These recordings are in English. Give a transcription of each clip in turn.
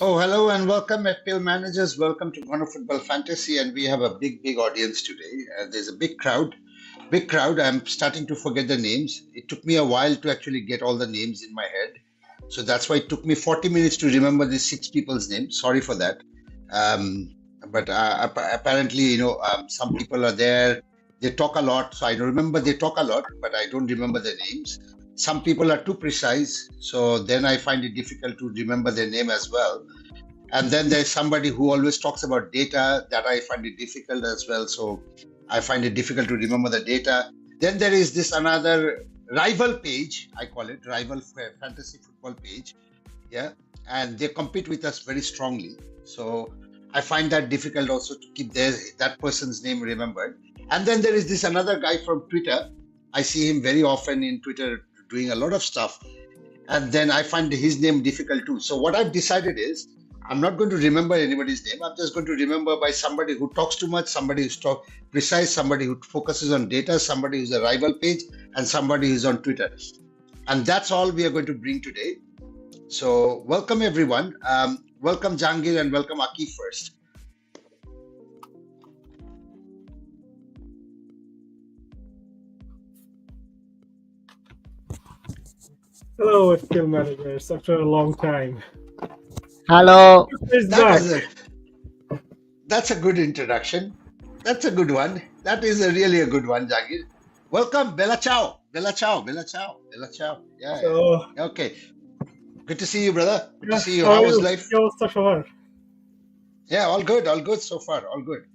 Oh, hello and welcome, FPL managers. Welcome to Ghono Football Fantasy, and we have a big audience today. There's a big crowd, big crowd. I'm starting to forget the names. It took me a while to actually get all the names in my head, so that's why it took me 40 minutes to remember these six people's names. Sorry for that. Um, but apparently, some people are there. They talk a lot, so I remember they talk a lot, but I don't remember their names. Some people are too precise, so then I find it difficult to remember their name as well. And then there's somebody who always talks about data that I find it difficult as well. So I find it difficult to remember the data. Then there is this another rival page, I call it rival fantasy football page. Yeah. And they compete with us very strongly. So I find that difficult also to keep that person's name remembered. And then there is this another guy from Twitter. I see him very often in Twitter doing a lot of stuff. And then I find his name difficult too. So what I've decided is I'm not going to remember anybody's name. I'm just going to remember by somebody who talks too much, somebody who's precise, somebody who focuses on data, somebody who's a rival page, and somebody who's on Twitter. And that's all we are going to bring today. So welcome everyone. Welcome Jahangir and welcome Akif first. Hello, FPL managers. After a long time. Hello. That's a good introduction. That's a good one. That is really a good one, Jahangir. Welcome, Bella Ciao. Bella Ciao. Bella Ciao. Bella Ciao. Yeah. So, Okay. Good to see you, brother. Good to yes, see you. How was life? Yeah, all good so far. All good.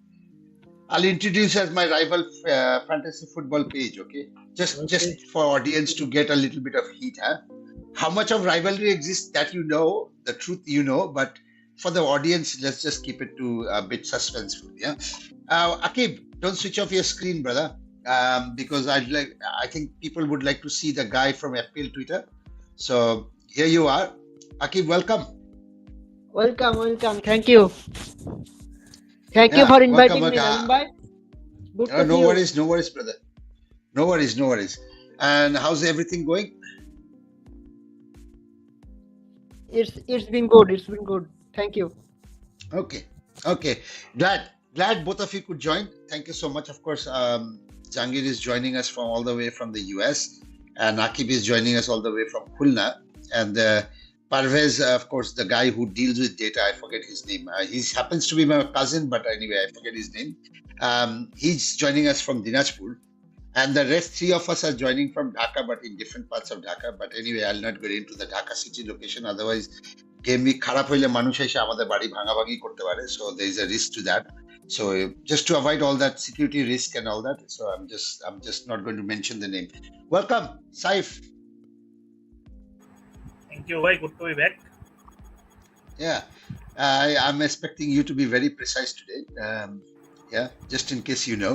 I'll introduce as my rival fantasy football page, okay? Just for audience to get a little bit of heat, huh? How much of rivalry exists that you know, the truth you know, but for the audience, let's just keep it to a bit suspenseful, yeah? Akib, don't switch off your screen, brother, because I think people would like to see the guy from FPL Twitter. So here you are. Akib, welcome. Welcome. Thank you. Thank you for inviting me, Nalim. No worries, brother. No worries. And how's everything going? It's been good. Thank you. Okay. Glad both of you could join. Thank you so much. Of course, Jahangir is joining us from all the way from the US, and Akib is joining us all the way from Khulna. And Parvez, of course, the guy who deals with data, I forget his name. He happens to be my cousin, but anyway, I forget his name. He's joining us from Dinajpur. And the rest three of us are joining from Dhaka, but in different parts of Dhaka. But anyway, I'll not get into the Dhaka city location. Otherwise, game week kharap hoile manush eসে আমাদের বাড়ি ভাঙাভাঙি করতে পারে. So there is a risk to that. So just to avoid all that security risk and all that, so I'm just not going to mention the name. Welcome, Saif. Thank you. Very good to be back. Yeah, I'm expecting you to be very precise today. Yeah, just in case you know.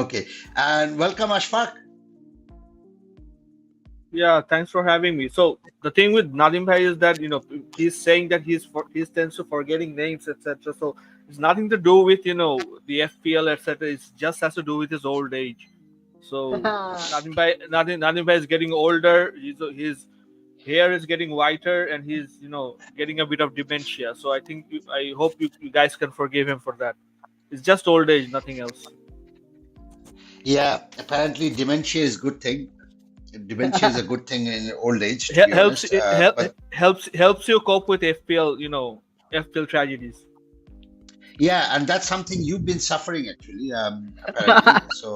Okay, and welcome Ashfaq. Yeah, thanks for having me. So the thing with Nadim Bhai is that he's saying that he tends to forgetting names, etc. So it's nothing to do with the FPL, etc. It just has to do with his old age. So Nadim Bhai is getting older. His hair is getting whiter, and he's getting a bit of dementia. So I hope you guys can forgive him for that. It's just old age, nothing else. Yeah, apparently dementia is a good thing. Dementia is a good thing in old age. Helps you cope with FPL, FPL tragedies. Yeah, and that's something you've been suffering actually. Apparently, so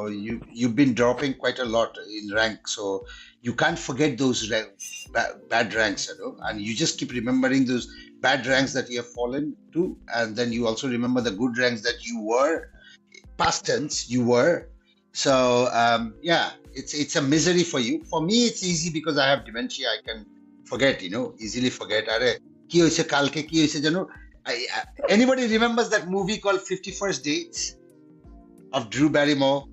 you've been dropping quite a lot in rank. So you can't forget those bad ranks, and you just keep remembering those bad ranks that you have fallen to, and then you also remember the good ranks that you were. Past tense, you were. So yeah, it's a misery for you. For me, it's easy because I have dementia. I can forget, easily forget. Ki hoise kalke, ki hoise jano. Anybody remembers that movie called 51st Dates of Drew Barrymore?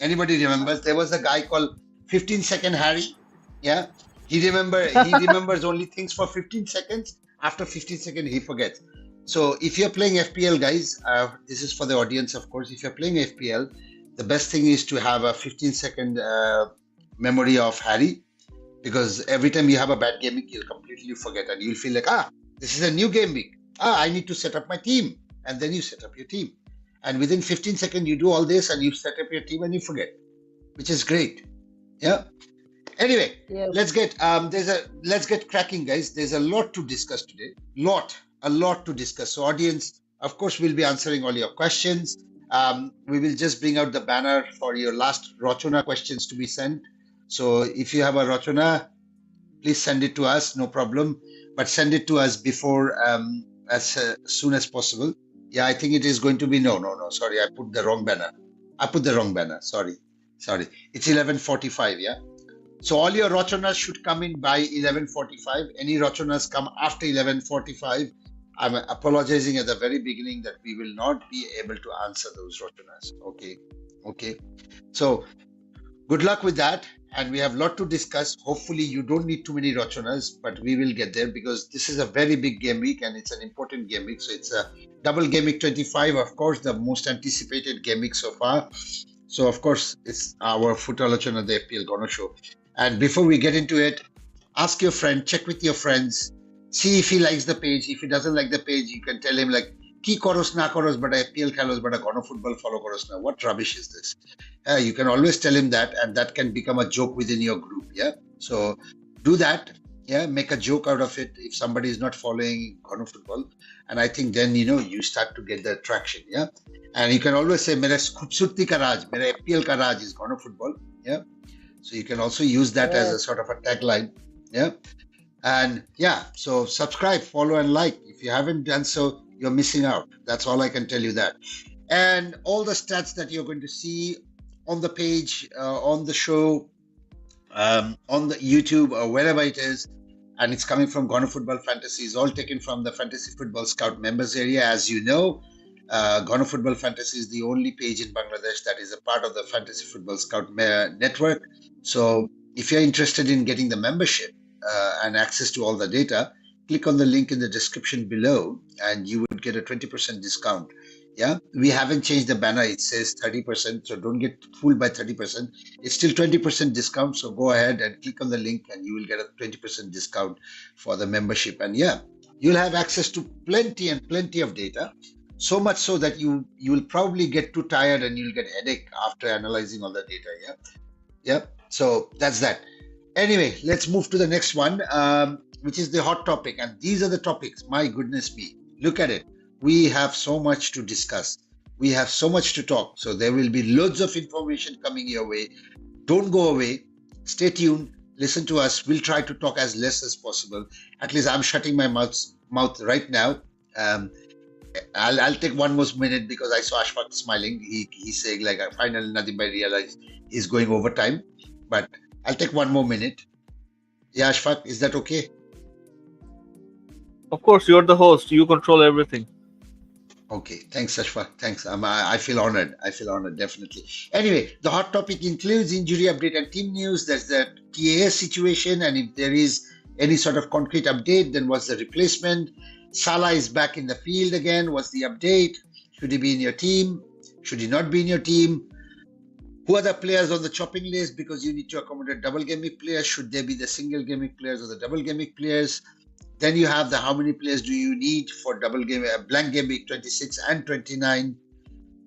Anybody remembers? There was a guy called 15-second Harry. Yeah, he remembers only things for 15 seconds. After 15 seconds, he forgets. So if you're playing FPL, guys, this is for the audience, of course. If you're playing FPL, the best thing is to have a 15-second memory of Harry. because every time you have a bad game week, you'll completely forget and you'll feel like, this is a new game week. I need to set up my team. And then you set up your team. And within 15 seconds, you do all this and you set up your team and you forget, which is great. Yeah. Anyway, Yes. let's get cracking, guys. There's a lot to discuss today. A lot to discuss. So audience, of course, we'll be answering all your questions. We will just bring out the banner for your last Rachana questions to be sent. So if you have a Rachana, please send it to us, no problem. But send it to us before, as soon as possible. Yeah, I think it is going to be, no. Sorry, I put the wrong banner. Sorry. It's 11:45, yeah? So all your Rachanas should come in by 11:45. Any Rachanas come after 11:45. I'm apologizing at the very beginning that we will not be able to answer those Rachanas. Okay. So good luck with that. And we have a lot to discuss. Hopefully you don't need too many Rachanas, but we will get there because this is a very big game week and it's an important game week. So it's a double game week 25, of course, the most anticipated game week so far. So of course, it's our Futalachana, the FPL Ghono show. And before we get into it, ask your friend, check with your friends, see if he likes the page. If he doesn't like the page, you can tell him like, ki koros na koros, but FPL khalos, but Ghono football follow koros na. What rubbish is this? You can always tell him that, and that can become a joke within your group. Yeah. So do that. Yeah. Make a joke out of it if somebody is not following Ghono football. And I think then, you start to get the traction. Yeah. And you can always say, Mera khubsurti ka raj, mera FPL ka raj is Ghono football. Yeah. So you can also use that as a sort of a tagline. Yeah. And yeah, so subscribe, follow, and like. If you haven't done so, you're missing out. That's all I can tell you that. And all the stats that you're going to see on the page, on the show, on the YouTube, or wherever it is, and it's coming from Ghono Football Fantasy, is all taken from the Fantasy Football Scout members area. As you know, Ghono Football Fantasy is the only page in Bangladesh that is a part of the Fantasy Football Scout network. So if you're interested in getting the membership and access to all the data, click on the link in the description below and you would get a 20% discount. Yeah, we haven't changed the banner. It says 30%, so don't get fooled by 30%. It's still 20% discount. So go ahead and click on the link and you will get a 20% discount for the membership. And yeah, you'll have access to plenty of data. So much so that you will probably get too tired and you'll get headache after analyzing all the data. Yeah. So that's that. Anyway, let's move to the next one, which is the hot topic. And these are the topics. My goodness me. Look at it. We have so much to discuss. We have so much to talk. So there will be loads of information coming your way. Don't go away. Stay tuned. Listen to us. We'll try to talk as less as possible. At least I'm shutting my mouth right now. I'll take one more minute because I saw Ashfaq smiling. He's saying like, finally Nadim Bhai realized he's going overtime. But I'll take one more minute. Yeah, Ashfaq, is that okay? Of course, you're the host. You control everything. Okay, thanks, Ashfaq. Thanks. I feel honored. Definitely. Anyway, the hot topic includes injury update and team news. There's the TAS situation, and if there is any sort of concrete update, then what's the replacement? Salah is back in the field again. What's the update? Should he be in your team? Should he not be in your team? Who are the players on the chopping list? Because you need to accommodate double game week players. Should they be the single game week players or the double game week players? Then you have the how many players do you need for blank game week 26 and 29?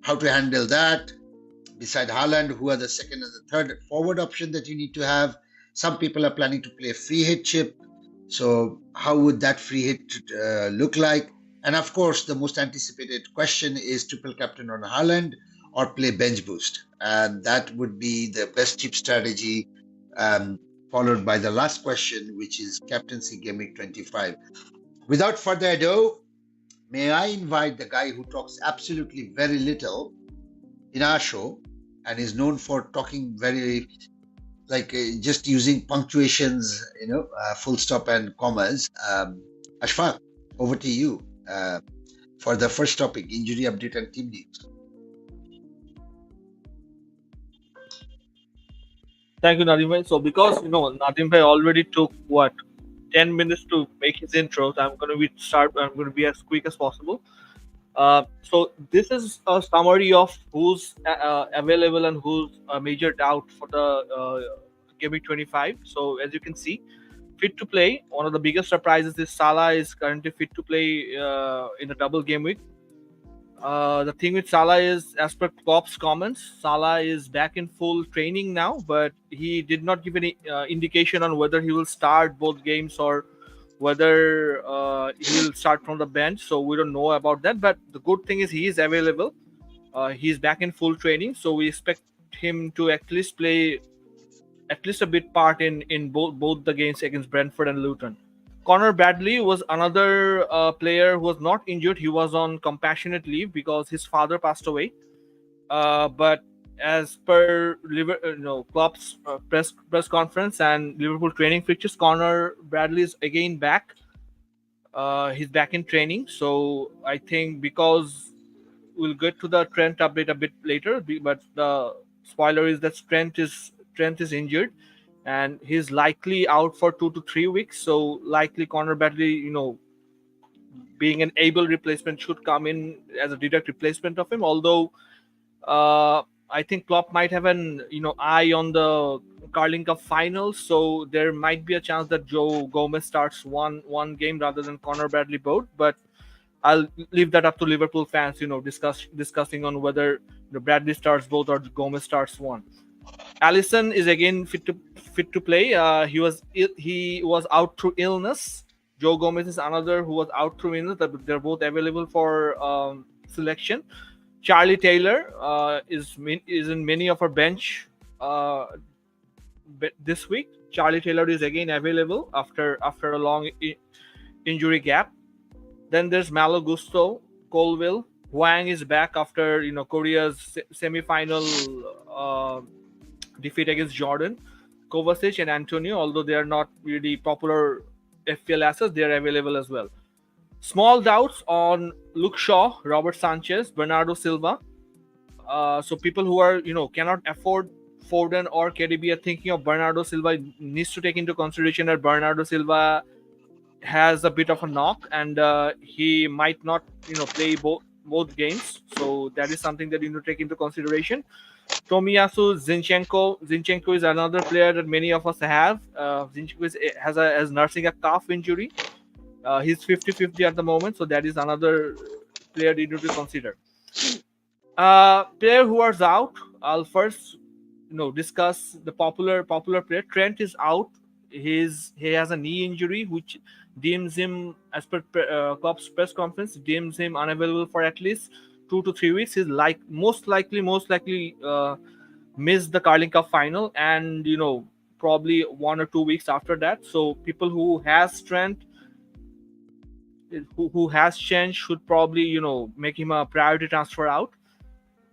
How to handle that? Beside Haaland, who are the second and the third forward option that you need to have? Some people are planning to play a free hit chip. So how would that free hit look like? And of course, the most anticipated question is triple captain on Haaland or play bench boost. And that would be the best chip strategy, followed by the last question, which is captaincy game week 25. Without further ado, may I invite the guy who talks absolutely very little in our show and is known for talking very, just using punctuations, full stop and commas. Ashfaq, over to you for the first topic, injury update and team news. Thank you, Nadim Bhai. So because Nadim Bhai already took 10 minutes to make his intro, so I'm going to be as quick as possible. So this is a summary of who's available and who's a major doubt for the game week 25. So as you can see, fit to play. One of the biggest surprises is Salah is currently fit to play in a double game week. The thing with Salah is, as per Klopp's comments, Salah is back in full training now, but he did not give any indication on whether he will start both games or whether he will start from the bench. So we don't know about that. But the good thing is he is available. He's back in full training, so we expect him to at least play at least a bit part in both the games against Brentford and Luton. Connor Bradley was another player who was not injured. He was on compassionate leave because his father passed away. But as per Klopp's press conference and Liverpool training fixtures, Connor Bradley is again back. He's back in training. So I think, because we'll get to the Trent update a bit later, but the spoiler is that Trent is injured, and he's likely out for 2 to 3 weeks. So likely Connor Bradley, being an able replacement, should come in as a direct replacement of him. Although I think Klopp might have an eye on the Carling Cup finals, so there might be a chance that Joe Gomez starts one game rather than Connor Bradley both. But I'll leave that up to Liverpool fans, discussing on whether Bradley starts both or Gomez starts one. Alisson is again fit to play. He was out through illness. Joe Gomez is another who was out through illness. They're both available for selection. Charlie Taylor is in many of our bench this week. Charlie Taylor is again available after a long injury gap. Then there's Malo Gusto, Colville. Hwang is back after Korea's semi-final defeat against Jordan. Kovacic and Antonio, although they are not really popular FPL assets, they are available as well. Small doubts on Luke Shaw, Robert Sanchez, Bernardo Silva. So people who are cannot afford Foden or KDB are thinking of Bernardo Silva. Needs to take into consideration that Bernardo Silva has a bit of a knock, and he might not play both games. So that is something that you need to take into consideration. Tomiyasu Zinchenko is another player that many of us have. Zinchenko has nursing a calf injury. He's 50-50 at the moment, so that is another player you need to consider. Player who is out, I'll first discuss the popular player. Trent is out. He has a knee injury, which deems him, as per Klopp's press conference, deems him unavailable for at least 2 to 3 weeks. He's most likely miss the Carling Cup final, and probably 1 or 2 weeks after that. So people who has Trent, who has Chen, should probably make him a priority transfer out.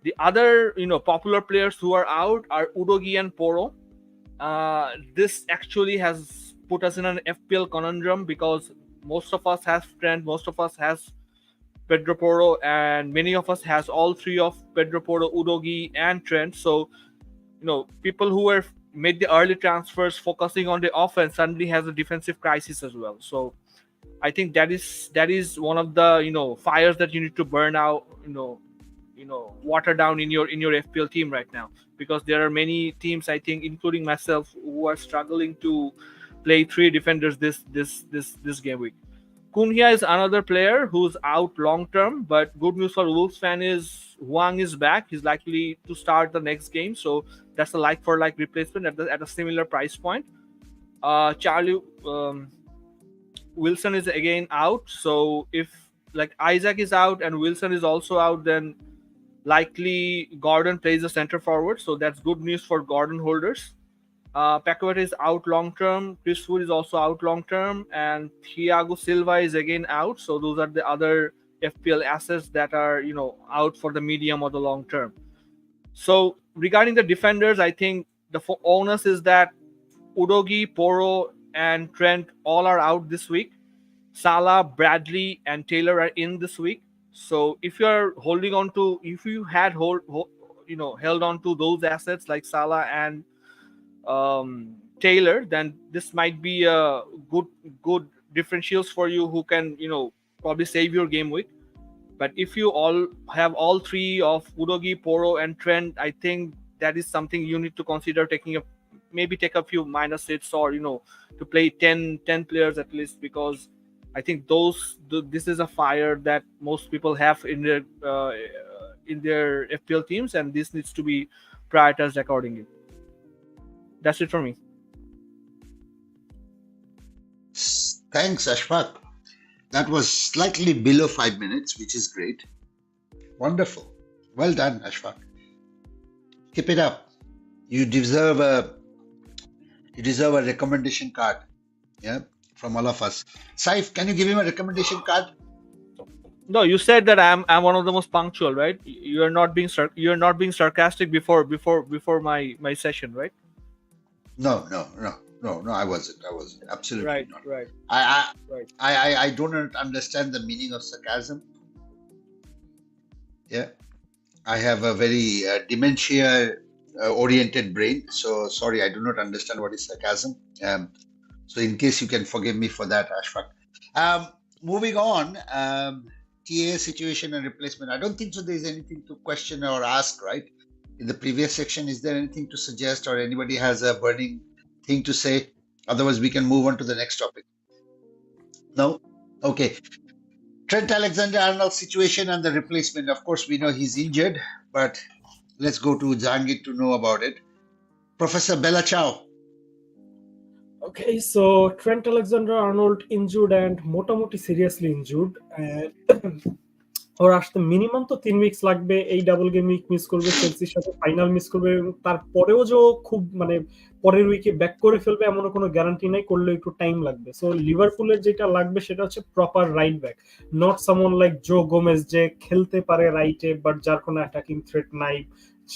The other popular players who are out are Udogie and Porro. This actually has put us in an FPL conundrum, because most of us have Trent, most of us has Pedro Porro, and many of us has all three of Pedro Porro, Udogie, and Trent. So people who were made the early transfers focusing on the offense suddenly has a defensive crisis as well. So I think that is one of the fires that you need to burn out, water down in your FPL team right now, because there are many teams, I think, including myself, who are struggling to play 3 defenders this game week. Cunha is another player who's out long term, but good news for Wolves fan is Hwang is back. He's likely to start the next game, so that's a like for like replacement at a similar price point. Charlie Wilson is again out, so if Isaac is out and Wilson is also out, then likely Gordon plays the center forward, so that's good news for Gordon holders. Paqueta is out long term. Chris Wood is also out long term, and Thiago Silva is again out. So those are the other FPL assets that are out for the medium or the long term. So regarding the defenders, I think the onus is that Udogie, Porro, and Trent all are out this week. Salah, Bradley, and Taylor are in this week. So if you are held on to those assets like Salah and Taylor, then this might be a good differentials for you, who can probably save your game week. But if you all have all three of Udogie, Porro, and Trent, I think that is something you need to consider taking a maybe take a few minus hits, or to play 10 players at least, because I think this is a fire that most people have in their FPL teams, and this needs to be prioritized accordingly. That's it for me. Thanks, Ashfaq. That was slightly below 5 minutes, which is great. Wonderful. Well done, Ashfaq. Keep it up. You deserve a recommendation card, yeah, from all of us. Saif, can you give him a recommendation card? No, you said that I'm one of the most punctual, right? You're not being sarcastic before my session, right? No, I wasn't. Absolutely right, not. Right. I don't understand the meaning of sarcasm. Yeah, I have a very dementia-oriented brain, so sorry, I do not understand what is sarcasm. So in case you can forgive me for that, Ashfaq. Moving on, TA situation and replacement. I don't think so there is anything to question or ask, right? In the previous section, is there anything to suggest, or anybody has a burning thing to say? Otherwise, we can move on to the next topic. No? Okay. Trent Alexander-Arnold's situation and the replacement. Of course, we know he's injured, but let's go to Jahangir to know about it. Professor Bella Chow. Okay, so Trent Alexander-Arnold injured and মোটামুটি seriously injured. ওর আসতে minimum তো 3 weeks লাগবে। এই double game week miss করবে, চেলসির সাথে final miss করবে, তারপরেও যে খুব পরের উইকে ব্যাক করে ফেলবে এমন কোনো গ্যারান্টি নাই, করলে একটু টাইম লাগবে। সো লিভারপুলের যেটা লাগবে সেটা হচ্ছে proper right back, not someone like Joe Gomez যে খেলতে পারে রাইটে বাট যার কোনো অ্যাটাকিং থ্রেট নাই,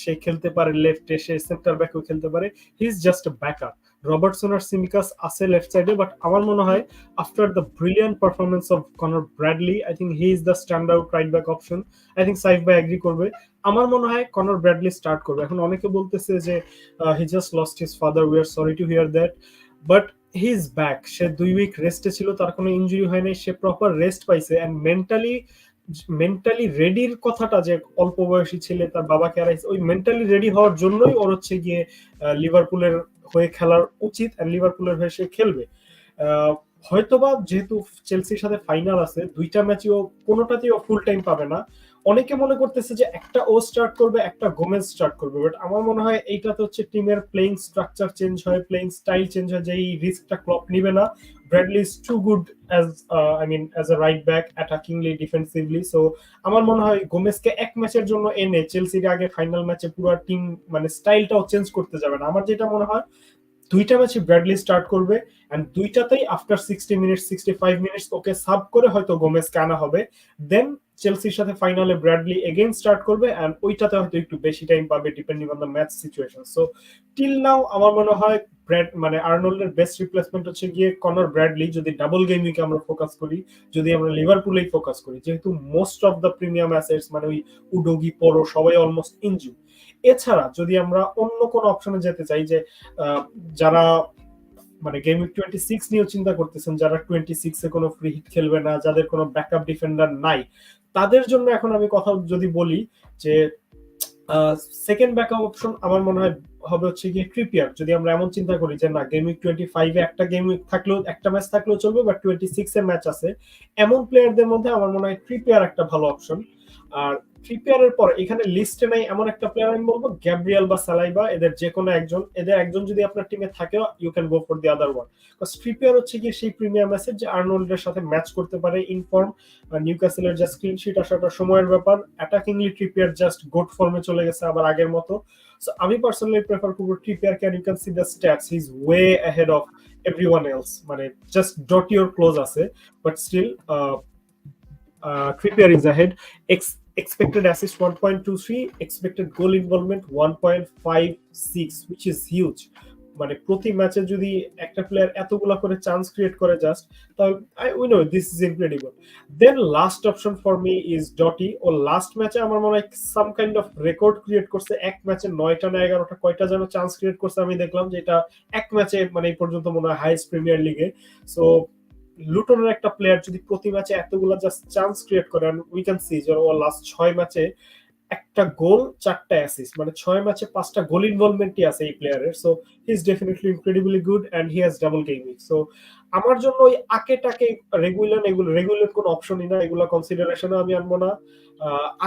সে খেলতে পারে লেফটে, সে সেন্টার ব্যাকও খেলতে পারে, he is just a backup. Robertson আর সিমিকাস আছে লেফট সাইডে, বাট আমার মনে হয় after the brilliant performance of Conor Bradley, I think he is the stand out right back option. I think Saif ভাই এগ্রি করবে। আমার মনে হয় কনর ব্র্যাডলি স্টার্ট করবে। এখন অনেকে বলতেছে যে he just lost his father, we are sorry to hear that, but he is back. সে 2 উইক রেস্টে ছিল, তার কোনো ইনজুরি হয় নাই, সে প্রপার রেস্ট পাইছে, অ্যান্ড মেন্টালি রেডির কথাটা যে অল্প বয়সী ছেলে তার বাবাকে হারাইছে, ওই মেন্টালি রেডি হওয়ার জন্যই ওর হচ্ছে গিয়ে লিভারপুলের হয়ে খেলার উচিত, আর লিভারপুলের হয়ে সে খেলবে। হয়তোবা যেহেতু চেলসির সাথে ফাইনাল আছে, 2টা ম্যাচে ও কোনোটাতেই ও ফুল টাইম পাবে না। অনেকে মনে করতেছে যে একটা ও স্টার্ট করবে, একটা গোমেজ স্টার্ট করবে, বাট আমার মনে হয় এইটাতে হচ্ছে টিমের প্লেইং স্ট্রাকচার চেঞ্জ হয়, প্লেইং স্টাইল চেঞ্জ হয়, যে এই রিস্কটা ক্লপ নিবে না। Bradley is too good as a right back, attackingly, defensively. So আমার মনে হয় গোমেজকে এক ম্যাচের জন্য এনে চেলসির আগে ফাইনাল ম্যাচে পুরো টিম স্টাইলটাও চেঞ্জ করতে যাবে না। আমার যেটা মনে হয় 2টা ম্যাচে ব্র্যাডলি স্টার্ট করবে, এন্ড 2টাতেই after 60 minutes 65 minutes okay sub করে হয়তো গোমেজকে আনা হবে। দেন চেলসির সাথে ফাইনালে ব্র্যাডলি এগেইন স্টার্ট করবে, এন্ড ওইটাতে হয়তো একটু বেশি টাইম পাবে depending on the match situation. So till now আমার মনে হয় আর্নল্ডের বেস্ট রিপ্লেসমেন্ট হচ্ছে গিয়ে কনর ব্র্যাডলি, যদি ডাবল গেম উইকে আমরা ফোকাস করি, যদি আমরা লিভারপুলেই ফোকাস করি, যেহেতু most of the premium assets ওই উডোগি পোরো সবাই অলমোস্ট ইনজুর। এছাড়া যদি আমরা অন্য কোন অপশনে যেতে চাই, যে যারা গেম উইক 26 নিয়েও চিন্তা করতেছেন, যারা 26 এ কোনো ফ্রি হিট খেলবে না, যাদের কোনো ব্যাকআপ ডিফেন্ডার নাই, তাদের জন্য এখন আমি কথা যদি বলি যে সেকেন্ড ব্যাকআপ অপশন আমার মনে হয় হবে হচ্ছে গিয়ে ট্রিপিয়ার। যদি আমরা এমন চিন্তা করি যে না, গেম উইক 25 এ একটা গেম উইক থাকলেও, একটা ম্যাচ থাকলেও চলবে, বাট 26 এ ম্যাচ আছে, এমন প্লেয়ারদের মধ্যে আমার মনে হয় ট্রিপিয়ার একটা ভালো অপশন। আর ট্রিপিয়ারের পর এখানে লিস্টে নাই এমন একটা প্লেয়ার আমি বলবো গ্যাব্রিয়েল বা সালাইবা, এদের যে কোনো একজন, এদের একজন যদি আপনার টিমে থাকে, you can go for the other one. Because Trippier হচ্ছে গিয়ে সেই প্রিমিয়াম অ্যাসেট যে আর্নল্ডের সাথে ম্যাচ করতে পারে ইন ফর্ম। নিউক্যাসলের যা স্ক্রিন শিট আসাটা সময়ের ব্যাপার, অ্যাটাকিংলি ট্রিপিয়ার জাস্ট গুড ফর্মে চলে গেছে আবার আগের মতো। সো আমি পার্সোনালি প্রেফার করবো Trippier. Can you can see the stats, he is way ahead of everyone else, just dot your close আছে, but still Trippier is ahead. Expected assist 1.23, expected goal involvement 1.56, which is huge. প্রতি ম্যাচে যদি একটা player এতগুলা করে chance create করে জাস্ট, তাহলে we know this is incredible. Then last option for me is ডটি। ও লাস্ট ম্যাচে আমার মনে হয় some kind of record create করছে, এক ম্যাচে 9টা না 11টা কয়টা যেন চান্স ক্রিয়েট করছে আমি দেখলাম, যে এটা এক ম্যাচে এই পর্যন্ত মনে হয় হাইস্ট প্রিমিয়ার লিগে। সো লুটনের একটা প্লেয়ার যদি প্রতি ম্যাচে এতগুলা জাস্ট চান্স ক্রিয়েট করে, উই ক্যান সি যে ও লাস্ট 6 ম্যাচে একটা গোল 4টা অ্যাসিস্ট, মানে 6 ম্যাচে 5টা গোল ইনভলভমেন্টই আছে এই প্লেয়ারের। So he is definitely incredibly good and he has double game week. So আমার জন্য ওই আকেটাকে রেগুলার কোনো অপশনই না, এগুলো কনসিডারেশনে আমি আনবো না।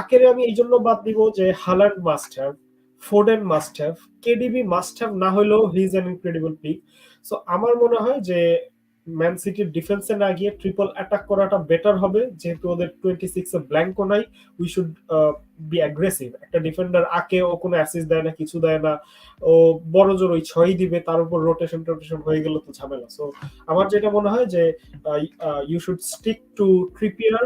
আকেরে আমি এই জন্য বাদ দিব যে Haaland must have, Foden must have, KDB must have না হলেও he is an incredible pick. So আমার মনে হয় যে ম্যান সিটির ডিফেন্সে না গিয়ে ট্রিপল অ্যাটাক করাটা বেটার হবে, যেহেতু ওদের 26 এ ব্ল্যাঙ্কও নাই। We should be aggressive. একটা ডিফেন্ডার আকে ও কোনো অ্যাসিস্ট দেয় না, কিছু দেয় না, ও বড় জোর ওই 6 দিবে, তার উপর রোটেশন হয়ে গেল তো ঝামেলা। সো আমার যেটা মনে হয় যে you should stick to Trippier,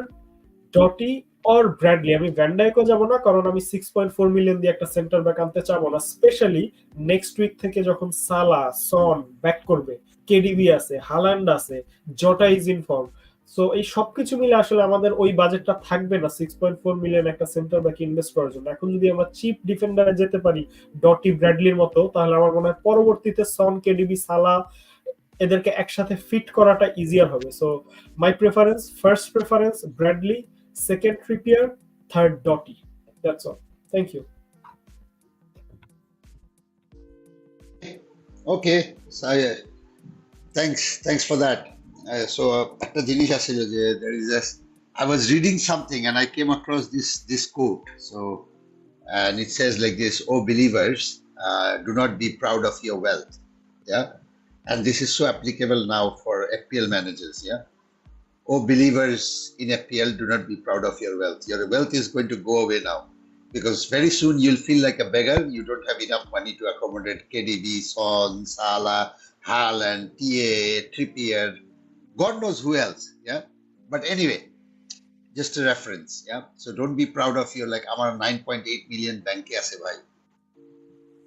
ডটি অর ব্র্যাডলি। আমি ভ্যান্ডাইকও যাব না, কারণ আমি 6.4 মিলিয়ন দিয়ে একটা সেন্টার ব্যাক আনতে চাবো না, স্পেশালি নেক্সট উইক থেকে যখন সালা সন ব্যাক করবে, কেডিবি আছে, হালান্ড আছে, জটা ইজ ইন ফর্ম। সো এই সবকিছু মিলে আসলে আমাদের ওই বাজেটটা থাকবে না 6.4 মিলিয়ন একটা সেন্টার ব্যাক ইনভেস্ট করার জন্য। এখন যদি আমরা চিপ ডিফেন্ডারে যেতে পারি ডটি ব্র্যাডলির মতো, তাহলে আমার মনে হয় পরবর্তীতে সন, কেডিবি, সালা এদেরকে একসাথে ফিট করাটা ইজিয়ার হবে। So my preference, first preference Bradley, second Trippier, third Doty. That's all. Thank you. Okay, so thanks for that. So একটা জিনিস আছিল যে there is a, I was reading something and I came across this quote. So and it says like this: "Oh believers, do not be proud of your wealth." Yeah, and this is so applicable now for FPL managers. Yeah. Oh, believers in FPL, do not be proud of your wealth. Your wealth is going to go away now, because very soon you'll feel like a beggar. You don't have enough money to accommodate KDB, Son, Salah, Haaland, TA, Trippier, God knows who else. Yeah. But anyway, just a reference. Yeah. So don't be proud of your like our 9.8 million bank ase bhai.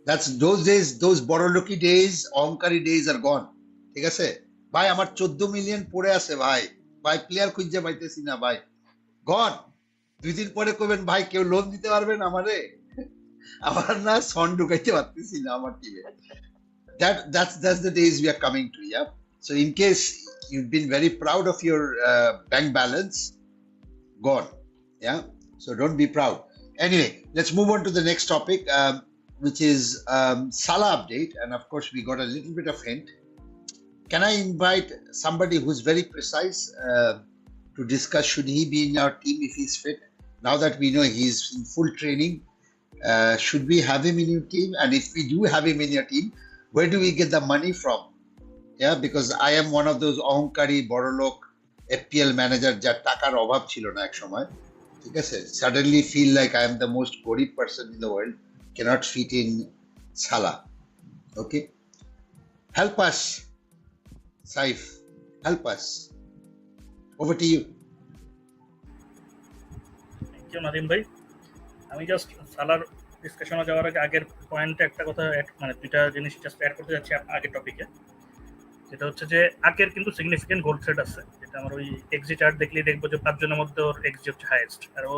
That's those days, those boroloki days, অহংকারী days are gone. ঠিক আছে ভাই, আমার 14 million পড়ে আছে ভাই, ভাই player খুঁজে পাইতেছি না ভাই, গন। 2 দিন পরে কইবেন ভাই কেউ লোন দিতে পারবেন আমারে, আমার না সন ঢুকাইতে পারতেছি না আমার টিমে। That's the days we are coming to. Yeah. So in case you've been very proud of your bank balance, gone. Yeah. So don't be proud. Anyway, let's move on to the next topic, which is Salah update. And of course, we got a little bit of hint. Can I invite somebody who's very precise to discuss should he be in our team if he's fit? Now that we know he's in full training, should we have him in your team? And if we do have him in your team, where do we get the money from? Yeah, because I am one of those অহংকারী বড়লোক FPL manager যার টাকার অভাব ছিল না এক সময়, ঠিক আছে, suddenly feel like I am the most গরিব person in the world, cannot fit in Salah. Okay, help us. Saif, help us. Over to you. Thank you Nadim ভাই। আমি জাস্ট সালার ডিসকাশনে যাওয়ার আগে আগের পয়েন্টে একটা কথা মানে দুইটা জিনিস জাস্ট অ্যাড করতে যাচ্ছি আগের টপিকে, যেটা হচ্ছে যে আগের কিন্তু সিগনিফিকেন্ট গোল থ্রেট আছে, যেটা আমার ওই এক্সজি চার্ট দেখলেই দেখবো যে 5 জনের মধ্যে ওর এক্সজি হচ্ছে হাইয়েস্ট। আর ও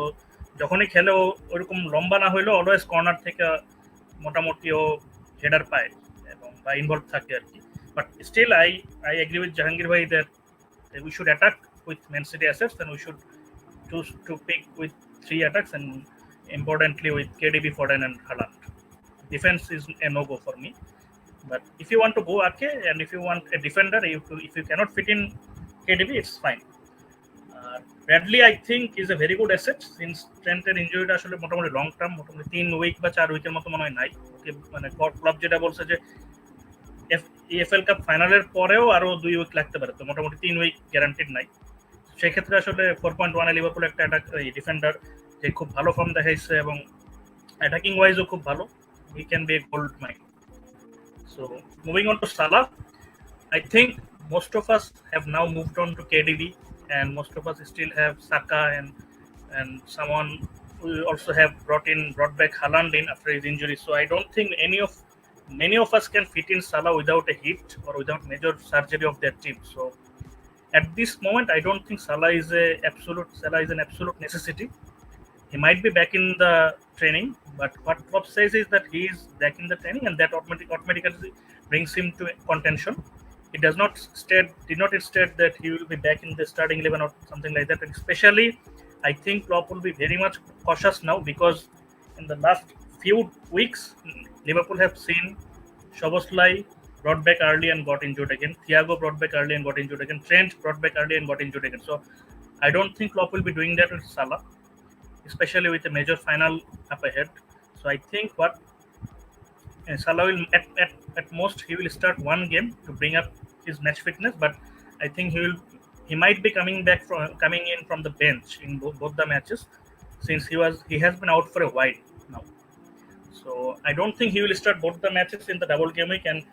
যখনই খেলে ও ওইরকম লম্বা না হইলেও অলওয়েজ কর্নার থেকে মোটামুটি ও হেডার পায় এবং বা ইনভলভ থাকে আর কি। But still, I agree with Jahangir bhai that we should attack with Man City assets, and we should choose to pick with 3 attacks, and importantly with KDB, Foden, and Haaland. Defense is a no-go for me. But if you want to go Ake, and if you want a defender, if you cannot fit in KDB, it's fine. Bradley, I think, is a very good asset since Trent-এর ইনজুরিটা আসলে মোটামুটি long term, মোটামুটি 3 week বা 4 উইকের মতো মনে হয় নাই। ওকে মানে club যেটা বলছে যে EFL কাপ ফাইনালের পরেও আরো 2 উইক লাগতে পারে, তো মোটামুটি 3 উইক গ্যারান্টিড নাই। সেক্ষেত্রে আসলে 4.1 লিভারপুল একটা ডিফেন্ডার যে খুব ভালো ফর্ম দেখাইছে এবং অ্যাটাকিং ওয়াইজও খুব ভালো, he can be a gold mine. So moving on to Salah, I think most of us have now moved on to KDB, and most of us still have Saka and someone who also have brought back Haaland in after his injury. So I don't think many of us can fit in Salah without a hit or without major surgery of their team. So at this moment, I don't think Salah is an absolute necessity. He might be back in the training, but what Klopp says is that he is back in the training, and that automatically brings him to contention. It did not state that he will be back in the starting 11 or something like that. And especially, I think Klopp will be very much cautious now because in the last few weeks, Liverpool have seen Szoboszlai brought back early and got injured again. Thiago brought back early and got injured again. Trent brought back early and got injured again. So I don't think Klopp will be doing that with Salah, especially with a major final up ahead. So I think what Salah will at most he will start one game to bring up his match fitness, but I think he might be coming in from the bench in both the matches, since he has been out for a while now. So I don't think he will start both the matches in the double game week, and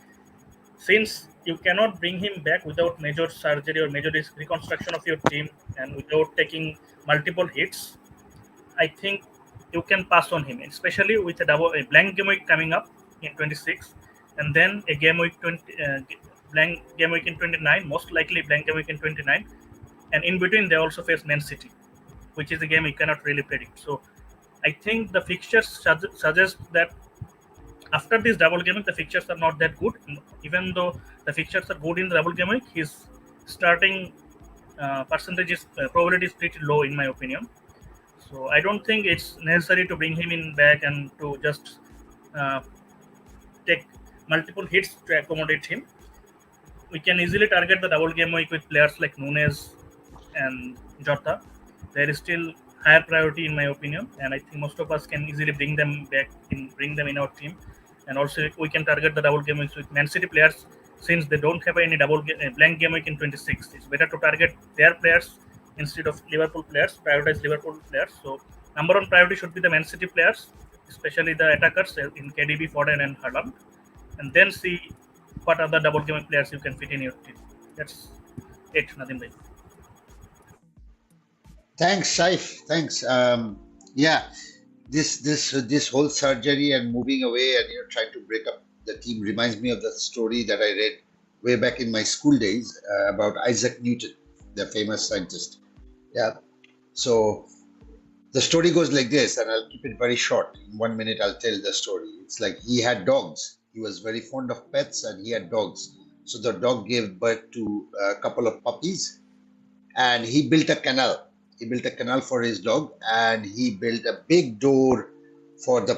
since you cannot bring him back without major surgery or major reconstruction of your team and without taking multiple hits, I think you can pass on him, especially with a blank game week coming up in 26, and then a game week 20, blank game week in 29, most likely blank game week in 29, and in between they also face Man City, which is a game you cannot really predict. So I think the fixtures suggest that after this double game week, the fixtures are not that good. Even though the fixtures are good in the double game week, his starting probability is pretty low in my opinion. So I don't think it's necessary to bring him in back and to just take multiple hits to accommodate him. We can easily target the double game week with players like Nunes and Jota. There is still higher priority in my opinion, and I think most of us can easily bring them in our team. And also we can target the double game weeks with Man City players, since they don't have any blank game week in 26. It's better to target their players instead of Liverpool players, prioritize Liverpool players. So number one priority should be the Man City players, especially the attackers in KDB, Foden and Haaland, and then see what other double game week players you can fit in your team. That's it, Nadim bhai. Thanks, Saif. Thanks. Yeah, this whole surgery and moving away and trying to break up the team reminds me of the story that I read way back in my school days about Isaac Newton, the famous scientist. Yeah. So the story goes like this, and I'll keep it very short. In 1 minute, I'll tell the story. It's like he had dogs. He was very fond of pets, and he had dogs. So the dog gave birth to a couple of puppies, and he built a canal. He built a canal for his dog, and he built a big door for the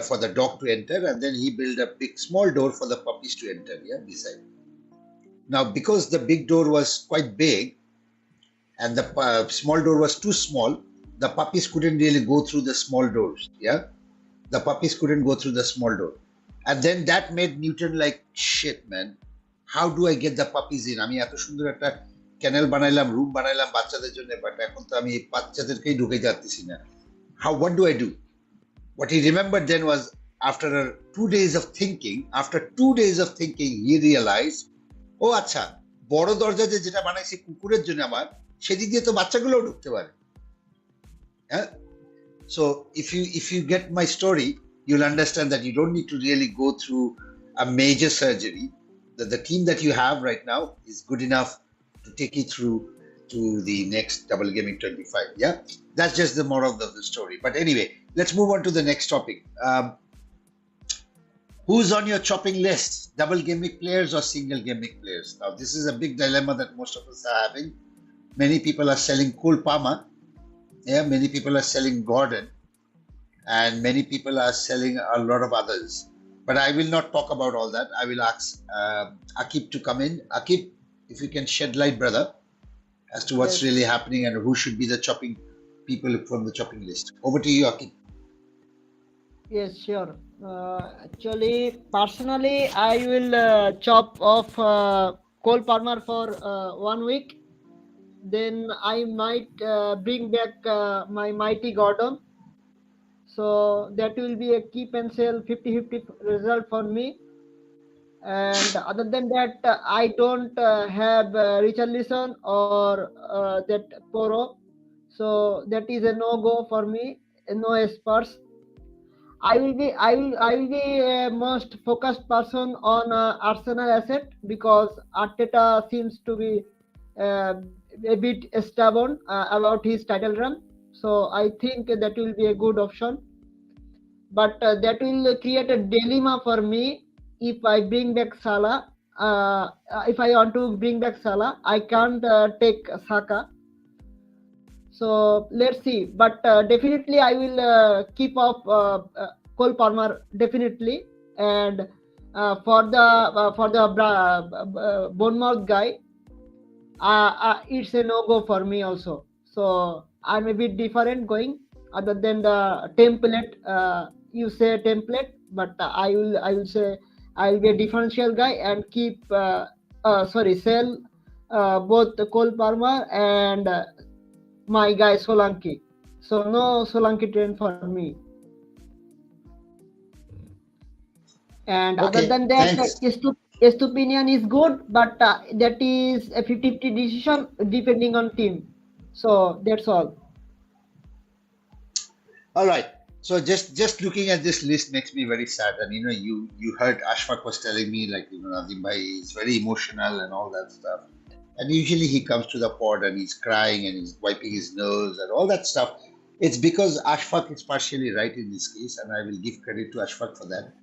for the dog to enter, and then he built a small door for the puppies to enter. Yeah, beside. Now, because the big door was quite big, and the small door was too small, the puppies couldn't really go through the small doors. Yeah, the puppies couldn't go through the small door, and then that made Newton like, shit, man. How do I get the puppies in? আমি এত সুন্দর একটা ক্যানেল বানাইলাম, room বানাইলাম বাচ্চাদের জন্য, but এখন তো আমি বাচ্চাদেরকেই ঢুকে যাচ্ছি না. What do I do? What he remembered then was after 2 days of thinking, he realized, ও আচ্ছা, বড় দরজা যেটা বানাইছি কুকুরের জন্য আমার, সেদিক দিয়ে তো বাচ্চাগুলোও ঢুকতে পারে. Yeah? So if you get my story, you'll understand that you don't need to really go through a major surgery. That the team that you have right now is good enough to take you through to the next double game in 25. Yeah, that's just the moral of the story. But anyway, let's move on to the next topic. Who's on your chopping list? Double game week players or single game week players? Now, this is a big dilemma that most of us are having. Many people are selling Cole Palmer. Yeah, many people are selling Gordon, and many people are selling a lot of others. But I will not talk about all that. I will ask Aqib to come in. Aqib, if you can shed light, brother, as to what's really happening and who should be the chopping people from the chopping list. Over to you, Aqib. Yes, sure. Actually, personally, I will chop off Cole Palmer for 1 week. Then I might bring back my mighty Gordon. So that will be a keep and sell 50-50 result for me. And other than that, I don't have Richarlison or that Poro. So that is a no-go for me, no Spurs. I will be a most focused person on Arsenal asset, because Arteta seems to be a bit stubborn about his title run. So I think that will be a good option. But that will create a dilemma for me if I bring back Salah. If I want to bring back Salah, I can't take Saka. So let's see. But definitely, I will keep up Cole Palmer definitely. And for the Bournemouth guy, it's a no go for me also. So I'm a bit different going other than the template. You say template, but I will say I'll be a differential guy and keep sell both Cole Palmer and my guy Solanke. So no Solanke trend for me. And other Okay, than that, thanks. Estupinian is good, but that is a 50-50 decision depending on team. So that's all. All right. So just looking at this list makes me very sad. And you heard Ashfaq was telling me, like, Nadim bhai is very emotional and all that stuff. And usually he comes to the pod and he's crying and he's wiping his nose and all that stuff. It's because Ashfaq is partially right in this case, and I will give credit to Ashfaq for that.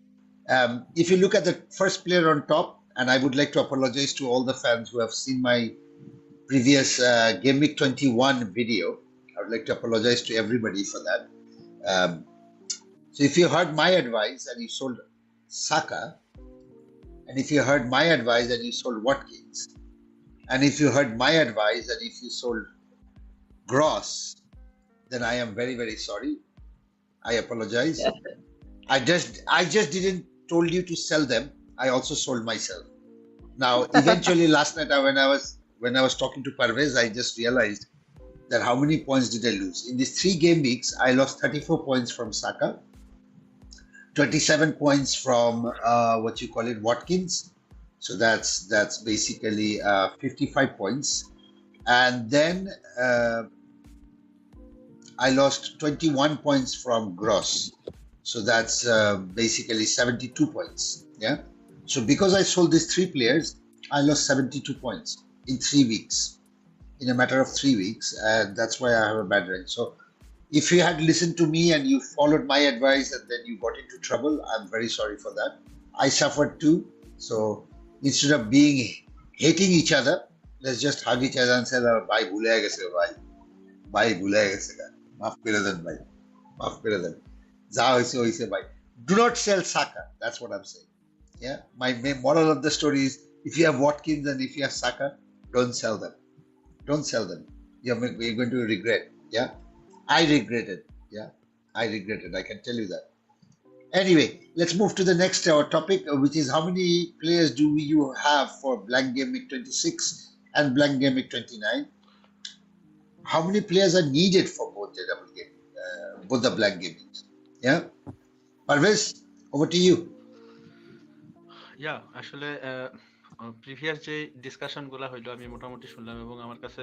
If you look at the first player on top, and I would like to apologize to all the fans who have seen my previous 𝐅𝐏𝐋 21 video. I would like to apologize to everybody for that. So if you heard my advice and you sold Saka, and if you heard my advice and you sold Watkins, and if you heard my advice and if you sold Gross, then I am very, very sorry. I apologize. I just didn't told you to sell them. I also sold myself. Now, eventually, last night when I was talking to Parvez, I just realized that how many points did I lose? In these 3 game weeks, I lost 34 points from Saka, 27 points from Watkins. So that's basically 55 points. And then I lost 21 points from Gross. So that's basically 72 points. Yeah. So because I sold these 3 players, I lost 72 points in 3 weeks, in a matter of 3 weeks. And that's why I have a bad rank. So if you had listened to me and you followed my advice and then you got into trouble, I'm very sorry for that. I suffered too. So instead of hating each other, let's just hug each other and say, bhai bhule gese bhai. Bhai bhule gese ga. Maaf kare den bhai. Maaf kare den. Do not sell Saka. That's what I'm saying. Yeah. My main moral of the story is, if you have Watkins and if you have Saka, don't sell them. Don't sell them. You're going to regret. Yeah. I regretted. Yeah. I regretted. I can tell you that. Anyway, let's move to the next topic, which is how many players do you have for 𝐷𝐴𝐾 26 and 𝐷𝐴𝐾 29? How many players are needed for both the double game, both the 𝐷𝐴𝐾s? Yeah, Parvez, over to you. আসলে previous যে discussion গুলা হইলো আমি মোটামুটি শুনলাম এবং আমার কাছে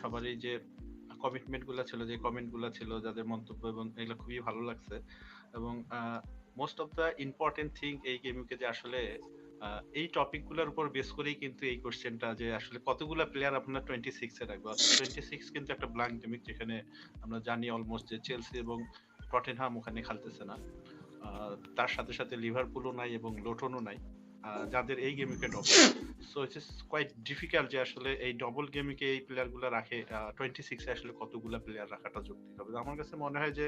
সবারই যে কমিটমেন্ট গুলা ছিল, যে কমেন্ট গুলা ছিল, যাদের মন্তব্য এবং এগুলো খুবই ভালো লাগছে। এবং most of the important thing এই গেমকে যে আসলে এই টপিক গুলোর উপর বেস করেই কিন্তু এই কোশ্চেনটা, যে আসলে কতগুলা প্লেয়ার আপনারা 26 এ রাখবেন। 26 কিন্তু একটা ব্ল্যাঙ্ক গেম, যেখানে আমরা জানি অলমোস্ট যে চেলসি এবং টটেনহাম ওখানে খেলতেছে না, তার সাথে সাথে লিভারপুলও নাই এবং লোটনও নাই, যাদের এই গেমিকে double. So it is quite difficult যে আসলে এই ডবল গেমিকে এই প্লেয়ার গুলা রাখে 26 এ আসলে কতগুলা প্লেয়ার রাখাটা যৌক্তিক হবে। আমার কাছে মনে হয় যে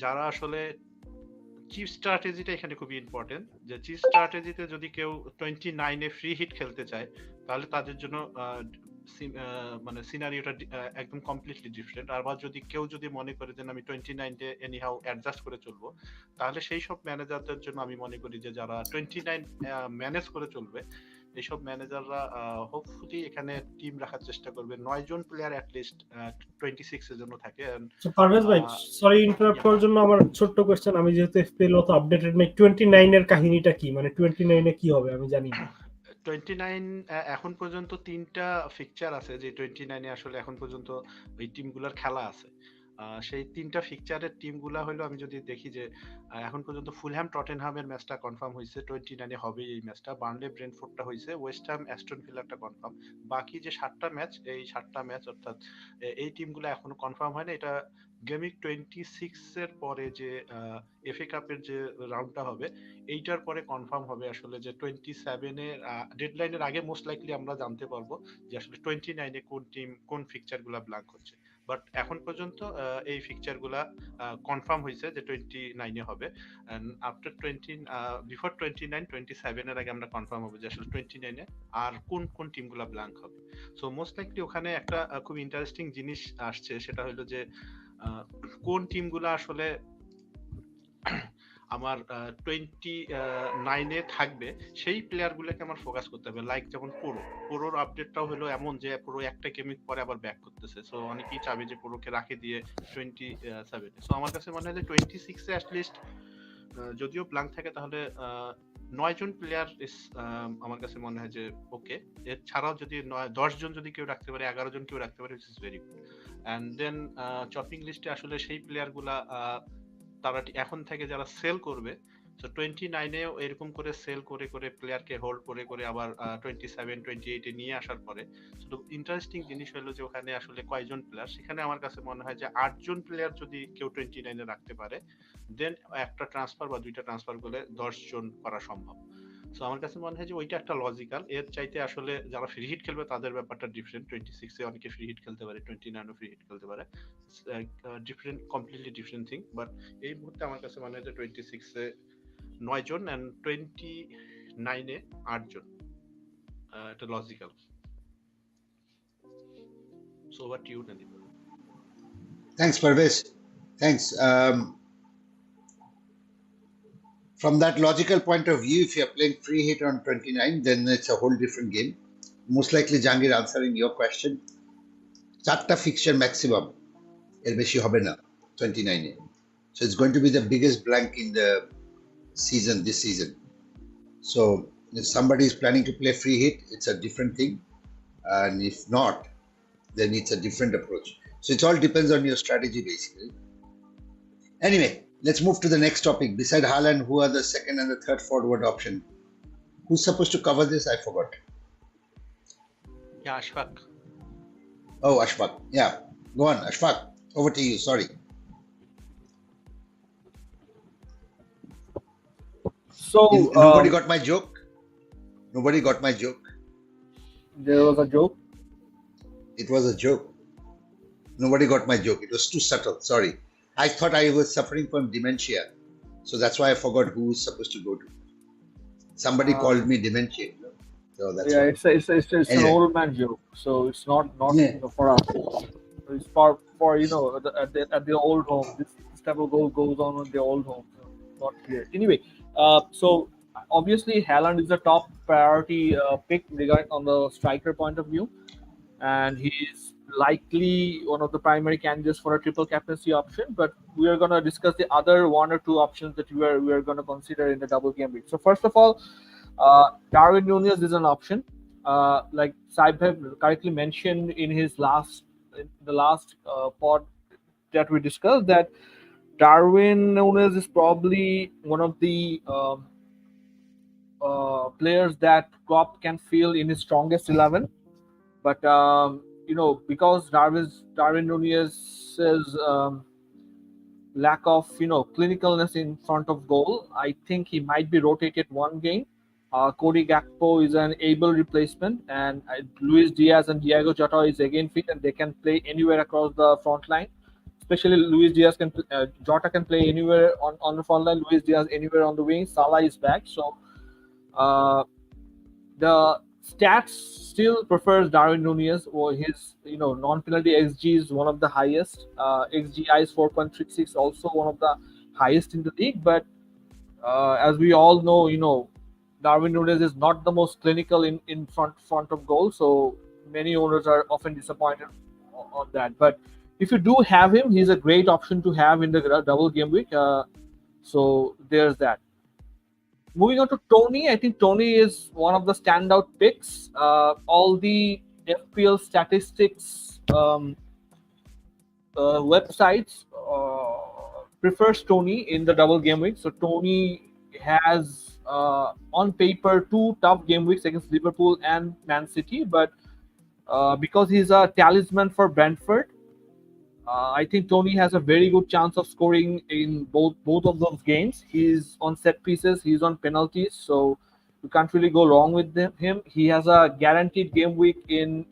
যারা আসলে চিফ স্ট্র্যাটেজিটা এখানে খুবই ইম্পর্টেন্ট, যে চিফ স্ট্র্যাটেজিতে যদি কেউ 29 এ ফ্রি হিট খেলতে চায়, তাহলে তাদের জন্য মানে সিনারিওটা একদম কমপ্লিটলি ডিফারেন্ট। আবার যদি কেউ মনে করে যে আমি 29 এ এনিহাউ অ্যাডজাস্ট করে চলবো, তাহলে সেই সব ম্যানেজারদের জন্য আমি মনে করি যে যারা 29 ম্যানেজ করে চলবে, এইসব ম্যানেজাররা হোপফুলি এখানে টিম রাখার চেষ্টা করবে 9 জন প্লেয়ার অ্যাট লিস্ট 26 এর জন্য থাকে। পারভেজ ভাই, সরি ইন্টারাপ্ট করার জন্য, আমার ছোট্ট কোশ্চেন, আমি যেহেতু এফপিএল অত আপডেটেড নাই, 29 এর কাহিনীটা কি? মানে 29 এ কি হবে আমি জানি না। 29 এখন পর্যন্ত 3টা ফিকচার আছে, যে 29 এ আসলে এখন পর্যন্ত ওই টিমগুলোর খেলা আছে। সেই 3টা ফিকচারের টিমগুলা হলো, আমি যদি দেখি যে এখন পর্যন্ত ফুলহ্যাম টটেনহামের ম্যাচটা কনফার্ম হয়েছে, 29 এ হবে এই ম্যাচটা। বার্নলে ব্রেন্টফোর্ডটা হয়েছে, ওয়েস্ট হ্যাম অ্যাস্টন ভিলাটা কনফার্ম। বাকি যে 7টা ম্যাচ, এই 7টা ম্যাচ অর্থাৎ এই টিমগুলো এখনো কনফার্ম হয় না। এটা গেমিক 26-এর পরে যে এফএ কাপের যে রাউন্ডটা হবে, এইটার পরে কনফার্ম হবে আসলে যে 27-এর ডেডলাইনের আগে মোস্ট লাইকলি আমরা জানতে পারবো যে আসলে 29-এ কোন টিম কোন ফিকচার গুলা ব্ল্যাঙ্ক হচ্ছে। বাট এখন পর্যন্ত এই ফিকচার গুলা কনফার্ম হয়েছে যে 29-এ হবে। আফটার 20 বিফোর 29, 27-এর আগে আমরা কনফার্ম হবে যে আসলে 29-এ আর কোন কোন টিম গুলা ব্ল্যাঙ্ক হবে। সো মোস্ট লাইকলি ওখানে একটা খুব ইন্টারেস্টিং জিনিস আসছে, সেটা হলো যে কোন টিমগুলো আসলে আমার 29-এ থাকবে সেই প্লেয়ার গুলোকে আমার ফোকাস করতে হবে। লাইক যেমন পুরোর আপডেটটাও হলো এমন যে পুরো একটা গেমিং পরে আবার ব্যাক করতেছে, সো অনেকেই চাবে যে পুরোকে রাখে দিয়ে 27-এ। সো আমার কাছে মনে হয় যে 26-এ অ্যাটলিস্ট যদিও ব্ল্যাঙ্ক থাকে তাহলে 9 জন প্লেয়ার আমার কাছে মনে হয় যে ওকে। এছাড়াও যদি 10 জন যদি কেউ রাখতে পারে, 11 জন কেউ রাখতে পারে, which is very good. And then chopping লিস্টে আসলে সেই প্লেয়ার গুলা তারা এখন থেকে যারা সেল করবে, সো 29-এও এরকম করে সেল করে করে প্লেয়ারকে হোল্ড করে করে আবার 27, 28-এ নিয়ে আসার পরে শুধু ইন্টারেস্টিং জিনিস হলো যে ওখানে আসলে কয়জন প্লেয়ার। সেখানে আমার কাছে মনে হয় যে 8 জন প্লেয়ার যদি কেউ 29-এ রাখতে পারে, দেন একটা ট্রান্সফার বা দুইটা ট্রান্সফার করলে 10 জন করা সম্ভব। সো আমার কাছে মনে হয় যে ওইটা একটা লজিক্যাল। এর চাইতে আসলে যারা ফ্রি হিট খেলবে তাদের ব্যাপারটা ডিফারেন্ট। 26-এ অনেকে ফ্রি হিট খেলতে পারে, 29-এও ফ্রি হিট খেলতে পারে, different, completely different thing. But এই মুহূর্তে আমার কাছে মনে হয় যে 26-এ 9 জন এন্ড 29-এ 8 জন, এটা logical. So over to you, Nadim. Thanks, Parvez. Thanks. From that logical point of view, if you're playing free hit on 29, then it's a whole different game. Most likely, Jangir, answering your question, 4টা fixture maximum, এর বেশি হবে না 29-এ. So it's going to be the biggest blank in the season, this season. So if somebody is planning to play free hit, it's a different thing. And if not, then it's a different approach. So it all depends on your strategy, basically. Anyway, let's move to the next topic. Beside Haaland, who are the second and the third forward option? Who's supposed to cover this? I forgot. Yeah, Ashfaq. Oh, Ashfaq. Yeah. Go on, Ashfaq. Over to you. Sorry. So Nobody got my joke? Nobody got my joke? there was a joke. It was a joke. Nobody got my joke. It was too subtle. Sorry. I thought I was suffering from dementia. So that's why I forgot who was supposed to go to. Somebody called me dementia. So that's Yeah, why. it's an Anyway. old man joke. So it's not Yeah. for us. It's for at the old home. This type of goal goes on in the old home. So not here. Anyway, so obviously Haaland is the top priority pick regarding on the striker point of view, and he is likely one of the primary candidates for a triple captaincy option. But we are going to discuss the other one or two options that we are going to consider in the double game week. So first of all, Darwin Núñez is an option. Like Saib correctly mentioned in the last pod that we discussed, that Darwin Núñez is probably one of the players that Klopp can feel in his strongest 11. But because Darwin Núñez's lack of clinicalness in front of goal, I think he might be rotated one game. Cody Gakpo is an able replacement, and Luis Diaz and Diego Jota is again fit, and they can play anywhere across the front line. Especially Luis Diaz Jota can play anywhere on the front line. Luis Diaz anywhere on the wing. Salah is back, so the stats still prefers Darwin Núñez, or his non-penalty XG is one of the highest. XGI is 4.36, also one of the highest in the league. But as we all know, Darwin Núñez is not the most clinical in front of goal, so many owners are often disappointed on that. But if you do have him, he's a great option to have in the double game week. So there's that. Moving on to Tony, I think Tony is one of the standout picks. All the FPL statistics websites prefers Tony in the double game week. So Tony has on paper 2 tough game weeks against Liverpool and Man City, but because he's a talisman for Brentford, I think Tony has a very good chance of scoring in both of those games. He's on set pieces, he's on penalties, so you can't really go wrong with him. He has a guaranteed game week in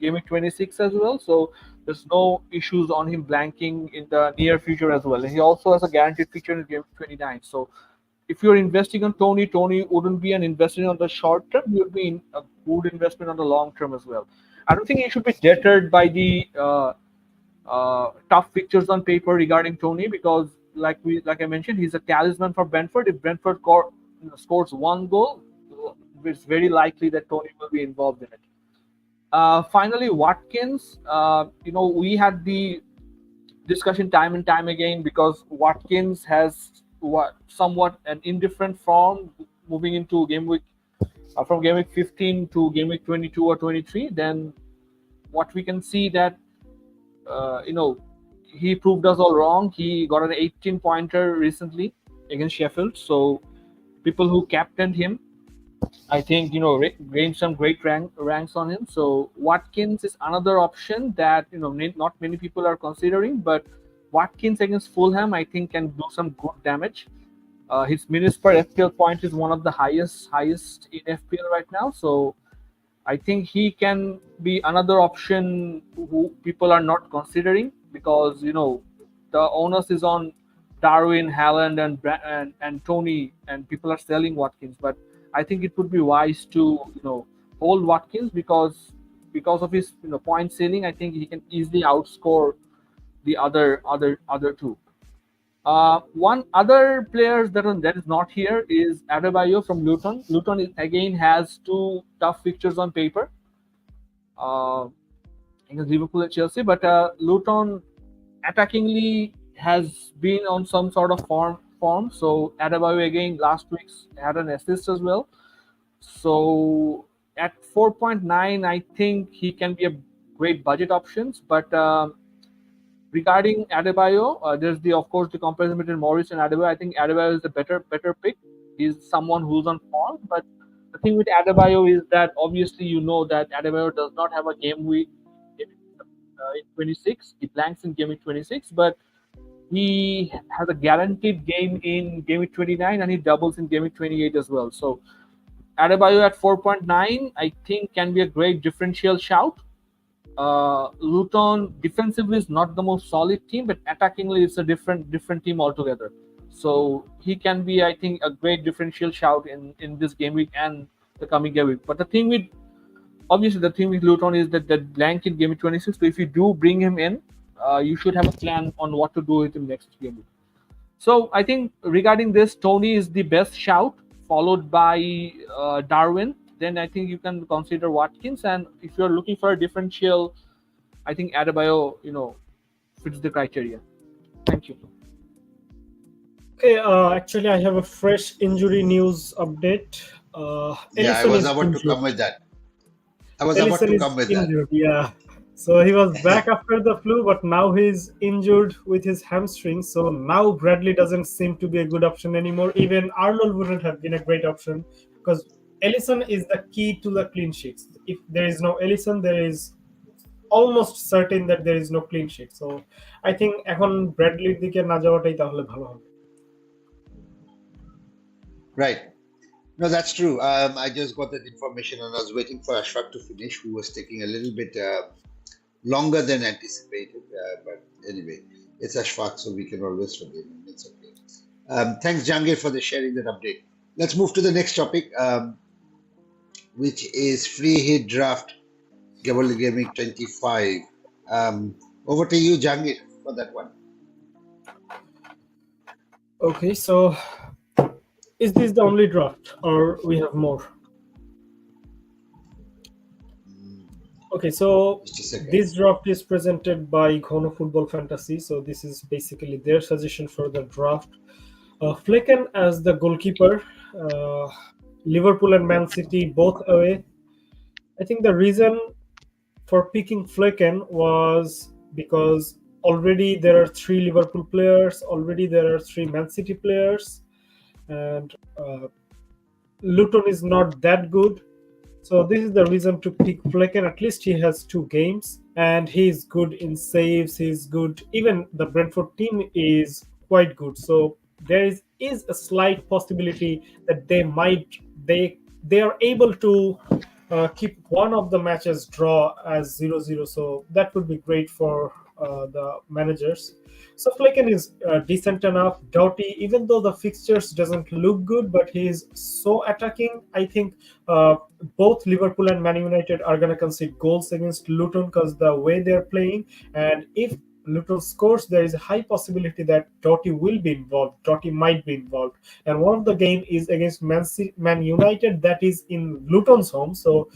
game week 26 as well, so there's no issues on him blanking in the near future as well. And he also has a guaranteed feature in game week 29. So if you're investing on Tony, Tony wouldn't be an investment on the short term. He would be a good investment on the long term as well. I don't think he should be deterred by the tough pictures on paper regarding Tony, because like I mentioned, he's a talisman for Brentford. If Brentford scores one goal, it's very likely that Tony will be involved in it. Finally, Watkins. We had the discussion time and time again, because Watkins has somewhat an indifferent form moving into game week from game week 15 to game week 22 or 23. Then what we can see that he proved us all wrong. He got an 18-pointer recently against Sheffield. So people who captained him, I think, gained some great ranks on him. So Watkins is another option that, not many people are considering, but Watkins against Fulham, I think, can do some good damage. His minutes per FPL point is one of the highest in FPL right now. So I think he can be another option who people are not considering, because the onus is on Darwin, Haaland, and Tony, and people are selling Watkins. But I think it would be wise to hold Watkins because of his point ceiling. I think he can easily outscore the other two. One other player that is not here is Adebayo from Luton. Luton again has two tough fixtures on paper against Liverpool and Chelsea, but Luton attackingly has been on some sort of form. So Adebayo again last week had an assist as well. So at 4.9, I think he can be a great budget options. But regarding Adebayo, there's of course the comparison between Morris and Adebayo. I think Adebayo is a better pick. He's someone who's on form. But the thing with Adebayo is that obviously that Adebayo does not have a game week in 26. He blanks in game week 26, but he has a guaranteed game in game week 29, and he doubles in game week 28 as well. So Adebayo at 4.9, I think, can be a great differential shout. Luton defensively is not the most solid team, but attackingly it's a different team altogether. So he can be, I think, a great differential shout in this game week and the coming game week. But the thing with Luton is that blank in game week 26. So if you do bring him in, you should have a plan on what to do with him next game week. So I think regarding this, Tony is the best shout, followed by Darwin. Then I think you can consider Watkins, and if you're looking for a differential, I think Adebayo, fits the criteria. Thank you. Okay, actually, I have a fresh injury news update. I was about to come with that. Yeah, so he was back after the flu, but now he's injured with his hamstring. So now Bradley doesn't seem to be a good option anymore. Even Arnold wouldn't have been a great option, because Ellison is the key to the clean sheets. If there is no Ellison, there is almost certain that there is no clean sheet. So I think এখন ব্র্যাডলির দিকে না যাওয়াটাই তাহলে ভালো হবে. Right. No, that's true. I just got that information and I was waiting for Ashfaq to finish, who was taking a little bit longer than anticipated. But anyway, it's Ashfaq, so we can always forgive him. It's okay. Thanks, Jangir, for the sharing that update. Let's move to the next topic, which is free hit draft Ghono Gaming 25. Over to you, Jangir, for that one. Okay, so is this the only draft, or we have more? Okay, so this draft is presented by Ghono Football Fantasy. So this is basically their suggestion for the draft. Flecken as the goalkeeper, Liverpool and Man City both away. I think the reason for picking Flecken was because already there are 3 Liverpool players, already there are 3 Man City players, and Luton is not that good. So this is the reason to pick Flecken. At least he has 2 games, and he's good in saves. He's good. Even the Brentford team is quite good. So there is a slight possibility that they are able to keep one of the matches draw as 0-0. So that would be great for the managers. So Flecken is decent enough. Doughty, even though the fixtures doesn't look good, but he is so attacking. I think both Liverpool and Man United are going to concede goals against Luton because the way they're playing. And if Luton scores, there is a high possibility that Doughty will be involved. Doughty might be involved. And one of the game is against Man United, that is in Luton's home. So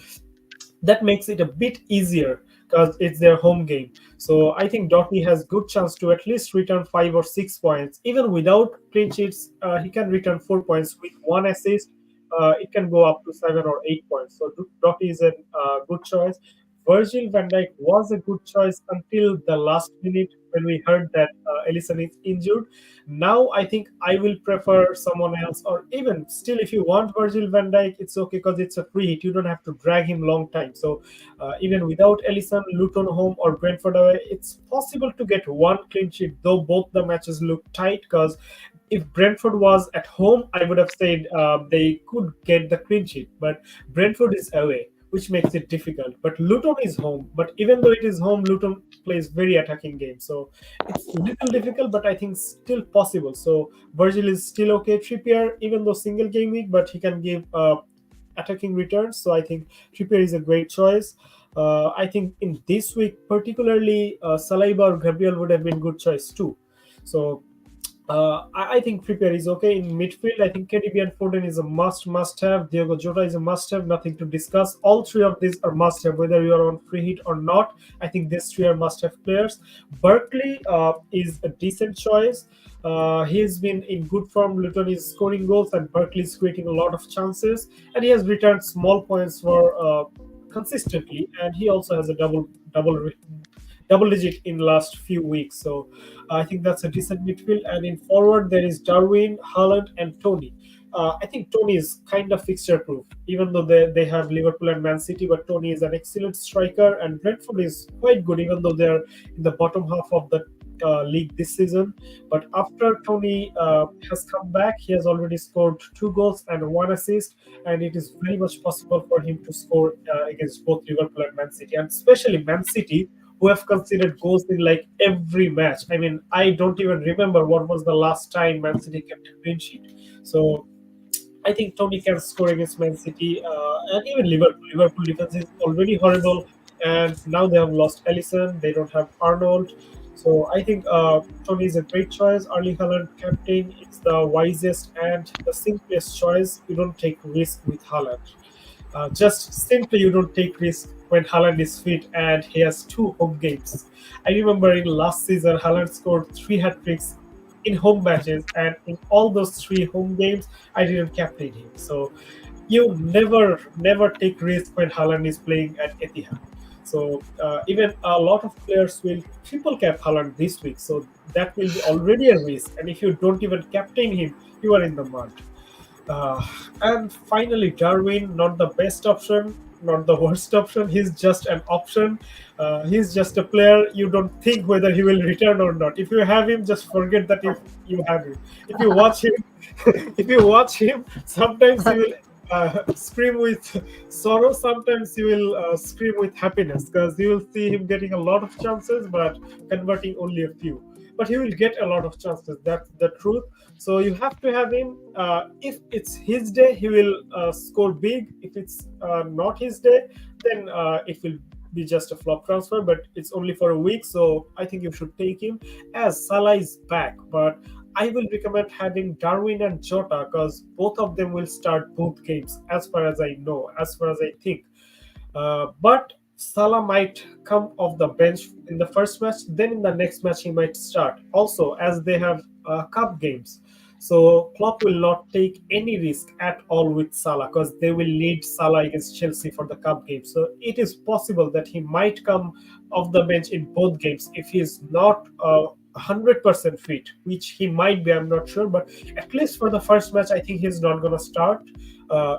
that makes it a bit easier because it's their home game. So I think Doughty has good chance to at least return 5 or 6 points. Even without clean sheets, he can return 4 points with 1 assist. It can go up to 7 or 8 points. So Doughty is a good choice. Virgil van Dijk was a good choice until the last minute when we heard that Ellison is injured. Now I think I will prefer someone else, or even still, if you want Virgil van Dijk, it's okay because it's a free hit. You don't have to drag him long time. So even without Ellison, Luton home or Brentford away, it's possible to get 1 clean sheet, though both the matches look tight. Because if Brentford was at home, I would have said they could get the clean sheet, but Brentford is away, which makes it difficult. But Luton is home. But even though it is home, Luton plays very attacking game. So it's a little difficult, but I think still possible. So Virgil is still okay. Trippier, even though single game week, but he can give attacking returns. So I think Trippier is a great choice. I think in this week, particularly Saliba or Gabriel would have been good choice too. So I think Trippier is okay. In midfield, I think KDB and Foden is a must have. Diogo Jota is a must have. Nothing to discuss. All 3 of these are must have, whether you are on free hit or not. I think these 3 are must have players. Berkeley is a decent choice. He has been in good form. Luton is scoring goals, and Berkeley is creating a lot of chances. And he has returned small points for consistently, and he also has a double digit in last few weeks. So I think that's a decent midfield. And in forward, there is Darwin, Haaland, and Tony. I think Tony is kind of fixture proof, even though they have Liverpool and Man City. But Tony is an excellent striker, and Brentford is quite good, even though they're in the bottom half of the league this season. But after Tony has come back, he has already scored 2 goals and 1 assist, and it is very much possible for him to score against both Liverpool and Man City, and especially Man City, who have considered goals in like every match. I mean, I don't even remember what was the last time Man City kept a clean sheet. So I think Tony can score against Man City, and even Liverpool. Liverpool defense is already horrible, and now they have lost Ellison. They don't have Arnold. So I think Tony is a great choice. Erling Haaland captain, it's the wisest and the simplest choice. You don't take risk with Haaland. Just simply you don't take risk when Haaland is fit and he has 2 home games. I remember in last season, Haaland scored 3 hat-tricks in home matches, and in all those 3 home games, I didn't captain him. So you never take risk when Haaland is playing at Etihad. So even a lot of players will triple cap Haaland this week. So that will be already a risk. And if you don't even captain him, you are in the mud. And finally, Darwin, not the best option, not the worst option. He's just an option. He's just a player. You don't think whether he will return or not. If you have him, just forget that if you have him. If you watch him, sometimes he will scream with sorrow. Sometimes he will scream with happiness, because you will see him getting a lot of chances, but converting only a few. But he will get a lot of chances. That's the truth. So you have to have him. If it's his day, he will score big. If it's not his day, then it will be just a flop transfer. But it's only for a week, so I think you should take him. As Salah is back, but I will recommend having Darwin and Jota, because both of them will start both games, as far as I know, as far as I think. But Salah might come off the bench in the first match, then in the next match he might start. Also, as they have cup games, so Klopp will not take any risk at all with Salah, because they will need Salah against Chelsea for the cup game. So it is possible that he might come off the bench in both games if he is not 100% fit, which he might be, I'm not sure, but at least for the first match, I think he's not gonna start.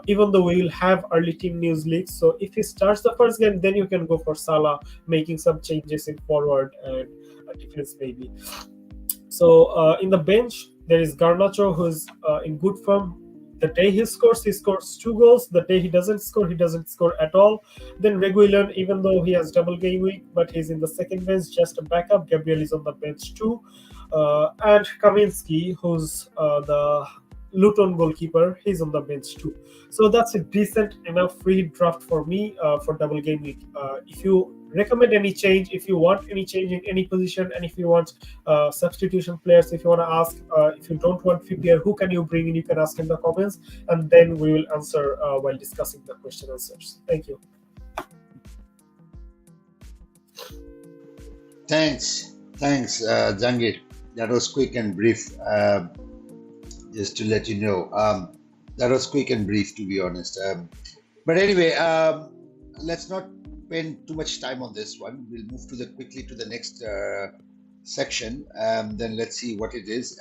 Even though we will have early team news leaks, so if he starts the first game, then you can go for Salah, making some changes in forward and defense maybe. So in the bench, there is Garnacho, who's in good form. The day he scores 2 goals. The day he doesn't score at all. Then Reguilon, even though he has double game week, but he's in the second bench, just a backup. Gabriel is on the bench too. And Kaminski, who's the Luton goalkeeper, he's on the bench too. So that's a decent enough free draft for me for double game week. If you recommend any change, if you want any change in any position, and if you want substitution players, if you want to ask, if you don't want PPR, who can you bring in, you can ask in the comments, and then we will answer while discussing the question answers. Thank you. Thanks, Jangir. That was quick and brief. Just to let you know, that was quick and brief, to be honest. But anyway, let's not spend too much time on this one. We'll move quickly to the next section. Then let's see what it is.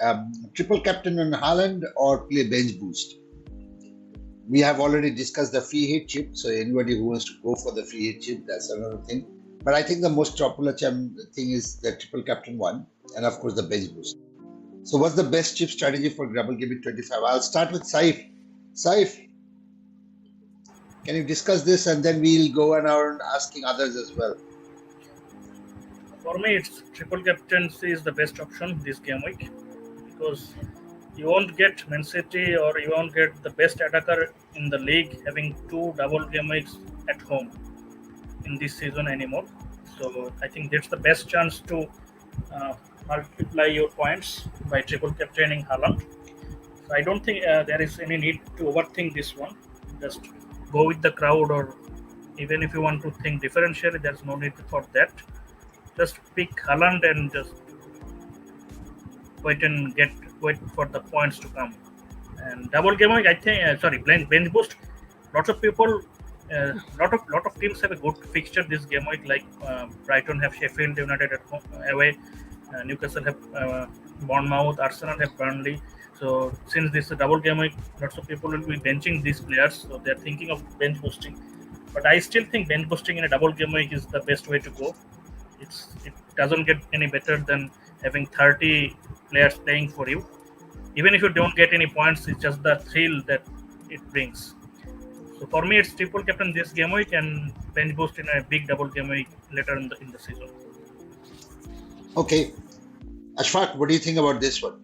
Triple captain on Haaland or play bench boost? We have already discussed the free hit chip. So anybody who wants to go for the free hit chip, that's another thing. But I think the most popular thing is the triple captain one, and of course the bench boost. So what's the best chip strategy for double game week 25? I'll start with Saif. Saif, can you discuss this, and then we'll go around asking others as well. For me, it's triple captaincy is the best option this game week, because you won't get Man City or you won't get the best attacker in the league having 2 double game weeks at home in this season anymore. So I think that's the best chance to multiply your points by triple captaining Haaland. So I don't think there is any need to overthink this one. Just go with the crowd, or even if you want to think differentially, there's no need for that. Just pick Haaland and just wait for the points to come. And double game week, I think, bench boost. Lots of people, lot of teams have a good fixture this game week. Like Brighton have Sheffield United at home, away. Newcastle have Bournemouth, Arsenal have Burnley. So since this is a double game week, lots of people will be benching these players. So they're thinking of bench boosting. But I still think bench boosting in a double game week is the best way to go. It doesn't get any better than having 30 players playing for you. Even if you don't get any points, it's just the thrill that it brings. So for me, it's triple captain this game week and bench boost in a big double game week later in the season. Okay, Ashfaq, what do you think about this one?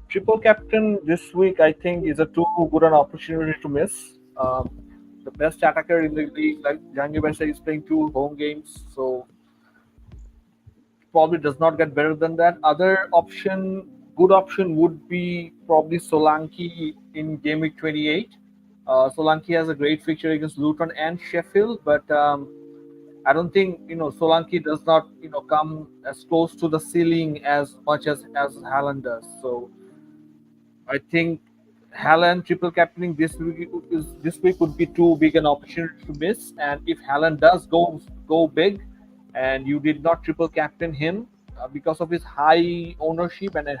Triple captain this week, I think, is a too good an opportunity to miss. The best attacker in the league, like Jangir said, is playing 2 home games, so probably does not get better than that. Other good option would be probably Solanke in game week 28. Solanke has a great fixture against Luton and Sheffield, but I don't think Solanke does not come as close to the ceiling as much as Haaland does. So I think Haaland triple captaining this week would be too big an opportunity to miss. And if Haaland does go big, and you did not triple captain him because of his high ownership and his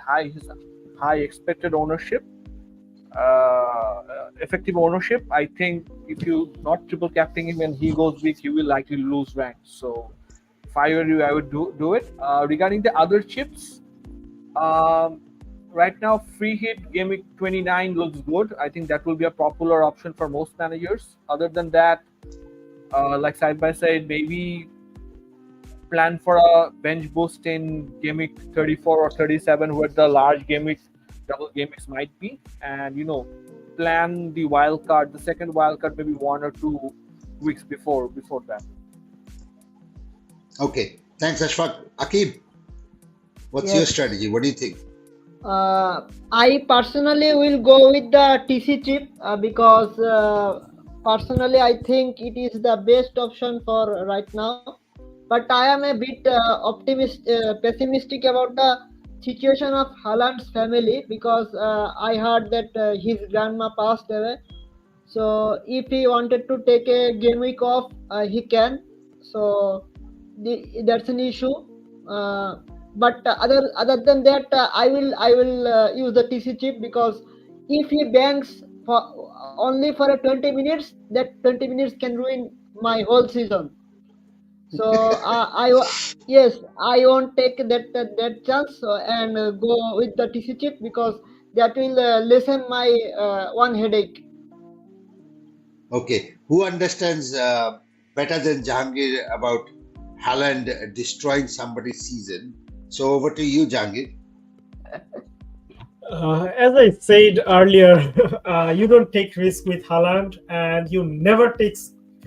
high expected ownership, effective ownership, I think if you not triple captain him and he goes weak, you will likely lose rank. So if I were you, I would do it. Regarding the other chips, right now free hit game week 29 looks good. I think that will be a popular option for most managers. Other than that, like side by side, maybe plan for a bench boost in game week 34 or 37 where the large game week double game weeks might be, and plan the second wild card maybe 1 or 2 weeks before that. Okay, thanks Ashfaq. Aqib, what's your strategy? What do you think? I personally will go with the TC chip because personally I think it is the best option for right now. But I am a bit pessimistic about the situation of Haaland's family because I heard that his grandma passed away. So if he wanted to take a game week off, he can. So that's an issue. But other than that, I will use the TC chip, because if he banks for only for a 20 minutes, that 20 minutes can ruin my whole season. So yes, I won't take that chance, and go with the TC chip, because that will lessen my one headache. Okay, who understands better than Jahangir about Haaland destroying somebody's season? So over to you, Jahangir. As I said earlier, you don't take risk with Haaland, and you never take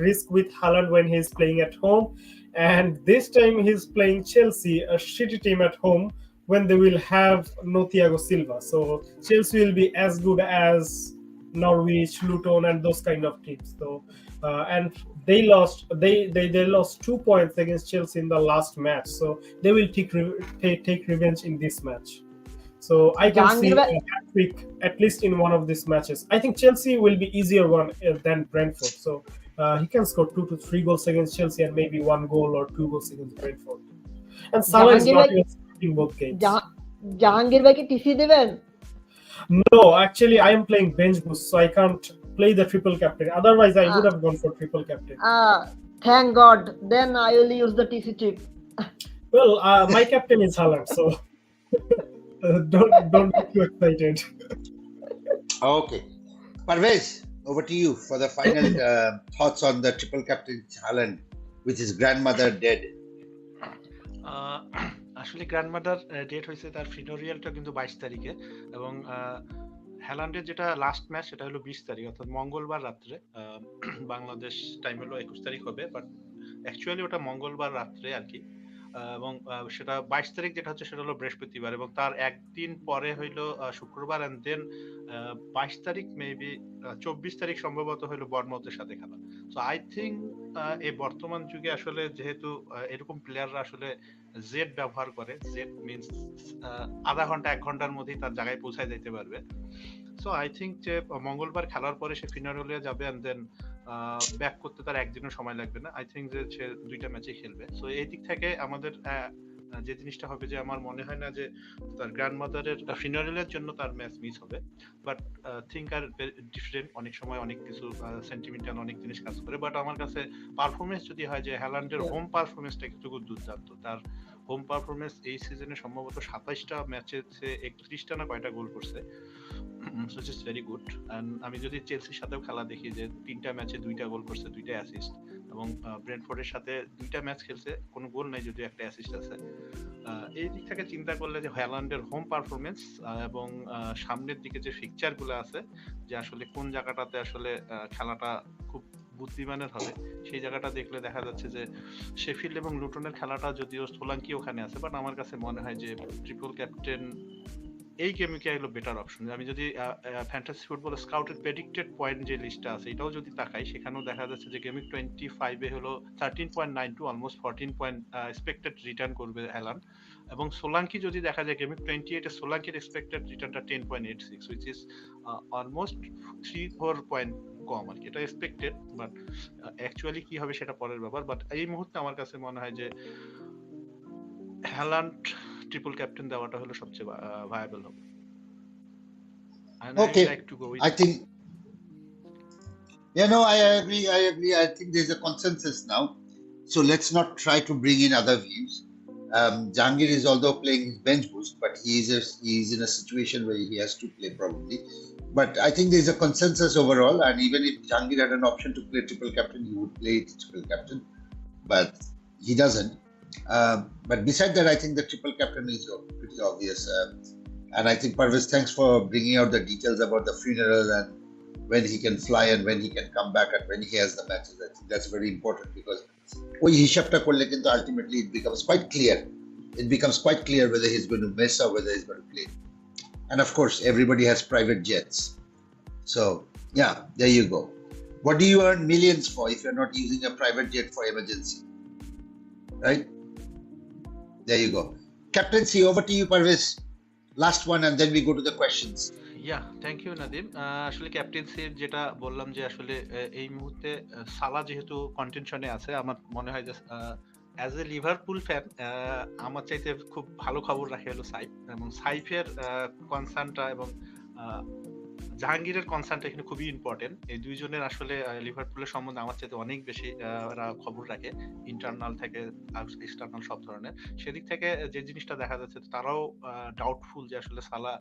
risk with Haaland when he's playing at home. And this time he's playing Chelsea, a shitty team at home, when they will have no Thiago Silva. So Chelsea will be as good as Norwich, Luton, and those kind of teams. So and they lost. They lost 2 points against Chelsea in the last match. So they will take revenge in this match. So I can see Jahangir a bhai, hat-trick at least in one of these matches. I think Chelsea will be easier one than Brentford. So he can score 2 to 3 goals against Chelsea and maybe 1 goal or 2 goals against Brentford. And Salah is Jahangir not bhai, even starting both games. Jahangir ভাই কি TC দেবেন? No, actually I am playing bench boost, so I can't play the triple captain. Otherwise I would have gone for triple captain. Thank God. Then I will use the TC chip. Well, my captain is Haaland, so don't get too excited. Okay, Parvez, over to you for the final thoughts on the triple captain Haaland with his grandmother dead. আসলে grandmother date হয়েছে তার ফিনোরিয়ালটা কিন্তু 22 তারিখে, এবং হ্যালান্ডের যেটা last match সেটা হলো 20 তারিখ, অর্থাৎ মঙ্গলবার রাত্রে। বাংলাদেশ টাইম হলো 21 তারিখ হবে, বাট অ্যাকচুয়ালি ওটা মঙ্গলবার রাত্রে আর কি। এবং সেটা 22 তারিখ যেটা হচ্ছে সেটা হলো বৃহস্পতিবার, এবং তার একদিন পরে হইলো শুক্রবার, এন্ড দেন 22 তারিখ মেবি 24 তারিখ সম্ভবত হইলো বর্ণমতের সাথে খেলা। সো আই থিঙ্ক এই বর্তমান যুগে আসলে যেহেতু এরকম প্লেয়াররা আসলে জেড ব্যবহার করে, জেড মিনস আধা ঘন্টা 1 ঘন্টার মধ্যেই তার জায়গায় পৌঁছায় যেতে পারবে। সো আই থিঙ্ক যে মঙ্গলবার খেলার পরে সে ফিনারোলিয়া যাবে, এন্ড দেন ব্যাক করতে তার একদিনও সময় লাগবে না। আই থিঙ্ক যে সে 2টা ম্যাচে খেলবে। সো এই দিক থেকে আমাদের যে জিনিসটা হবে যে আমার মনে হয় না যে তার গ্র্যান্ডমাদারের ফিনারোলিয়ার জন্য তার ম্যাচ মিস হবে, বাট থিঙ্ক আর ডিফারেন্ট। অনেক সময় অনেক কিছু সেন্টিমেন্টাল অনেক জিনিস কাজ করে, বাট আমার কাছে পারফরমেন্স যদি হয় যে হ্যালান্ডের হোম পারফরমেন্সটা কিন্তু খুব দুর্দান্ত। তার হোম পারফরমেন্স এই সিজনে সম্ভবত 27টা ম্যাচে 31টা না কয়টা গোল করছে, so just very good. And আমি যদি চেলসির সাথেও খেলা দেখি যে 3টা ম্যাচে 2টা গোল করছে, 2টা অ্যাসিস্ট, এবং ব্রেন্টফোর্ডের সাথে 2টা ম্যাচ খেলছে, কোনো গোল নাই যদিও একটা অ্যাসিস্ট আছে। এই দিক থেকে চিন্তা করলে যে হ্যালান্ডের হোম পারফরমেন্স এবং সামনের দিকে যে ফিকচার গুলো আছে, যে আসলে কোন জায়গাটাতে আসলে খেলাটা খুব বুদ্ধিমানের হবে, সেই জায়গাটা দেখলে দেখা যাচ্ছে যে শেফিল্ড এবং লুটনের খেলাটা যদিও সোলাঙ্কি ওখানে আছে, বাট আমার কাছে মনে হয় যে ট্রিপল ক্যাপ্টেন এই গেমকে হলো বেটার অপশন। আমি যদি ফ্যান্টাসি ফুটবল স্কাউটেড প্রেডিক্টেড পয়েন্ট যে লিস্টটা আছে এটাও যদি তাকাই, সেখানেও দেখা যাচ্ছে যে গেমিং 25 হলো 13.92, অলমোস্ট 14 পয়েন্ট এক্সপেক্টেড রিটার্ন করবে হ্যালান্ড। এবং সোলাঙ্কি যদি দেখা যায় গেমিং 28 সোলাঙ্কির এক্সপেক্টেড রিটার্নটা 10.86, হুইচ ইজ অলমোস্ট 3-4 পয়েন্ট কম আর কি। এটা এক্সপেক্টেড, বাট অ্যাকচুয়ালি কি হবে সেটা পরের ব্যাপার। বাট এই মুহূর্তে আমার কাছে মনে হয় যে হ্যালান্ড ট্রিপল ক্যাপ্টেন দেওয়াটা হলো সবচেয়ে ভায়াবল হবে। Okay, I think, I agree. I think there's a consensus now. So let's not try to bring in other views. Jahangir is although playing his bench boost, but he is in a situation where he has to play probably. But I think there's a consensus overall, and even if Jahangir had an option to play triple captain, he would play triple captain, but he doesn't. But besides that, I think the triple captain is pretty obvious. And I think, Parvez, thanks for bringing out the details about the funeral and when he can fly and when he can come back and when he has the matches. I think that's very important, because ultimately it becomes quite clear. It becomes quite clear whether he's going to miss or whether he's going to play. And of course, everybody has private jets. So, yeah, there you go. What do you earn millions for if you're not using a private jet for emergency? Right? There you go. Captaincy, over to you, Parvez. Last one, and then we go to the questions. Thank you Nadim. আসলে ক্যাপ্টেন্সির যেটা বললাম যে আসলে এই মুহূর্তে সালা যেহেতু কন্টেনশনে আছে, আমার মনে হয় যে অ্যাজ এ লিভারপুল ফ্যান আমার চাইতে খুব ভালো খবর রাখে হলো সাইফ, এবং সাইফের কনসার্নটা এবং জাহাঙ্গীরের কনসার্নটা এখানে খুবই ইম্পর্টেন্ট। এই দুইজনের আসলে লিভারপুলের সম্বন্ধে আমার চাইতে অনেক বেশি ওরা খবর রাখে, ইন্টারনাল থেকে এক্সটার্নাল সব ধরনের। সেদিক থেকে যে জিনিসটা দেখা যাচ্ছে, তারাও ডাউটফুল যে আসলে সালা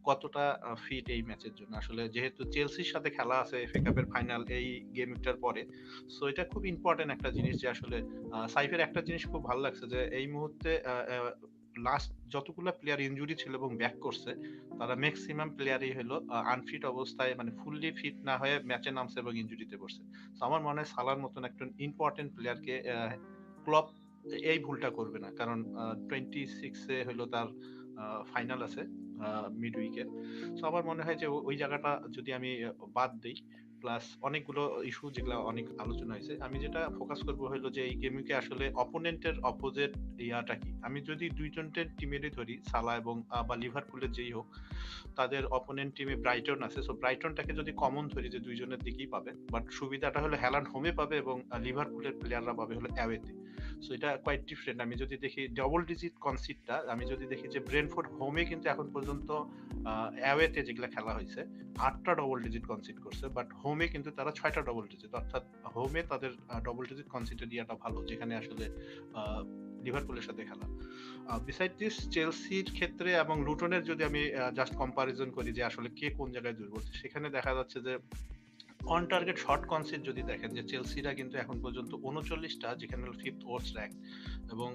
কতটা ফিট এই ম্যাচের জন্য। আসলে যেহেতু চেলসির সাথে খেলা আছে এফএ কাপের ফাইনাল এই গেমটার পরে, সো এটা খুব ইম্পর্টেন্ট একটা জিনিস যে আসলে সাইফের একটা জিনিস খুব ভালো লাগছে যে এই মুহূর্তে লাস্ট যতগুলো প্লেয়ার ইনজুরি ছিল এবং ব্যাক করছে, তারা ম্যাক্সিমাম প্লেয়ারই হলো আনফিট অবস্থায়, মানে ফুললি ফিট না হয়ে ম্যাচে নামছে এবং ইনজুরিতে পড়ছে। তো আমার মনে হয় সালার মতন একটা ইম্পর্টেন্ট প্লেয়ারকে ক্লপ এই ভুলটা করবে না, কারণ 26-এ হলো তার ফাইনাল আছে মিড উইকে। তো আমার মনে হয় যে ওই জায়গাটা যদি আমি বাদ দিই, প্লাস অনেকগুলো ইস্যু যেগুলো অনেক আলোচনা হয়েছে, আমি যেটা ফোকাস করবো হলো যে এই গেমকে আসলে অপোনেন্টের অপোজিট ইয়াটা কি। আমি যদি দুইজনের টিমেরই ধরি, সালা এবং বা লিভারপুলের যেই হোক, তাদের অপোনেন্ট টিমে ব্রাইটন আছে। সো ব্রাইটনটাকে যদি কমন ধরি যে দুইজনের দিকেই পাবে, বাট সুবিধাটা হলো হ্যালান্ড হোমে পাবে এবং লিভারপুলের প্লেয়াররা পাবে হলো অ্যাওয়েতে। সো এটা কোয়াইট ডিফারেন্ট। আমি যদি দেখি ডাবল ডিজিট কনসিডটা, আমি যদি দেখি যে ব্রেনফোর্ড হোমে কিন্তু এখন পর্যন্ত অ্যাওয়েতে যেগুলো খেলা হয়েছে 8টা ডবল ডিজিট কনসিড করছে, বাট হোমে কিন্তু তারা 6টা ডবল ডিজিট, অর্থাৎ হোমে তাদের ডবল ডিজিট কনসিডের ইয়াটা ভালো, যেখানে আসলে লিভারপুলের সাথে খেলা। বিসাইড দিস চেলসির ক্ষেত্রে এবং লুটনের যদি আমি জাস্ট কম্পারিজন করি যে আসলে কে কোন জায়গায় দুর্বল, সেখানে দেখা যাচ্ছে যে অন টার্গেট শর্ট কনসিড যদি দেখেন, যে চেলসিরা কিন্তু এখন পর্যন্ত 39টা, যেখানে 5th ওয়ার্স্ট র্যাঙ্ক, এবং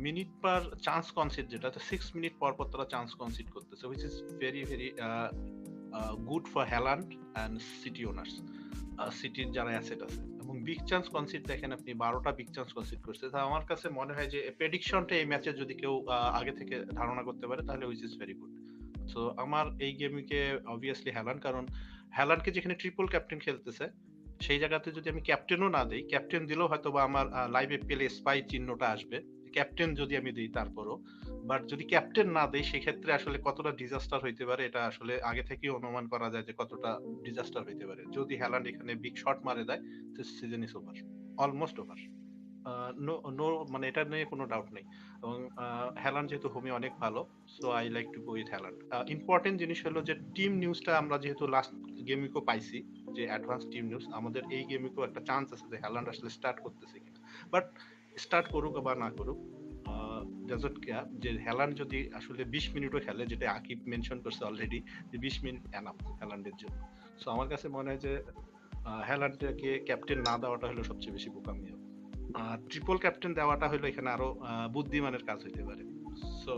মিনিট পার চান্স কনসিড যেটা 6 মিনিট পর পর তারা চান্স কনসিড করতেছে, which is very very good for Haaland and city owners, সিটির যারা অ্যাসেট আছে। এবং বিগ চান্স কনসিড দেখেন আপনি, 12টা বিগ চান্স কনসিড করছে। তা আমার কাছে মনে হয় যে প্রেডিকশনটা এই ম্যাচে যদি কেউ আগে থেকে ধারণা করতে পারে, তাহলে which is very good. So আমার এই গেমকে অবভিয়াসলি হ্যালান্ড, কারণ হ্যালান্ডকে যেখানে ট্রিপল ক্যাপ্টেন খেলতেছে, সেই জায়গাতে যদি আমি ক্যাপ্টেনও না দিই, ক্যাপ্টেন দিলেও হয়তো বা আমার লাইভ এপিএল স্পাই চিহ্নটা আসবে, ক্যাপ্টেন যদি আমি দিই তারপরও। বাট যদি ক্যাপ্টেন না দেই, সেক্ষেত্রে আসলে কতটা ডিজাস্টার হইতে পারে এটা আসলে আগে থেকেই অনুমান করা যায় যে কতটা ডিজাস্টার হইতে পারে। যদি হ্যালান্ড এখানে বিগ শট মারে দেয়, season is over, almost over. No মানে এটা নিয়ে কোনো ডাউট নেই। এবং হ্যালান্ড যেহেতু হোমে অনেক ভালো, so I like to go with Haaland. Important জিনিস হলো যে টিম নিউজটা আমরা যেহেতু লাস্ট গেম উইকও পাইছি, যে অ্যাডভান্স টিম নিউজ, আমাদের এই গেম উইকও একটা চান্স আছে যে হ্যালান্ড আসলে স্টার্ট করতেছে কিনা। বাট স্টার্ট করুক বা না করুক, ডাজন্ট কেয়ার, যে হ্যালান্ড যদি আসলে 20 মিনিটও খেলে, যেটা আকিব মেনশন করছে অলরেডি, যে 20 মিনিট এনাফ হ্যালান্ডের জন্য। সো আমার কাছে মনে হয় যে হ্যালান্ডকে ক্যাপ্টেন না দেওয়াটা হলো সবচেয়ে বেশি বোকামি হবে। ট্রিপল ক্যাপ্টেন দেওয়াটা হলো এখানে আরো বুদ্ধিমানের কাজ হইতে পারে। So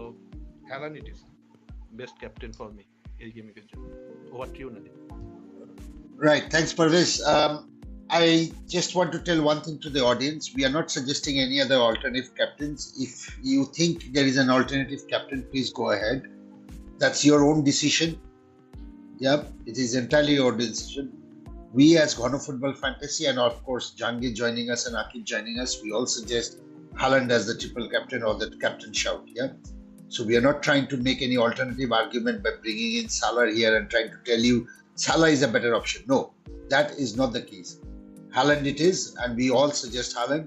Haaland it is best captain for me এই গেমের জন্য। Over to you Nadim. Right. Thanks, Parvez. I just want to tell one thing to the audience. We are not suggesting any other alternative captains. If you think there is an alternative captain, please go ahead. That's your own decision. Yep, it is entirely your decision. We as Ghono Football Fantasy, and of course Jahangir joining us and Akib joining us, we all suggest Haaland as the triple captain or the captain shout. Yeah. So we are not trying to make any alternative argument by bringing in Salah here and trying to tell you Salah is a better option. No, that is not the case. Haaland it is, and we all suggest Haaland.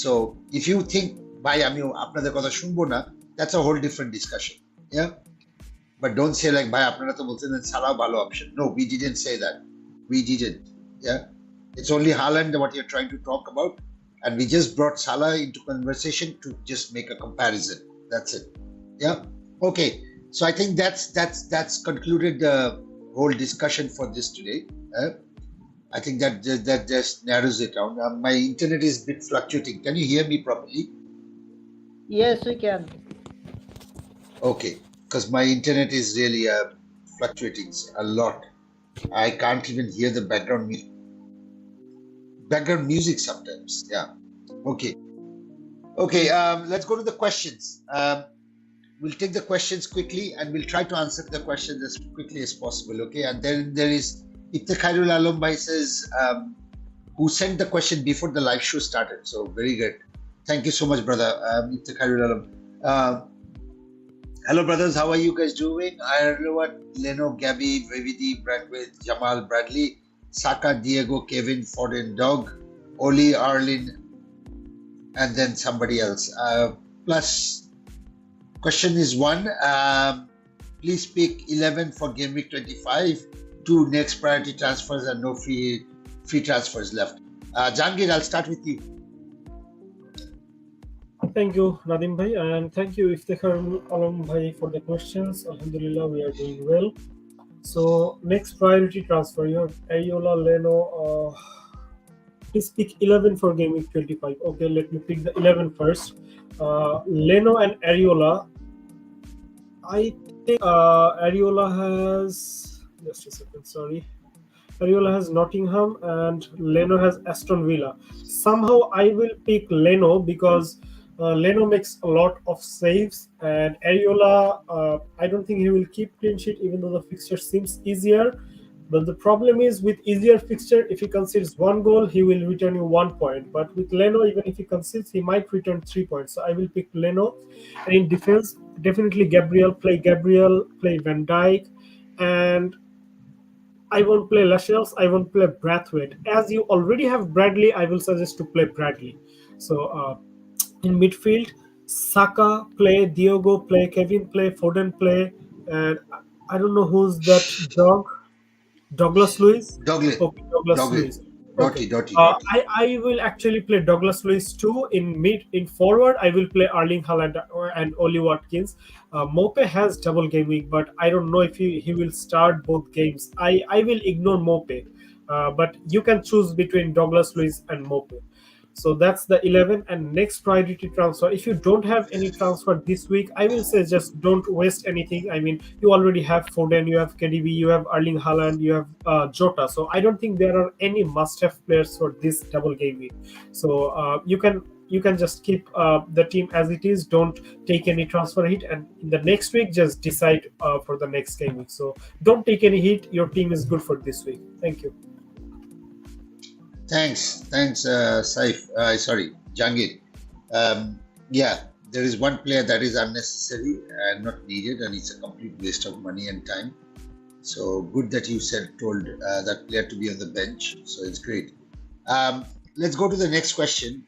So if you think bhai ami apnader kotha shunbo na, that's a whole different discussion. Yeah. But don't say like bhai apnara to bolchen Salah bhalo option. No, we didn't say that. We didn't. Yeah. It's only Haaland what you're trying to talk about, and we just brought Salah into conversation to just make a comparison. That's it. Yeah. Okay. So I think that's concluded the whole discussion for this today. I think that just narrows it down. My internet is a bit fluctuating. Can you hear me properly? Yes, we can. Okay, because my internet is really fluctuating a lot. I can't even hear the background music sometimes. Yeah. Okay. Let's go to the questions. We'll take the questions quickly and we'll try to answer the questions as quickly as possible. Okay. And then there is 𝐼𝐏𝐋 says, who sent the question before the live show started. So very good. Thank you so much, brother. 𝐼𝐏𝐋. Hello, brothers. How are you guys doing? Iowa, Leno, Gabby, Vividi, Brandwith, Jamal, Bradley, Saka, Diego, Kevin, Foden, Dog, Oli, Arlin, and then somebody else. Plus, question is one. Please pick 11 for Game Week 25. 2 next priority transfers and no free transfers left. Jahangir, I'll start with you. Thank you, Nadim bhai, and thank you Iftikhar Alam bhai for the questions. Alhamdulillah, we are doing well. So next priority transfer, you have Ayola, Leno. Please pick 11 for Game Week 25. Okay, let me pick the 11 first. Leno and Areola. I think Areola has, just a second, sorry. Areola has Nottingham and Leno has Aston Villa. Somehow I will pick Leno because Leno makes a lot of saves, and Areola, I don't think he will keep clean sheet even though the fixture seems easier. But the problem is with easier fixture, if he concedes 1 goal, he will return you 1 point. But with Leno, even if he concedes, he might return 3 points. So I will pick Leno. And in defense, definitely Gabriel, play Van Dijk. And I won't play Lascelles, I won't play Brathwaite. As you already have Bradley, I will suggest to play Bradley. So in midfield, Saka play, Diogo play, Kevin play, Foden play, and I don't know who's that dog. Douglas Luiz? Douglas. Okay, Douglas Luiz. Okay. Dotty. I will actually play Douglas Luiz too. In forward, I will play Erling Haaland and Oli Watkins. Mope has double game week, but I don't know if he will start both games. I will ignore Mope, but you can choose between Douglas Luiz and Mope. So that's the 11. And next priority transfer, if you don't have any transfer this week, I will say just don't waste anything. I mean, you already have Foden, you have KDB, you have Erling Haaland, you have Jota. So I don't think there are any must-have players for this double game week. So you can just keep the team as it is. Don't take any transfer hit, and in the next week just decide for the next game week. So don't take any hit. Your team is good for this week. Thank you. Thanks, Jahangir. Yeah, there is one player that is unnecessary and not needed, and it's a complete waste of money and time. So good that you told that player to be on the bench. So it's great. Let's go to the next question.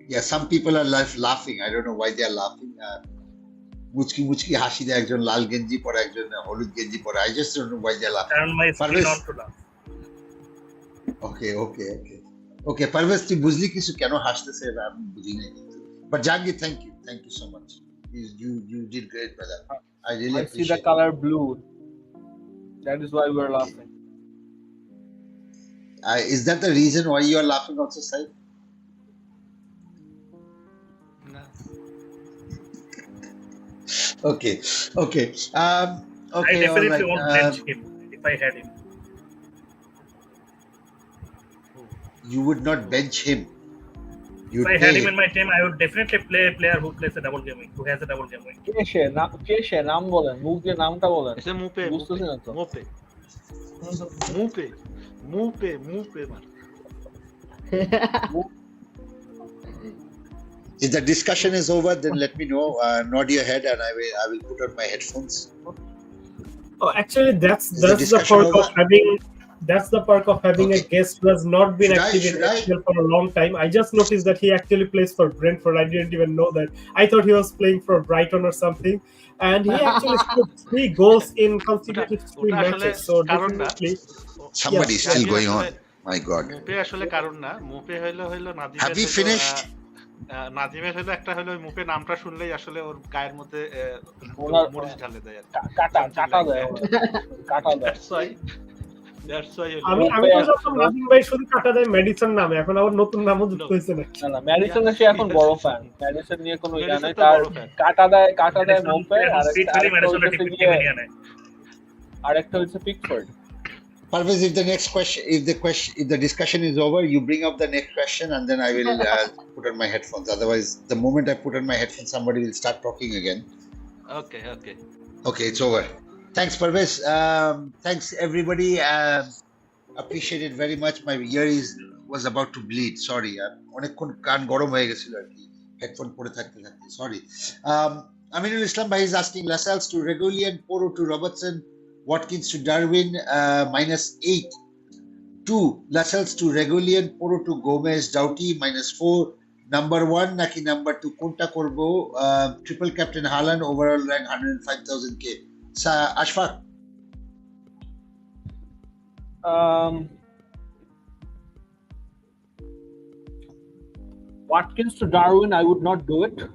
Yeah, some people are laughing. I don't know why they are laughing. Muchki hashi de ekjon lal genji pora ekjon holud genji pora. I just don't know why they are laughing. Turn my screen on to laugh. Okay. Parvez, তুই বুঝলি কিছু কেন হাসতেছে আমি বুঝি নাই কিন্তু। But Jahangir, thank you so much. You did great, brother. I really appreciate see the color blue. That is why we're laughing. Is that the reason why you are laughing also, Saif? না Okay. I definitely won't bench him if I had him. You would not bench him. If I had him in my team, I would definitely play a player who plays a double game week, who has a double game week. কে সে নাম বলেন, মুখ দিয়ে নামটা বলেন। এসে মুপে বুঝতেছি না তো। মুপে মান। If the discussion is over, then let me know. Nod your head, and I will put on my headphones. Oh, actually, that's the perk of having. That's the perk of having a guest who has not been active in FPL for a long time. I just noticed that he actually plays for Brentford. I didn't even know that. I thought he was playing for Brighton or something. And he actually scored 3 goals in consecutive 3 matches. So definitely, somebody's still going on. My God. মুপে আসলে কারণ না, মুপে হইলো নাদিমের। Have we finished? নাদিমের হইলো একটা হইলো ওই মুপে নামটা শুনলেই আসলে ওর গায়ের মধ্যে মরিচ ঢালে দেয় আর কাটা দেয়। আমি তো যখন নাদিম ভাই শুধু কাটা দেয় মেডিসন নামে, এখন আবার নতুন নামও যুক্ত হয়েছে না। না মেডিসন সে এখন বড় ফ্যান, মেডিসন নিয়ে কোনো ইয়া নাই, তার কাটা দেয় মোপে, আর একটা হচ্ছে Pickford. Parvez, if the discussion is over, you bring up the next question, and then I will put on my headphones. Otherwise, the moment I put on my headphones, somebody will start talking again. Okay, it's over. Thanks, Parvez. Thanks, everybody. Appreciate it very much. My ear was about to bleed. Sorry. অনেকক্ষণ কান গরম হয়ে গেছিল আর কি, headphone পরে থাকতে। Sorry. Aminul Islam Bhai is asking Lascelles to Regulian, Poro to Robertson, Watkins to Darwin, -8. 2. Lascelles to Regulian, Poro to Gomez, Doughty, -4. Number 1, Naki number 2, Kunta Korbo, triple captain Haaland, overall rank 105,000K. Ashfaq. Watkins to Darwin, I would not do it.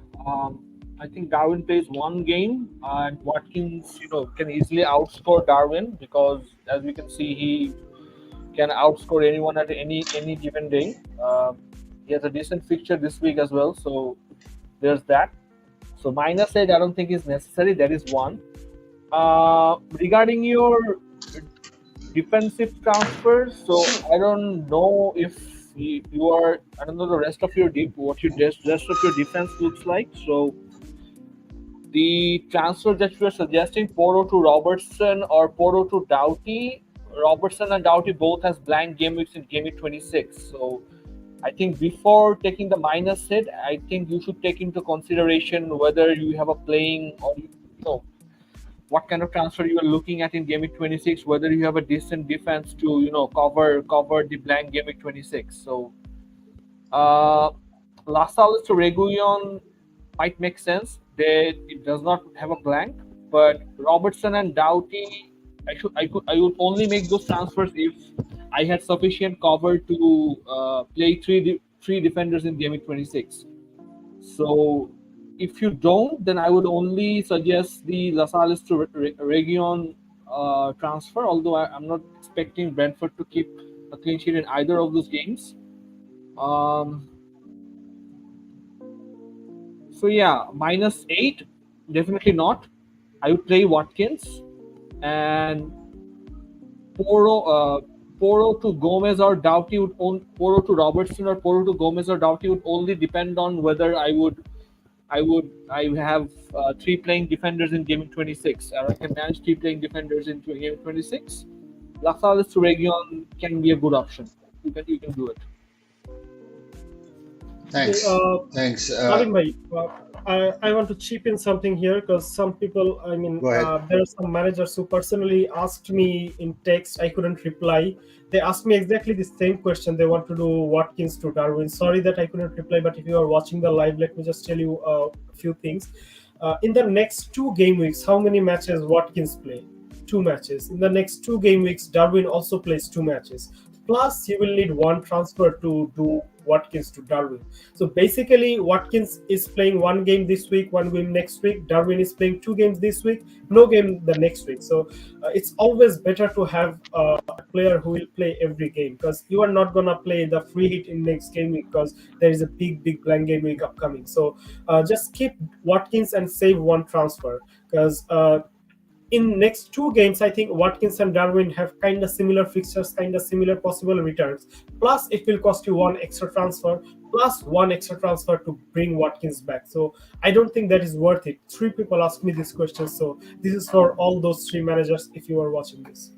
I think Darwin plays one game, and Watkins, can easily outscore Darwin because, as we can see, he can outscore anyone at any given day. He has a decent fixture this week as well, so there's that. So -8, I don't think is necessary. That is one. Regarding your defensive transfers, so I don't know if you are. I don't know the rest of your what your rest of your defense looks like. So the transfer that you are suggesting, Poro to Robertson or Poro to Doughty, Robertson and Doughty both has blank game weeks in game week 26. So I think before taking the -8, I think you should take into consideration whether you have a playing or what kind of transfer you are looking at in game week 26, whether you have a decent defense to cover the blank game week 26. So Lascelles to Reguilon might make sense. It does not have a blank, but Robertson and Doughty, I would only make those transfers if I had sufficient cover to play three defenders in game week 26. So if you don't, then I would only suggest the Lascelles to Reguilon transfer, although I'm not expecting Brentford to keep a clean sheet in either of those games. So yeah, -8, definitely not. I would play Watkins, and Poro to Gomez or Doughty Poro to Robertson or Poro to Gomez or Doughty would only depend on whether I have 3 playing defenders in game 26, or I can manage 3 playing defenders in game 26. Lascelles to Reguilon can be a good option. You can do it. Thanks. Thanks. Navin bhai, I want to chip in something here because some people, there are some managers who personally asked me in text. I couldn't reply. They asked me exactly the same question. They want to do Watkins to Darwin. Sorry that I couldn't reply, but if you are watching the live, let me just tell you a few things. In the next 2 game weeks, how many matches Watkins play? 2 matches. In the next 2 game weeks, Darwin also plays 2 matches. Plus, you will need 1 transfer to do Watkins to Darwin. So basically, Watkins is playing 1 game this week, 1 game next week. Darwin is playing 2 games this week, no game the next week. So it's always better to have a player who will play every game, because you are not gonna play the free hit in next game week because there is a big blank game week upcoming. So just keep Watkins and save 1 transfer, because in next 2 games, I think Watkins and Darwin have kind of similar fixtures, kind of similar possible returns. Plus, it will cost you 1 extra transfer, plus 1 extra transfer to bring Watkins back. So I don't think that is worth it. 3 people asked me this question, so this is for all those 3 managers if you are watching this.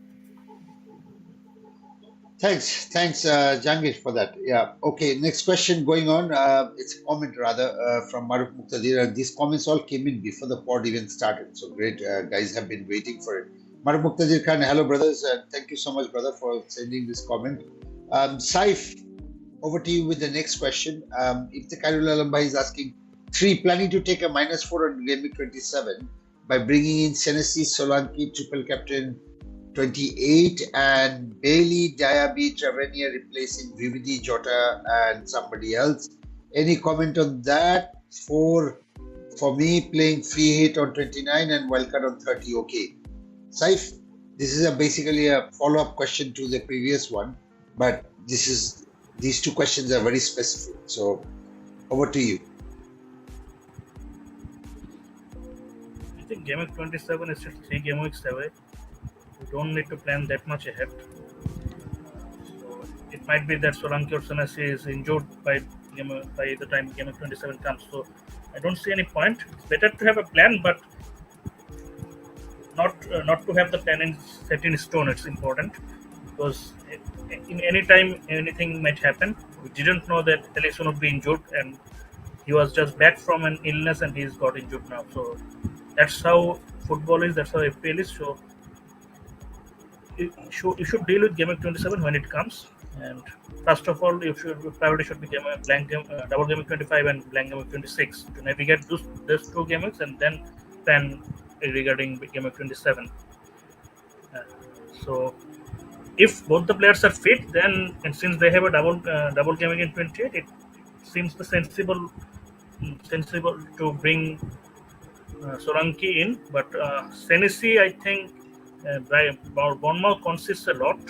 Thanks, Jangir, for that. Yeah. Okay. Next question going on. It's a comment rather from Maruf Muqtadir, and these comments all came in before the pod even started. So great, guys have been waiting for it. Maruf Muqtadir Khan, hello brothers, and thank you so much, brother, for sending this comment. Saif, over to you with the next question. If the Khairul Alam Bhai is asking, 3 planning to take a -4 on game week 27 by bringing in Senesi, Solanke, triple captain 28, and Bailey, Diaby, Tavernier replacing Vividi, Jota, and somebody else. Any comment on that? For me, playing free hit on 29 and wildcard on 30. Okay. Saif, this is basically a follow-up question to the previous one, but these 2 questions are very specific. So over to you. I think game week 27 is just 3 game weeks away. We don't need to plan that much ahead. So it might be that Solanke or Senesi is injured by the time game week 27 comes. So I don't see any point. It's better to have a plan, but not to have the plan set in stone. It's important because in any time anything might happen. We didn't know that Alisson would be injured, and he was just back from an illness and he's got injured now. So that's how football is. That's how FPL is. So you should deal with Game Week 27 when it comes. And first of all, priority should be double Game Week 25 and blank Game Week 26 to navigate those 2 game weeks and then plan regarding Game Week 27. So if both the players are fit, then and since they have a double game week in 28, it seems the sensible to bring Solanke in. But Senesi, I think, Bournemouth consists a lot,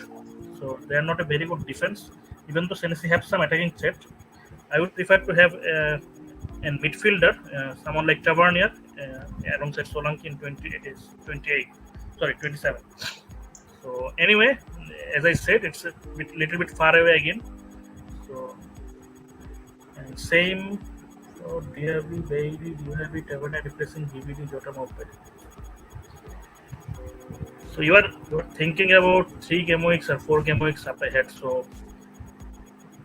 so they are not a very good defense. Even though Senesi have some attacking threat, I would prefer to have a midfielder, someone like Tavernier, alongside Solanke in 27. So anyway, as I said, it's a little bit far away again. So and same for DRB Tavernier replacing DVD Jota Moped. So you are thinking about 3 game weeks or 4 game weeks up ahead. So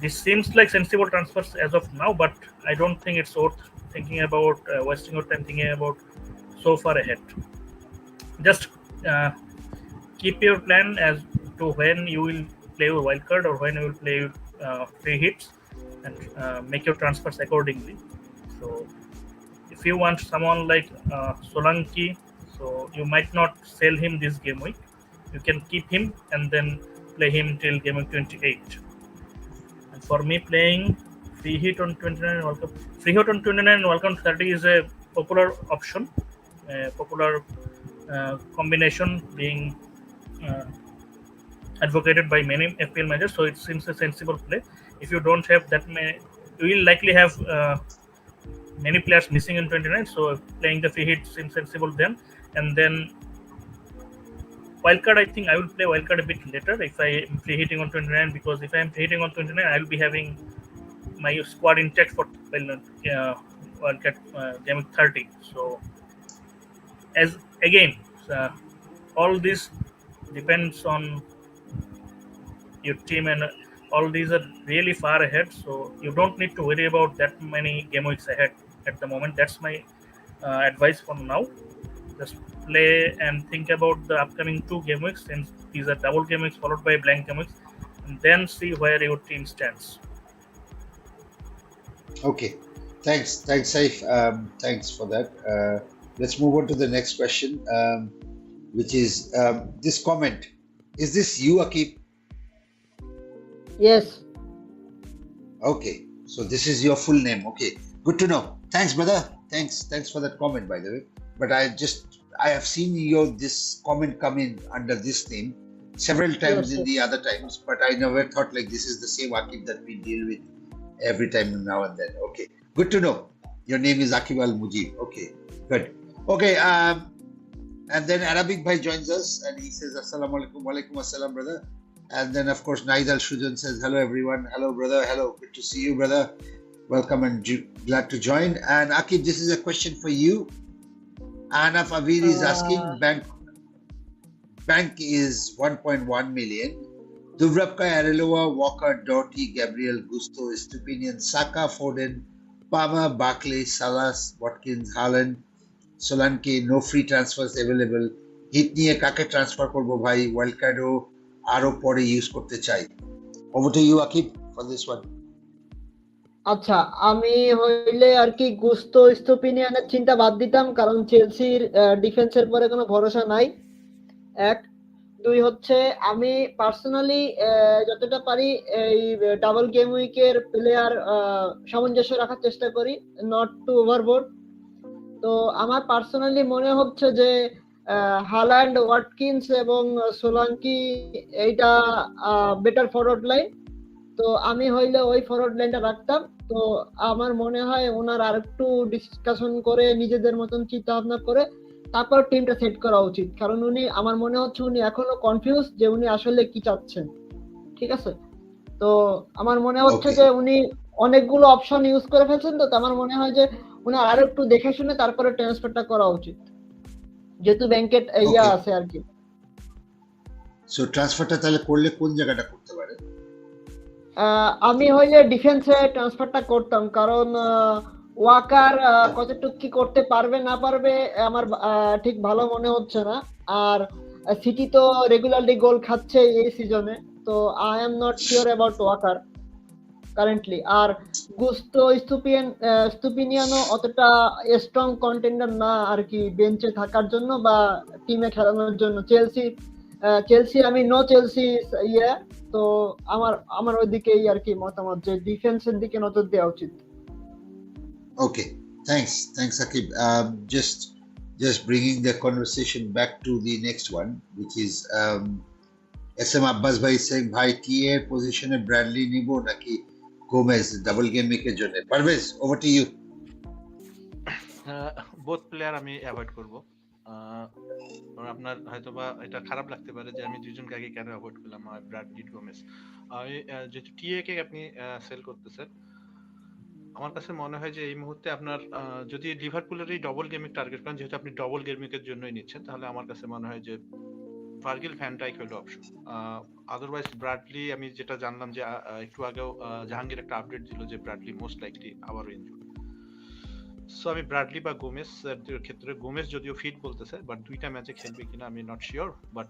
this seems like sensible transfers as of now, but I don't think it's worth thinking about wasting your time thinking about so far ahead. Just keep your plan as to when you will play your wildcard or when you will play free hits, and make your transfers accordingly. So if you want someone like Solanke, so you might not sell him this game week. You can keep him and then play him till game week 28. And for me, playing free hit on 29 and welcome 30 is a popular option, a popular combination being advocated by many FPL managers. So it seems a sensible play. If you don't have that many, you will likely have many players missing in 29. So playing the free hit seems sensible then. And then wildcard, I think I will play wildcard a bit later if I am free hitting on 29, because if I am free hitting on 29, I will be having my squad intact for wildcard game 30. So as again, all this depends on your team, and all these are really far ahead. So you don't need to worry about that many game weeks ahead at the moment. That's my advice for now. Just play and think about the upcoming 2 game weeks, since these are double game weeks followed by blank game weeks, and then see where your team stands. Okay, thanks, Saif. Thanks for that. Let's move on to the next question, which is this comment. Is this you, Akib? Yes. Okay, so this is your full name. Okay, good to know. Thanks, brother. Thanks for that comment, by the way. But I have seen this comment come in under this name several times in the other times, but I never thought like this is the same Akib that we deal with every time now and then. Okay, good to know. Your name is Akib Al Mujib. Okay, good. Okay, and then Arabic Bhai joins us and he says Assalamu alaikum. Walaikum assalam, brother. And then of course Naid Al Shujan says hello everyone. Hello brother. Hello, good to see you, brother. Welcome and glad to join. And Akib, this is a question for you. Anaf Avir is asking, bank is 1.1 million. Dubravka, Areloa, Walker, Doughty, Gabriel, Gusto, Estupinian, Saka, Foden, Palmer, Barkley, Salas, Watkins, Haaland, Solanke, no free transfers available. Hit niye kake transfer korbo bhai, wildcard o aro pore use korte chai. Over to you, Akib, for this one. আচ্ছা, আমি হইলে আর কি গুস্তো স্টুপিনিয়ানের চিন্তা বাদ দিতাম, কারণ চেলসির ডিফেন্সের পরে কোনো ভরসা নাই। 1 2 হচ্ছে আমি পার্সোনালি যতটা পারি এই ডাবল গেম উইকের প্লেয়ার সামঞ্জস্য রাখার চেষ্টা করি, নট টু ওভারবোর্ড। তো আমার পার্সোনালি মনে হচ্ছে যে হাল্যান্ড, ওয়াটকিন্স এবং সোলাঙ্কি এইটা বেটার ফরওয়ার্ড লাইন। তো আমি হইলে ওই ফরওয়ার্ড লাইনটা রাখতাম। তো আমার মনে হয় ওনার আরেকটু ডিসকাশন করে নিজেদের মতন চিন্তা ভাবনা করে তারপর টিমটা সেট করা উচিত, কারণ উনি আমার মনে হচ্ছে উনি এখনো কনফিউজ যে উনি আসলে কি চাচ্ছেন। ঠিক আছে, তো আমার মনে হচ্ছে যে উনি অনেকগুলো অপশন ইউজ করে ফেলছেন। তো আমার মনে হয় যে উনার আরো একটু দেখে শুনে তারপরে ট্রান্সফারটা করা উচিত, যেহেতু ব্যাংকের ইয়া আছে আর কি। সো ট্রান্সফারটা তাহলে করলে কোন জায়গাটা করতে পারে? আমি হইলে ডিফেন্সে ট্রান্সফারটা করতাম, কারণ ওয়াকার কতটুকু কি করতে পারবে না পারবে আমার ঠিক ভালো মনে হচ্ছে না। আর সিটি তো রেগুলারলি গোল খাচ্ছে এই সিজনে, তো I am not sure about Walker currently. আর গুস্তো স্তুপিনিয়ানো অতটা স্ট্রং কন্টেন্ডার না আর কি বেঞ্চে থাকার জন্য বা টিমে খেলানোর জন্য। চেলসি আমি নো চেলসি ইয়ে, তো আমার ওইদিকেই আর কি মতামত যে ডিফেন্সের দিকে নজর দেওয়া উচিত। Okay, thanks, Akib. Just bringing the conversation back to the next one, which is SM Abbas bhai saying, "Bhai TA position e Bradley nibo naki Gomez double game এর জন্য?" Parvez, over to you. Both player আমি avoid করব। আপনার হয়তোবা এটা খারাপ লাগতে পারে যে আমি দুইজনকে আগে কেন অ্যাভয়েড করলাম, ব্র্যাডলি গোমেজ। আমি যেহেতু টিএ কে আপনি সেল করতেছেন, আমার কাছে মনে হয় যে এই মুহূর্তে আপনার যদি লিভারপুলের এই ডবল গেমিং টার্গেট করেন, যেহেতু আপনি ডবল গেমিং এর জন্যই নিচ্ছেন, তাহলে আমার কাছে মনে হয় যে ভার্জিল ভ্যান ডাইক হলো অপশন। আদারওয়াইজ ব্র্যাডলি আমি যেটা জানলাম যে একটু আগেও জাহাঙ্গীর একটা আপডেট দিল যে ব্র্যাডলি মোস্ট লাইকলি আবারও ইনজুর্ড। সো আমি ব্র্যাডলি বা গোমেজ এর ক্ষেত্রে, গোমেজ যদিও ফিট বলতেছে, বাট দুইটা ম্যাচে খেলবে কিনা আমি নট শিওর। বাট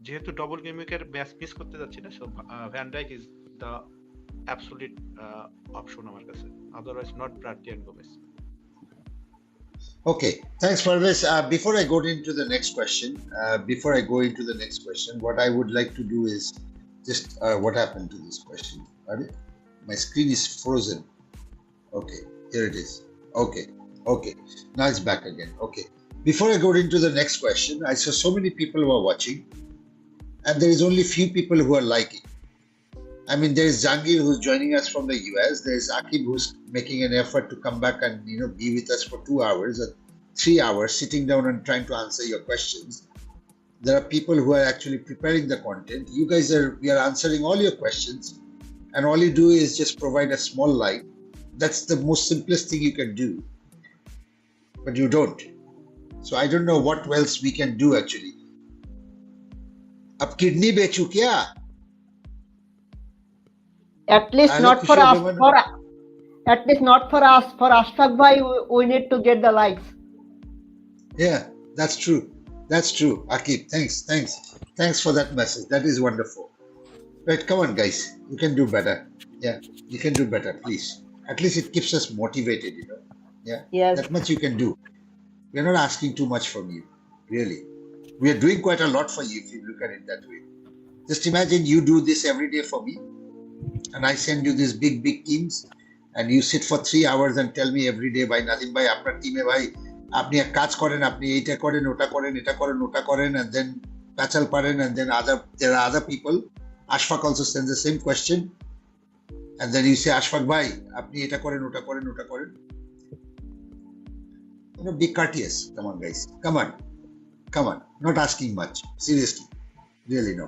যেহেতু ডবল গেমিং এর ম্যাচ মিস করতে যাচ্ছি না, so Van Dijk is the absolute option আমার কাছে। Otherwise not Bradley and Gomez. Okay, thanks, Parvez. Before I go into the next question, what I would like to do is just what happened to this question? My screen is frozen. Okay, here it is. Okay. Now it's back again. Okay. Before I go into the next question, I saw so many people who are watching, and there is only few people who are liking. I mean, there is Jahangir who's joining us from the US. There is Akib who's making an effort to come back and be with us for 2 hours or 3 hours, sitting down and trying to answer your questions. There are people who are actually preparing the content. We are answering all your questions, and all you do is just provide a small like. That's the most simplest thing you can do, but you don't. So I don't know what else we can do actually. Ab kidney bechu kya? At least not for us. For Ashfaq bhai, we need to get the likes. Yeah, that's true. Akib, thanks for that message. That is wonderful. Right, come on guys, you can do better. Yeah, you can do better, please. At least it keeps us motivated, Yeah, Yes. that much you can do. We're not asking too much from you, really. We are doing quite a lot for you if you look at it that way. Just imagine you do this every day for me, and I send you these big teams, and you sit for 3 hours and tell me every day, by Nadim bhai, apnar team e bhai, apni ek kaj koren, apni eta koren, ota koren, eta koren, ota koren, and then Pachal paren, and then there are other people. Ashfaq also sends the same question, and then you say, Ashfaq bhai, apni eta koren, ota koren, ota koren. Be courteous. Come on guys, come on, not asking much, seriously, really no.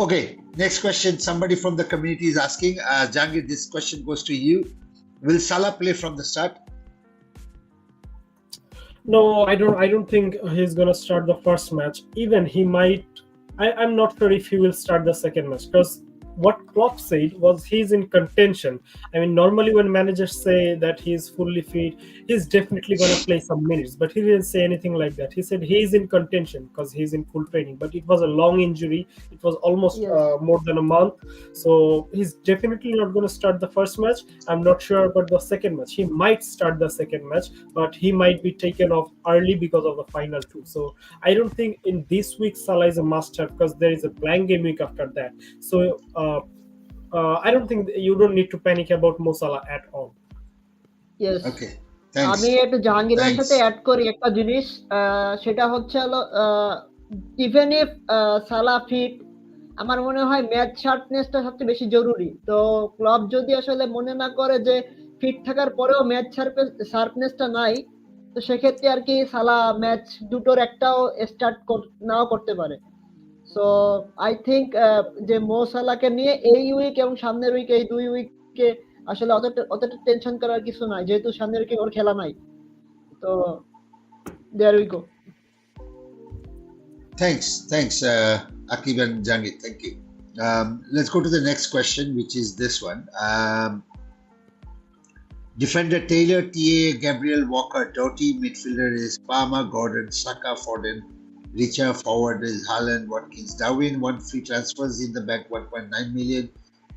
Okay, next question. Somebody from the community is asking, Jahangir, this question goes to you. Will Salah play from the start? No, I don't think he's gonna start the first match. Even he might. I'm not sure if he will start the second match, because what Klopp said was he's in contention. I mean, normally when managers say that he's fully fit, he's definitely going to play some minutes, but he didn't say anything like that. He said he's in contention because he's in full training, but it was a long injury. It was almost more than a month. So he's definitely not going to start the first match. I'm not sure about the second match. He might start the second match, but he might be taken off early because of the final two. So I don't think in this week Salah is a must-have, because there is a blank game week after that. So I don't think you don't need to panic about Mo Salah at all. Yes. Okay, thanks. আমি একটু জাহাঙ্গীরের সাথে add করি একটা জিনিস, সেটা হচ্ছে হলো ইভেন ইফ সালা ফিট, আমার মনে হয় ম্যাচ শার্পনেসটা সবচেয়ে বেশি জরুরি। তো ক্লাব যদি আসলে মনে না করে যে ফিট থাকার পরেও ম্যাচ শার্পনেসটা নাই, তো সেক্ষেত্রে আর কি সালা ম্যাচ দুটোর একটাও স্টার্ট নাও করতে পারে। সো আই থিঙ্ক যে মো সালাকে নিয়ে এই উইক এবং সামনের উইক, এই 2 উইকে আসলে অতটা টেনশন করার কিছু নাই, যেহেতু সামনের উইকে ওর খেলা নাই। তো there we go. Thanks, Akib and Jahangir. Thank you. Let's go to the next question, which is this one. Defender Taylor, TA, Gabriel Walker, Doughty. Midfielder is Palmer, Gordon, Saka, Foden. Richer. Forward is Haaland, Watkins, Darwin. One free transfers in the bank, 1.9 million.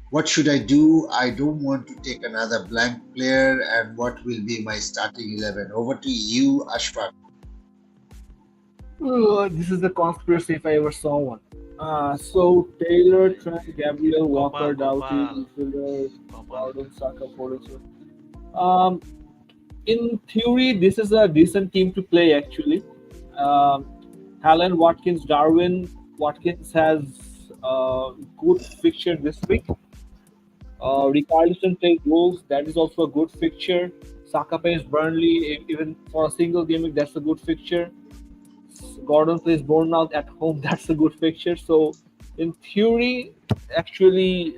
What should I do? I don't want to take another blank player. And what will be my starting 11? Over to you, Ashfaq. This is the conspiracy if I ever saw one. So Taylor, Trent, Gabriel, Walker, Doughty, midfielder, Gordon, Saka, Foden. In theory, this is a decent team to play actually. Haaland, Watkins, Darwin. Watkins has a good fixture this week. Richarlison plays Wolves. That is also a good fixture. Saka plays Burnley. Even for a single game week, that's a good fixture. Gordon plays Bournemouth at home. That's a good fixture. So, in theory, actually,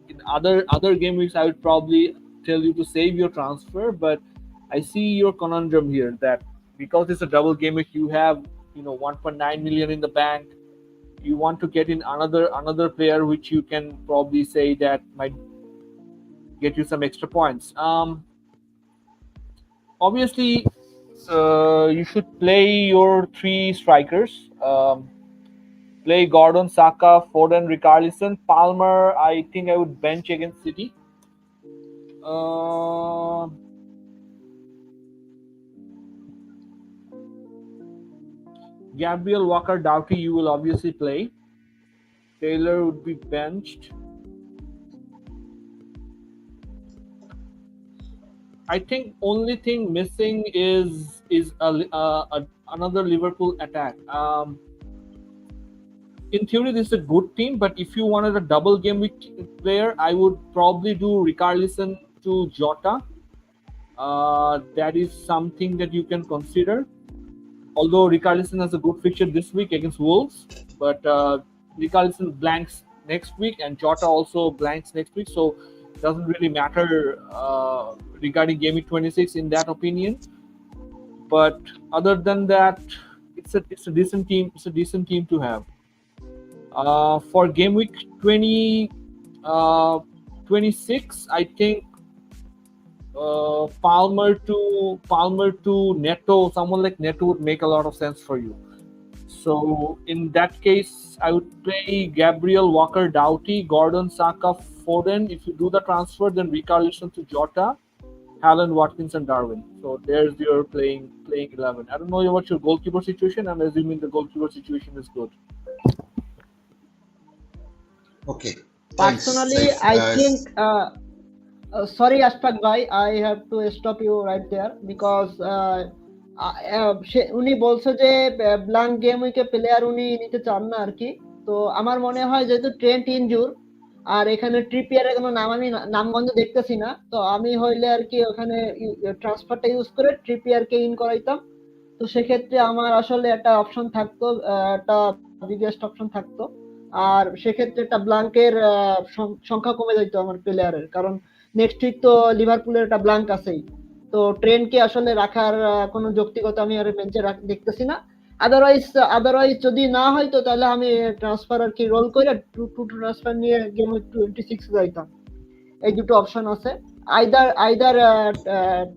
in other game weeks, I would probably tell you to save your transfer. But I see your conundrum here that because it's a double game week, you have 1.9 million in the bank. You want to get in another player which you can probably say that might get you some extra points. Obviously, you should play your three strikers. Play Gordon, Saka, Foden, Richarlison. Palmer, I think I would bench against City. Gabriel, Walker, Doughty, you will obviously play. Taylor would be benched. I think only thing missing is another Liverpool attack. In theory, this is a good team, but if you wanted a double game week player, I would probably do Richarlison to Jota. That is something that you can consider. Although Richarlison has a good fixture this week against Wolves, but Richarlison blanks next week and Jota also blanks next week, so it doesn't really matter regarding Game Week 26 in that opinion. But other than that, it's a decent team. It's a decent team to have. For Game Week 26, I think Palmer to Neto, someone like Neto would make a lot of sense for you. So in that case, I would play Gabriel, Walker, Doughty, Gordon, Saka, Foden. If you do the transfer, then Richarlison to Jota, Haaland, Watkins, and Darwin. So there's your playing 11. I don't know what's your goalkeeper situation. I'm assuming the goalkeeper situation is good. Okay. Personally, I think. Sorry, Ashfaq bhai, I have to stop you right there because উনি বলছে যে blank game উইকে player উনি নিতে চান না আর কি। তো আমার মনে হয় যেহেতু ট্রেন্ট ইনজুর আর এখানে ট্রিপিয়ারের কোনো নাম আমি নামগন্ধ দেখতেছি না, তো আমি হইলে আর কি ওখানে ট্রান্সফারটা ইউজ করে ট্রিপিয়ারকে ইন করাইতাম। তো সেক্ষেত্রে আমার আসলে একটা অপশন থাকতো, একটা বিগেস্ট অপশন থাকতো, আর সেক্ষেত্রে একটা ব্ল্যাঙ্কের সংখ্যা কমে যেত আমার প্লেয়ারের, কারণ নেক্সট উইক তো লিভারপুলের একটা ব্ল্যাঙ্ক আছেই। তো ট্রেনকে আসলে রাখার কোনো যৌক্তিকতা আমি আর বেঞ্চে দেখতেছি না। আদারওয়াইজ যদি না হয় তো তাহলে আমি ট্রান্সফার আর কি রোল করে টু ট্রান্সফার নিয়ে গেম 26 যাইতাম। এই দুটো অপশন আছে, either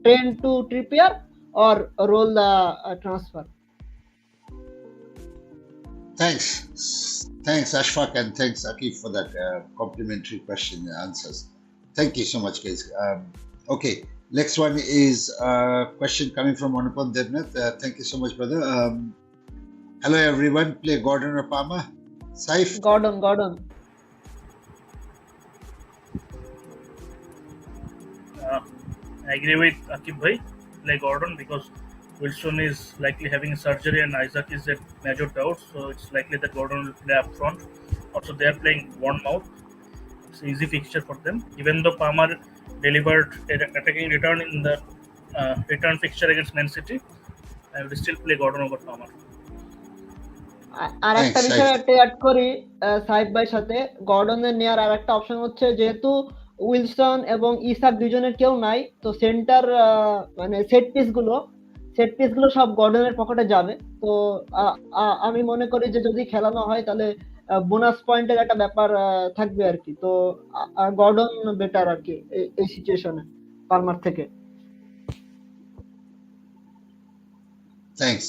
Trent to Trippier or roll the transfer. Thanks Ashfaq, and thanks Akif for that complimentary question and answers. Thank you so much, guys. Okay, next one is a question coming from Anupam Devnath. Thank you so much, brother. Hello, everyone. Play Gordon or Palmer? Saif? Gordon. I agree with Akif bhai. Play Gordon because Wilson is likely having surgery and Isaac is a major doubt, so it's likely that Gordon will play up front. Also, they are playing Bournemouth. It's an easy fixture for them. Even though Palmer delivered an attacking return in the return fixture against Man City, I will still play Gordon over Palmer. আর একটা বিষয় add করি সাইফ ভাইয়ের সাথে, গর্ডনের নেয়ার আর একটা option হচ্ছে যেহেতু Wilson এবং ইসাক দুজনের কেউ নাই, তো সেন্টার মানে সেট পিস গুলো সব গর্ডনের পকেটে যাবে। তো আমি মনে করি যে যদি খেলানো হয় তাহলে বোনাস পয়েন্টের একটা ব্যাপার থাকবে আর কি। তো গর্ডন বেটার আর কি এই সিচুয়েশনে। পালমার থেকে। Thanks.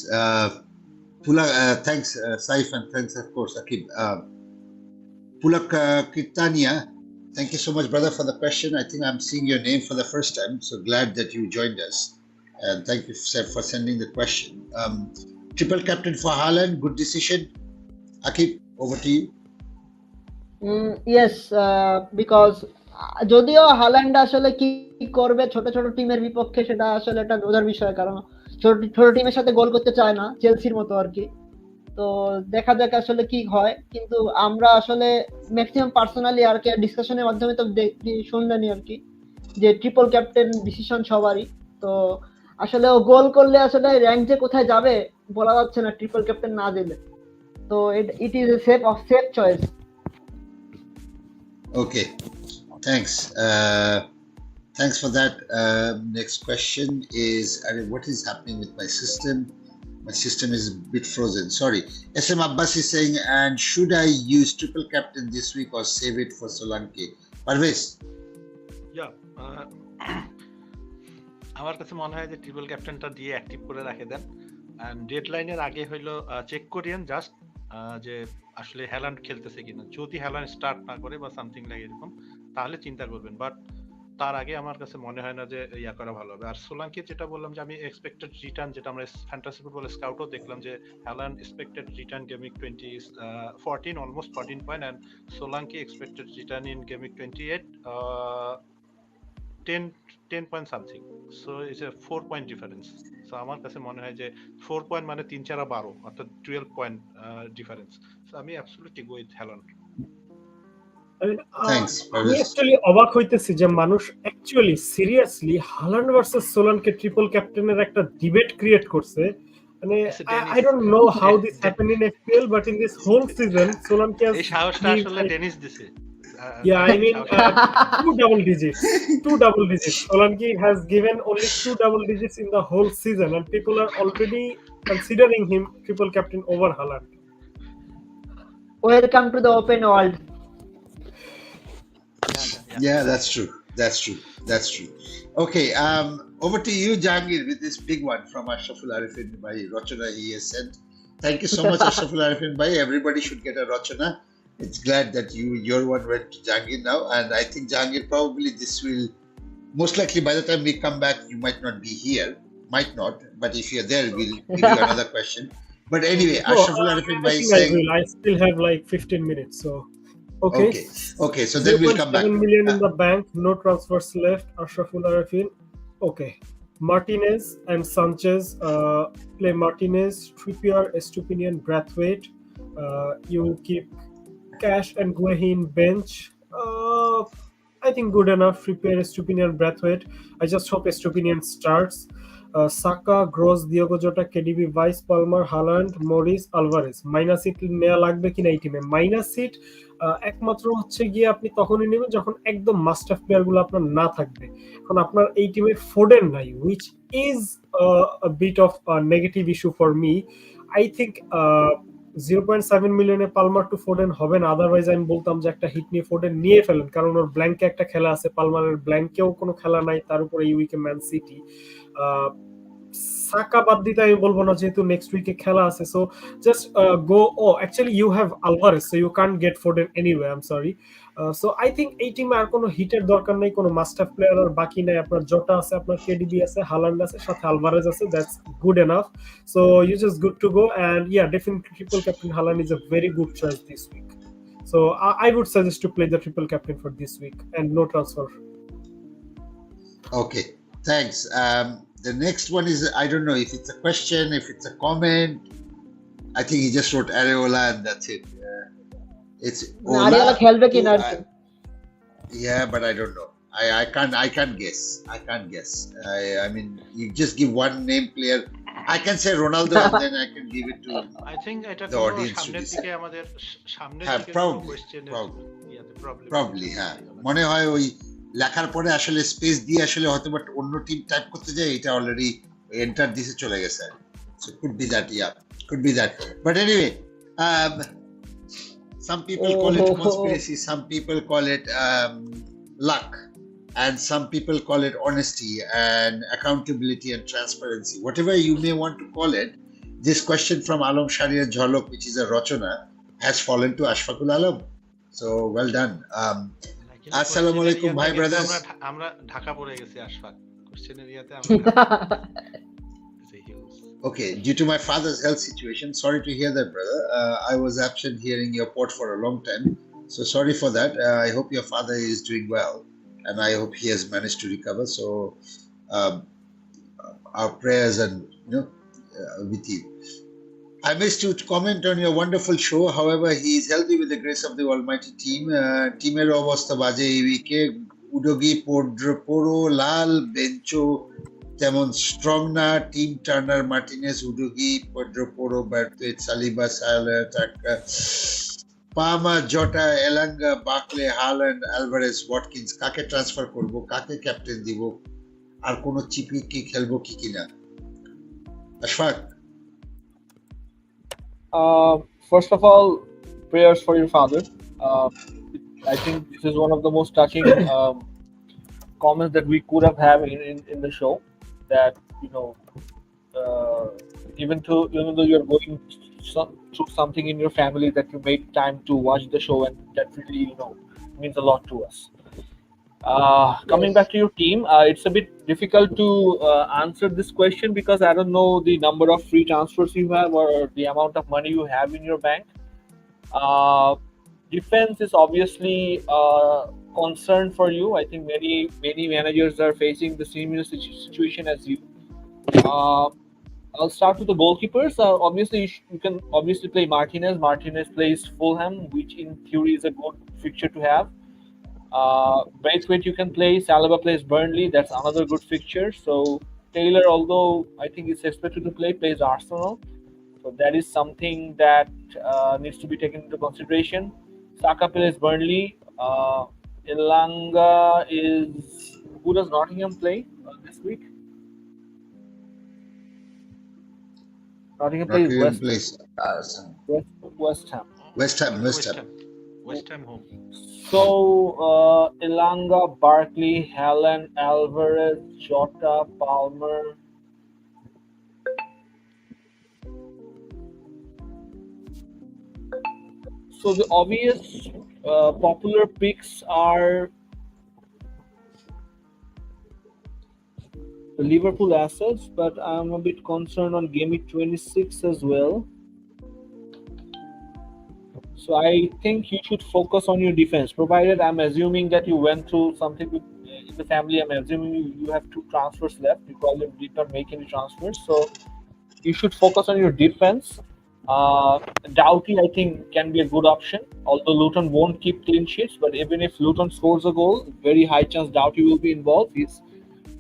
Pulak, thanks, Saif, and thanks, of course, Akib. Pulak Kirtania, thank you so much, brother, for the question. I think I'm seeing your name for the first time, so glad that you joined us. And thank you, Seth, for sending the question. Triple captain for Haaland, good decision. Akib, over to you. Yes, because যদিও Haaland আসলে কি করবে ছোট ছোট টিমের বিপক্ষে সেটা আসলে একটা বোঝার বিষয়, কারণ ছোট ছোট টিমের সাথে গোল করতে চায় না, চেলসির মতো আর কি। তো দেখা যাক আসলে কি হয়, কিন্তু আমরা আসলে ম্যাক্সিমাম পার্সোনালি আর কি ডিসকাশনের মাধ্যমে তো শুনলেনি আর কি যে ট্রিপল ক্যাপ্টেন ডিসিশন সবারই। তো আসলে ও গোল করলে আসলে র্যাঙ্ক যে কোথায় যাবে বলা যাচ্ছে না ট্রিপল ক্যাপ্টেন না দিলে। তো it is a safe choice. Okay, thanks. Thanks for that. Next question is, what is happening with my system? My system is a bit frozen. Sorry. SM Abbas is saying, and should I use triple captain this week or save it for Solanke? Parvez? Yeah. আমার কাছে মনে হয় যে triple ক্যাপ্টেনটা দিয়ে active করে রাখে দেন, and ডেডলাইনের আগে হইলো চেক করিয়েন জাস্ট যে আসলে হ্যালান্ড খেলতেছে কিনা। যদি হ্যালান্ড স্টার্ট না করে বা সামথিং লাগে এরকম, তাহলে চিন্তা করবেন, বাট তার আগে আমার কাছে মনে হয় না যে ইয়া করা ভালো হবে। আর সোলাঙ্কি যেটা বললাম যে আমি এক্সপেক্টেড রিটার্ন, যেটা আমরা ফ্যান্টাসি ফুটবল স্কাউটও দেখলাম যে Haaland expected return gaming 14 almost 14 point, and Solanke expected return in gaming 28 10 point something. So it's a 4 point difference. সো আমার কাছে মনে হয় যে 4 পয়েন্ট মানে 3 4 12 অর্থাৎ 12 পয়েন্ট ডিফারেন্স। সো আমি অ্যাবসলিউটলি গো উইথ হ্যালান্ড। আমি অ্যাকচুয়ালি অবাক হইতেছি যে মানুষ actually seriously Haaland versus Solanke triple ক্যাপ্টেনের একটা ডিবেট ক্রিয়েট করছে। মানে I don't know how this happened in FPL, but in this whole season Solanke has, এই সাহসটা আসলে ডেনিস দিছে। Yeah, I mean, two double digits. Solanke has given only 2 double digits in the whole season, and people are already considering him triple captain over Haaland. Welcome to the open world. Yeah, that's true. Okay, over to you, Jahangir, with this big one from Ashraful Arifin by Rochana he has sent. Thank you so much, Ashraful Arifin bhai. Everybody should get a Rochana. It's glad that your one went to Jahangir now, and I think Jahangir, probably this will most likely by the time we come back you might not be here, but if you're there we'll give you another question. But anyway, Ashraful Arifin bhai saying I still have like 15 minutes, so okay, so then we'll come back. 7 million in the bank, no transfers left. Ashraful Arifin. Okay, Martinez and Sanchez, play Martinez, Trippier, Estupinian, Braithwaite. You keep Cash and Guehin bench. I think good enough. Trippier, Estupinian, Braithwaite. I just hope Estupinian starts. Saka, Gross, Diogo Jota, KDB, Vice, Palmer, Haaland, Morris, Alvarez. Minus hit নেওয়া লাগবে কিনা এই টিমে? Minus seat একমাত্র হচ্ছে গিয়ে আপনি তখনই নেবেন যখন একদম মাস্ট হ্যাভ প্লেয়ার গুলো আপনার না থাকবে। এখন আপনার এই টিমে ফোডেন নাই, which is a bit of a negative issue for me. I think 0.7 মিলিয়নে পালমার টু ফোডেন হবে না, আদারওয়াইজ আমি বলতাম যে একটা হিট নিয়ে ফোডেন নিয়ে ফেলেন, কারণ ওর ব্ল্যাঙ্কে একটা খেলা আছে, পালমারের ব্ল্যাঙ্কেও কোনো খেলা নাই, তার উপরে এই উইকে ম্যান সিটি। সাকা বাদ দিতে আমি বলবো না, যেহেতু নেক্সট উইকে খেলা আছে। So just go, actually you have Alvarez, so you can't get Foden anyway, I am sorry. So I think এই টিমে আর কোনো হিটের দরকার নেই, কোনো মাস্ট হ্যাভ প্লেয়ার আর বাকি নাই। আপনার জটা আছে, আপনার কেডিবি আছে, হালান্ড আছে, সাথে আলভারেজ আছে, that's good enough. So you just good to go, and yeah, definitely triple captain Haaland is a very good choice this week. So I would suggest to play the triple captain for this week and no transfer. Okay, thanks. The next one is, I don't know if it's a question, if it's a comment. I think he just wrote Areola and that's it. It's Areola খেলবে কিনা? Yeah, but I don't know. I can't guess. I mean, you just give one name player. I can say Ronaldo and then I can give it to I think এটা the audience to সামনের decide. দিকে আমাদের সামনের দিকে probably হ্যাঁ, মনে হয় ওই লেখার পরে আসলে স্পেস দিয়ে আসলে হয়তো বাট অন্য টিম টাইপ করতে যায়, এটা অলরেডি এন্টার দিতে চলে গেছে। So could be that. But anyway, some people call it conspiracy, some people call it luck. and some people call it honesty and accountability and transparency. Whatever you may want to call it, this question from Alam Shariar Jhalok, which is a Rachana, has fallen to Ashfaqul Alam. So well done. Assalamu alaikum, bhai brothers. আমরা ঢাকা পড়ে গেছি Ashfaq question এরিয়াতে আমরা Okay, due to my father's health situation, sorry to hear that, brother. I was absent here in your port for a long time, so sorry for that. I hope your father is doing well, and I hope he has managed to recover. So, our prayers and with you. I missed to comment on your wonderful show. However, he is healthy with the grace of the Almighty team. Teamer অবস্থা বাজে এই উইকে উডোগি পড়ো লাল বেঞ্চো তেমন strong না team Turner Martinez উডোগি পড়ো বার্থওয়েট Saliba সায়ালাটাকা পামা জটা Elanga বাকলে Haaland Alvarez Watkins কাকে ট্রান্সফার করব কাকে ক্যাপ্টেন দিব আর কোন চিপি কি খেলবো কি কিনা Ashfaq First of all, prayers for your father. I think this is one of the most touching comments that we could have had in the show. That even though you're going through something in your family, that you made time to watch the show, and that really means a lot to us. Coming back to your team, it's a bit difficult to answer this question because I don't know the number of free transfers you have or the amount of money you have in your bank. Defense is obviously a concern for you. I think many managers are facing the same situation as you. I'll start with the goalkeepers. Obviously, you can obviously play Martinez. Martinez plays Fulham, which in theory is a good fixture to have. Braithwaite you can play. Saliba plays Burnley. That's another good fixture. So Taylor, although I think is expected to play, plays Arsenal. So that is something that needs to be taken into consideration. Saka plays Burnley. Elanga is... Who does Nottingham play this week? Nottingham plays West Ham home. So Elanga, Barkley, Haaland, Alvarez, Jota, Palmer. So the obvious popular picks are the Liverpool assets, but I'm a bit concerned on Game Week 26 as well. So I think you should focus on your defense, provided I'm assuming that you went through something in the family. I'm assuming you have 2 transfers left. You probably did not make any transfers. So you should focus on your defense. Doughty, I think, can be a good option. Although Luton won't keep clean sheets, but even if Luton scores a goal, very high chance Doughty will be involved. He's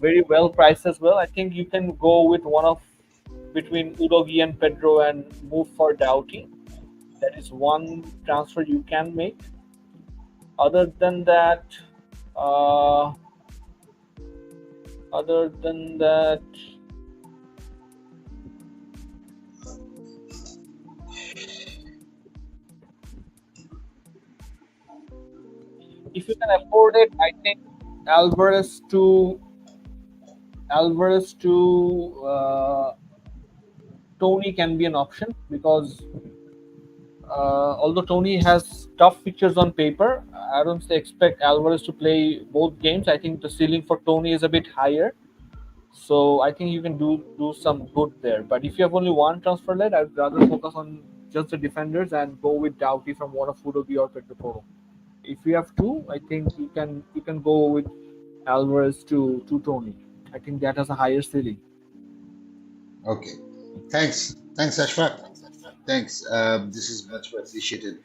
very well priced as well. I think you can go with between Udogie and Pedro and move for Doughty. That is one transfer you can make. Other than that, if you can afford it, I think Alvarez to Tony can be an option because although Tony has tough fixtures on paper, I don't expect Alvarez to play both games. I think the ceiling for Tony is a bit higher. So I think you can do some good there. But if you have only one transfer left, I'd rather focus on just the defenders and go with Doughty from one of Udogie or Pedro. If you have 2, I think you can go with Alvarez to Tony. I think that has a higher ceiling. Okay. Thanks, Ashfaq. Thanks. This is much appreciated.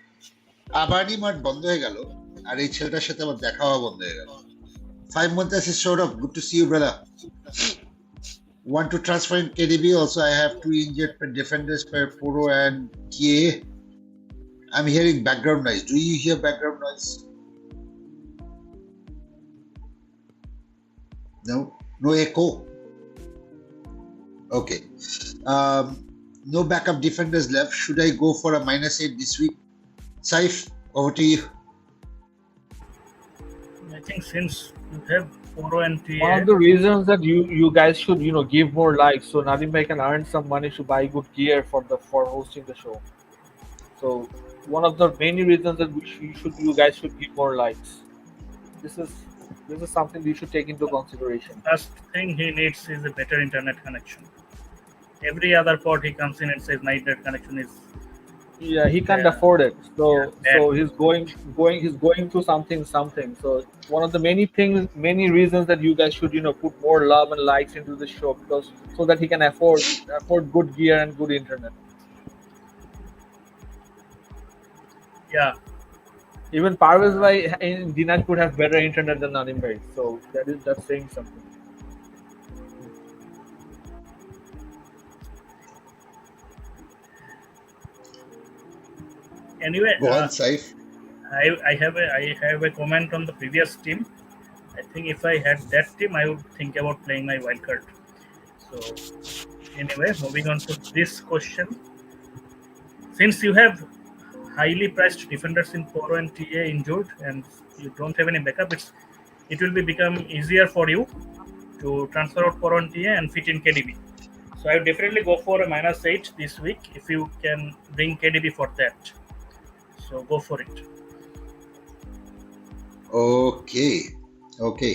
আবারই মাঠ বন্ধ হয়ে গেল আর এই ছেলেটার সাথে আমার দেখা হওয়া বন্ধ হয়ে গেল 5 months is sort of good to see you, brother. Want to transfer in KDB? Also, I have 2 injured defenders per Poro and TA. I'm hearing background noise. Do you hear background noise? No echo. Okay. No backup defenders left. Should I go for a -8 this week? Saif, over to you. I think since you have Poro and One TA, of the reasons that you guys should give more likes so Nadim Bhai can earn some money to buy good gear for hosting the show. So one of the many reasons that you guys should give more likes. This is something you should take into consideration. first thing he needs is a better internet connection. Every other pod he comes in and says my internet connection is Yeah, he can't Yeah. afford it. So Yeah. he's going through something. So one of the many reasons that you guys should put more love and likes into the show because so that he can afford good gear and good internet. yeah. Even Parvez Bhai in Dinesh could have better internet than Nadim Bhai. So that's saying something. Anyway, Go on, Saif. I have a comment on the previous team. I think if I had that team, I would think about playing my wildcard. So anyway, moving on to this question. Since you have highly priced defenders in Poro and TA injured and you don't have any backup, it will become easier for you to transfer out Poro and TA and fit in KDB. So I would definitely go for a -8 this week if you can bring KDB for that. So go for it. Okay.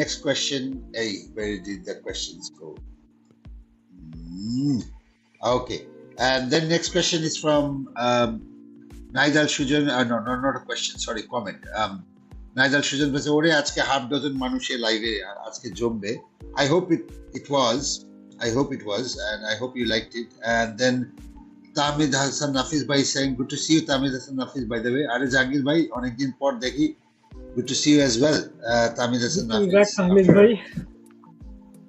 Next question. Hey, where did the questions go? Okay. And then next question is from Naidal Shujan. No, not a question. Sorry, comment. Naidal Shujan বলছে ওরে আজকে half dozen মানুষে লাইভে আজকে জমবে. I hope it was, and I hope you liked it. And then Tamid Hassan Nafiz bhai saying, good to see you, Tamid Hassan Nafiz, by the way. Are Jahangir bhai, অনেক দিন পর দেখি. Good to see you as well, Tamid Hassan Nafiz. Back Ahmed bhai.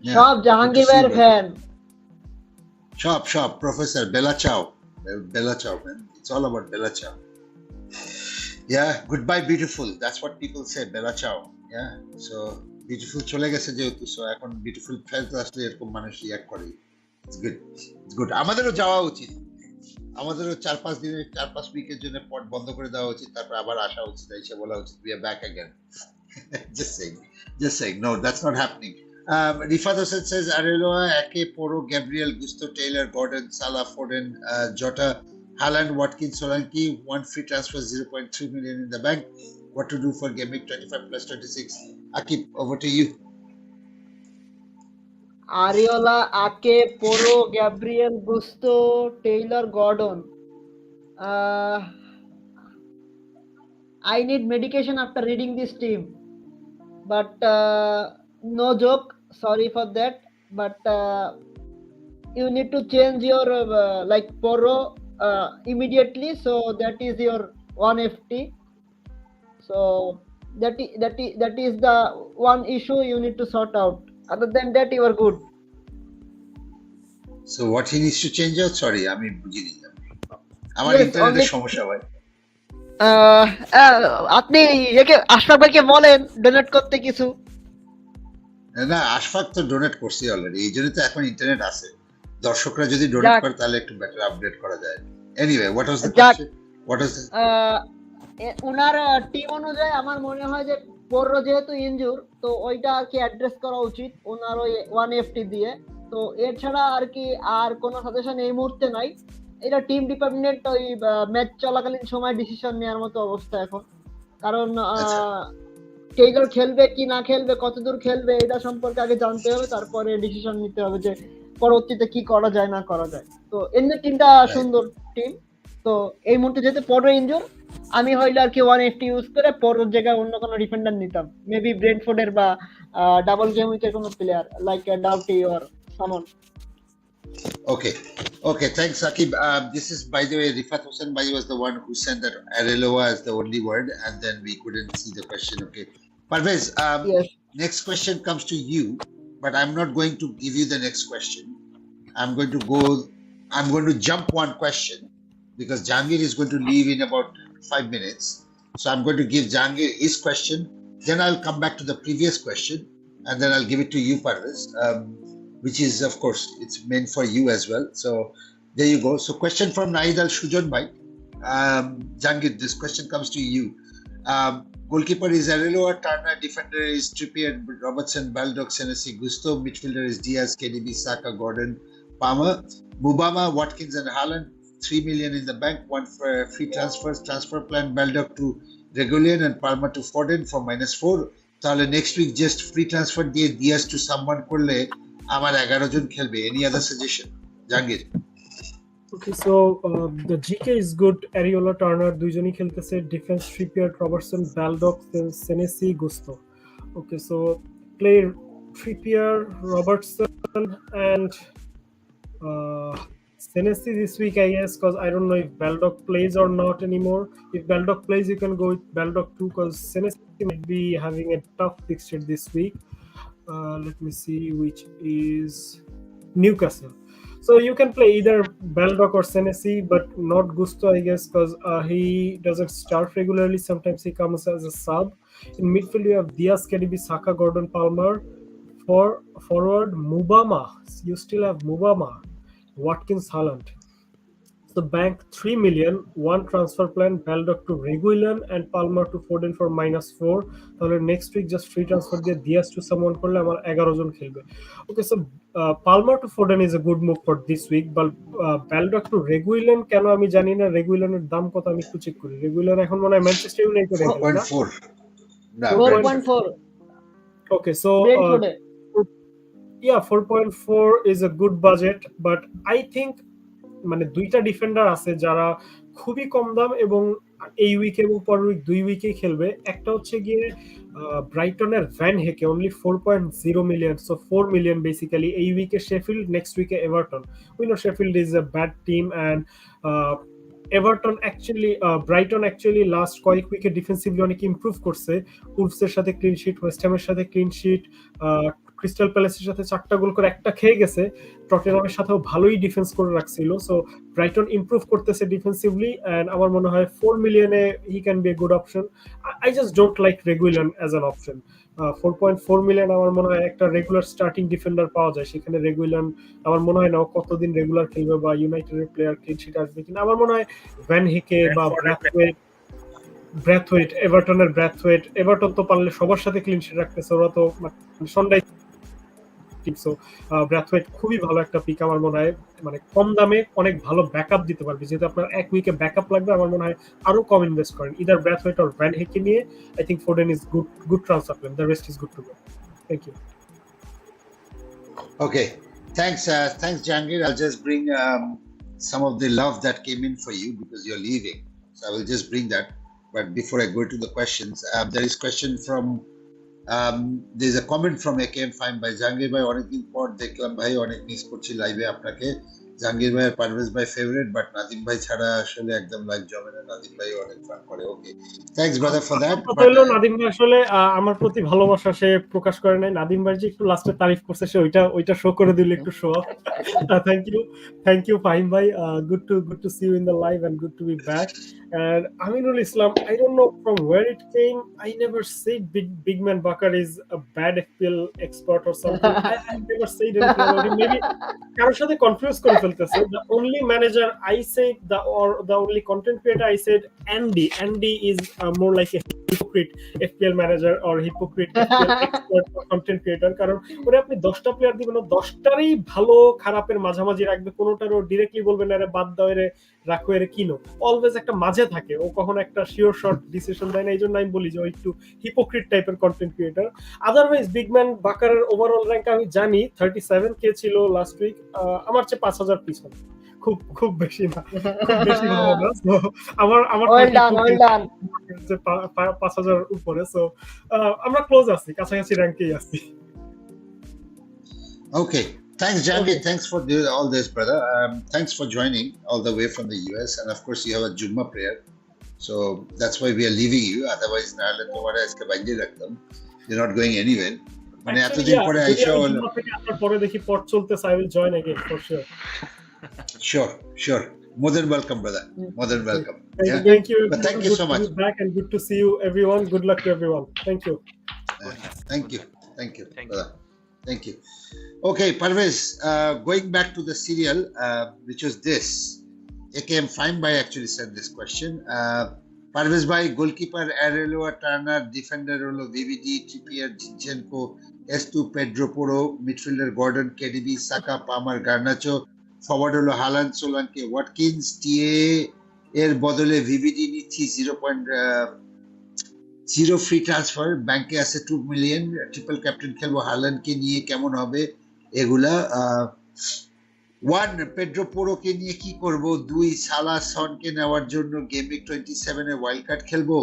Yeah, সব good Jahangir to see ভাইয়ের you, fan. Shop, Professor Bella Chow. Bella Chow, man. It's all about Bella Chow. Yeah, goodbye, beautiful. That's what people say, Bella Chow. Yeah, so beautiful চলে গেছে যেহেতু, so এখন beautiful ফেলতে আসলে এরকম মানুষ react করে। It's good. আমাদেরও যাওয়া উচিত। আমাদেরও 4-5 উইকের জন্য পট বন্ধ করে দেওয়া উচিত, তারপর আবার আসা উচিত, এসে বলা উচিত we are back again. Just saying. No, that's not happening. Rifat Hossain says Areloa, Ake, Poro, Gabriel, Gusto, Taylor, Gordon, Salah, Foden, Jota, Haaland, Watkins, Solanke, one free transfer, 0.3 million in the bank. What to do for Game Week 25 plus 26? Akib, over to you. Ariola, Ake, Poro, Gabriel, Gusto, Taylor, Gordon. I need medication after reading this team, but no joke. Sorry for that, but you need to change your like Poro immediately. So that is your 1 FT. So that is the one issue you need to sort out. Other than that, you are good. So what he needs to change out? Sorry, আমি বুঝিনি। আমার Yes, ইন্টারনেটের only- সমস্যা হয়। আপনি একে আশরাফ ভাইকে বলেন ডোনেট করতে কিছু। না, আশফাক তো ডোনেট করছি অলরেডি, এই জন্য তো এখন ইন্টারনেট আছে। দর্শকরা যদি ডোনেট যাক। করে তাহলে একটু বেটার আপডেট করা যায়। এনিওয়ে, হোয়াট ওয়াজ দ্য যাক। Question? What was owner team অনুযায়ী আমার মনে হয় যে পোরো যেহেতু ইনজুর, তো ওইটা আর কি অ্যাড্রেস করা উচিত ওনার ওই 1 FT দিয়ে। তো এছাড়া আর কি আর কোনো সাজেশন এই মুহূর্তে নাই। এটা টিম ডিপার্টমেন্ট ওই ম্যাচ চলাকালীন সময় ডিসিশন নেওয়ার মতো অবস্থা এখন। কারণ টেইলর খেলবে কি না খেলবে, কতদূর খেলবে, এটা সম্পর্কে আগে জানতে হবে, তারপরে ডিসিশন নিতে হবে যে পরবর্তীতে কি করা যায় না করা যায়। তো এমনি টিমটা সুন্দর টিম। তো এই মুহূর্তে যেহেতু পরো ইনজুর, আমি হইলে আর কি 1 FT ইউজ করে পরোর জায়গায় অন্য কোনো ডিফেন্ডার নিতাম, মেবি ব্রেন্টফোর্ডের বা ডাবল গেম উইকের কোনো প্লেয়ার লাইক ডাউটি অর সামন। Okay, thanks, Akib. This is, by the way, Rifat Hossain Bhai was the one who sent that Areloa as the only word, and then we couldn't see the question. Okay, Parvez, Yes. next question comes to you, but I'm not going to give you the next question. I'm going to jump one question because Jahangir is going to leave in about 5 minutes. So I'm going to give Jahangir his question, then I'll come back to the previous question, and then I'll give it to you, Parvez. Which is, of course, it's meant for you as well. So there you go. So question from Naidal Shujan Bhai. Jahangir, this question comes to you. Goalkeeper is Areloa, Turner, defender is Trippier, Robertson, Baldock, Senesi, Gusto, midfielder is Diaz, KDB, Saka, Gordon, Palmer, Mubama, Watkins and Haaland, 3 million in the bank, one for free transfers, transfer plan, Baldock to Regulian and Palmer to Foden for -4. তাহলে next week just free transfer দিয়ে Diaz to someone করলে আমার 11 জন খেলবে. Any other suggestion? Jahangir. Okay, so the GK is good. Areola, Turner, দুইজনই খেলতেছে. Defense, Trippier, Robertson, Baldock, Senesi, Gusto. Okay, so play Trippier, Robertson, and Senesi this week, I guess, because I don't know if Baldock plays or not anymore. If Baldock plays, you can go with Baldock too, because Senesi might be having a tough fixture this week. Let me see, which is Newcastle. So you can play either Baldock or Senesi, but not Gusto, I guess, because he doesn't start regularly. Sometimes he comes as a sub. In midfield, you have Diaz, KDB, Saka, Gordon, Palmer. For forward, Mubama. You still have Mubama, Watkins, Haaland. So bank 3 million, one transfer plan, Baldock to Reguilon and Palmer to Foden for -4. তাহলে next week just free transfer দিয়ে Diaz to someone করলে আমার 11 জন খেলবে. Okay, so Palmer to Foden is a good move for this week, but Baldock to Reguilon কেন আমি জানি না. রেগুইলনের দাম কত আমি একটু চেক করি. রেগুইলন এখন মনে হয় Manchester United 4.4. 4.4. Okay, so Brentford. yeah, 4.4 is a good budget, but I think মানে দুইটা ডিফেন্ডার আছে যারা খুবই কম দাম এবং এই উইক এবং পরের উইক 2 উইকে খেলবে. একটা হচ্ছে গিয়ে ব্রাইটনের van Hecke, only 4.0 million, so 4 million basically. এই উইকে শেফিল্ড, নেক্সট উইকে Everton. We know Sheffield is a bad team and Everton actually Brighton actually last কয়েক উইকে ডিফেন্সিভলি অনেক ইমপ্রুভ করছে. উলফসের সাথে ক্লিন শিট, ওয়েস্ট হ্যামের সাথে ক্লিন শিট, ক্রিস্টাল প্যালেসের সাথে 4টা গোল করে একটা খেয়ে গেছে. টটেনহামের সাথেও ভালোই ডিফেন্স করে রাখছিল. সো ব্রাইটন ইমপ্রুভ করতেছে ডিফেন্সিভলি এন্ড আমার মনে হয় 4 মিলিয়নে he can be a good option. I just don't like Reguilon as an option. 4.4 million আমার মনে হয় একটা রেগুলার স্টার্টিং ডিফেন্ডার পাওয়া যায়. সেখানে রেগুইলন আমার মনে হয় না কতদিন রেগুলার খেলবে বা ইউনাইটেডের প্লেয়ার ক্লিন শিট আসবে কিনা. আমার মনে হয় ভ্যান হিকে বা ব্র্যাথওয়েট, এভারটনের ব্র্যাথওয়েট. এভারটন তো পারলে সবার সাথে ক্লিন শিট রাখতেছে, ওরা তো সন্ধ্যায়. সো ব্র্যাথওয়েট খুবই ভালো একটা পিক আমার মনে হয়. মানে কম দামে অনেক ভালো ব্যাকআপ দিতে পারবে. যেহেতু আপনার এক উইকে ব্যাকআপ লাগবে, আমার মনে হয় আরো কম ইনভেস্ট করেন. Either Branthwaite or Van Hecke নিয়ে I think Foden is good transfer plan. The rest is good to go. Thank you. Okay, thanks Jahangir. I'll just bring some of the love that came in for you because you're leaving, so I will just bring that. But before I go to the questions, there is question from there's a comment from AKM Fine by Jahangir bhai, অনেকদিন পর দেখলাম ভাই, অনেক miss করছি লাইভে আপনাকে. জাহাঙ্গীর ভাই আর পারভেজ ভাই ফেভারিট, বাট নাদিম ভাই ছাড়া আসলে একদম লাইভ জমে না. নাদিম ভাই অনেক ফান করে. Okay, thanks brother for that. Nadim ভাই আসলে আমার প্রতি ভালোবাসা সে প্রকাশ করে নাই. নাদিম ভাই যে একটু লাস্টে তারিফ করছে, সে ওইটা শো করে দিল, একটু show off. Thank you Fahim ভাই. Good to see you in the live and good to be back. And Aminul Islam, I don't know from where it came. I never said Big Man Bakar is a bad FPL expert or something. I never said anything about him. Maybe কারোর সাথে confuse করে ফেলতেছে. The only manager I said, the only content creator I said, Andy is more like a hypocrite FPL manager or hypocrite FPL expert or content creator. কারণ ওরে আপনি 10টা player দিবেন, 10টারই ভালো খারাপের মাঝামাঝি রাখবে. কোনোটারও ডিরেক্টলি বলবেন না রে বাদ দাও, এর রাখো, এর কিনো. অলওয়েজ একটা মাঝে থাকে. ও কখনো একটা শিওর শর্ট ডিসিশন দেয় না. এই জন্য আমি বলি যে ও একটু হিপোক্রিট টাইপের content creator. Otherwise big man বাকারের ওভারঅল র্যাঙ্ক আমি জানি 37K ছিল লাস্ট উইক. আমার চেয়ে 5000 পিছনে, খুব বেশি না, খুব বেশি না. আমার 5000 উপরে. সো আমরা ক্লোজ আছি, কাছাকাছি র্যাঙ্কেই আছি. Okay, thanks Jahangir. Thanks for all this, brother. Thanks for joining all the way from the US, and of course you have a Jumma prayer, so that's why we are leaving you. Otherwise naale tomara iske bande rakhtam. You're not going anywhere. মানে এতদিন পরে আইসা হলো, পরে দেখি পট চলতেছে. I will join again for sure. Sure. More than welcome, brother. More than welcome. Thank you. But thank you so much. Good to be back and good to see you, everyone. Good luck to everyone. Thank you. Thank you, brother. Thank you. Okay, Parvez, going back to the serial, which was this. AKM Fine by actually said this question. Parvez ভাই goalkeeper অ্যারেলোয়া Turner, defender হলো VVD, Trippier, Zinchenko, Estu, Pedro Porro, midfielder Gordon, KDB, Saka, Palmer, Garnacho, forward হলো Haaland, Solanke, Watkins, TA এর বদলে ভিভিডি নিচ্ছি 0.0 free transfer, ব্যাংকে আছে 2 million, triple captain খেলবো, হালান্ডকে নিয়ে কেমন হবে এগুলা। 1 পেড্রো পোরোকে নিয়ে কি করব, 2 সালা সনকে নেওয়ার জন্য গেম উইক 27 এ ওয়াইল্ড কার্ড খেলবো,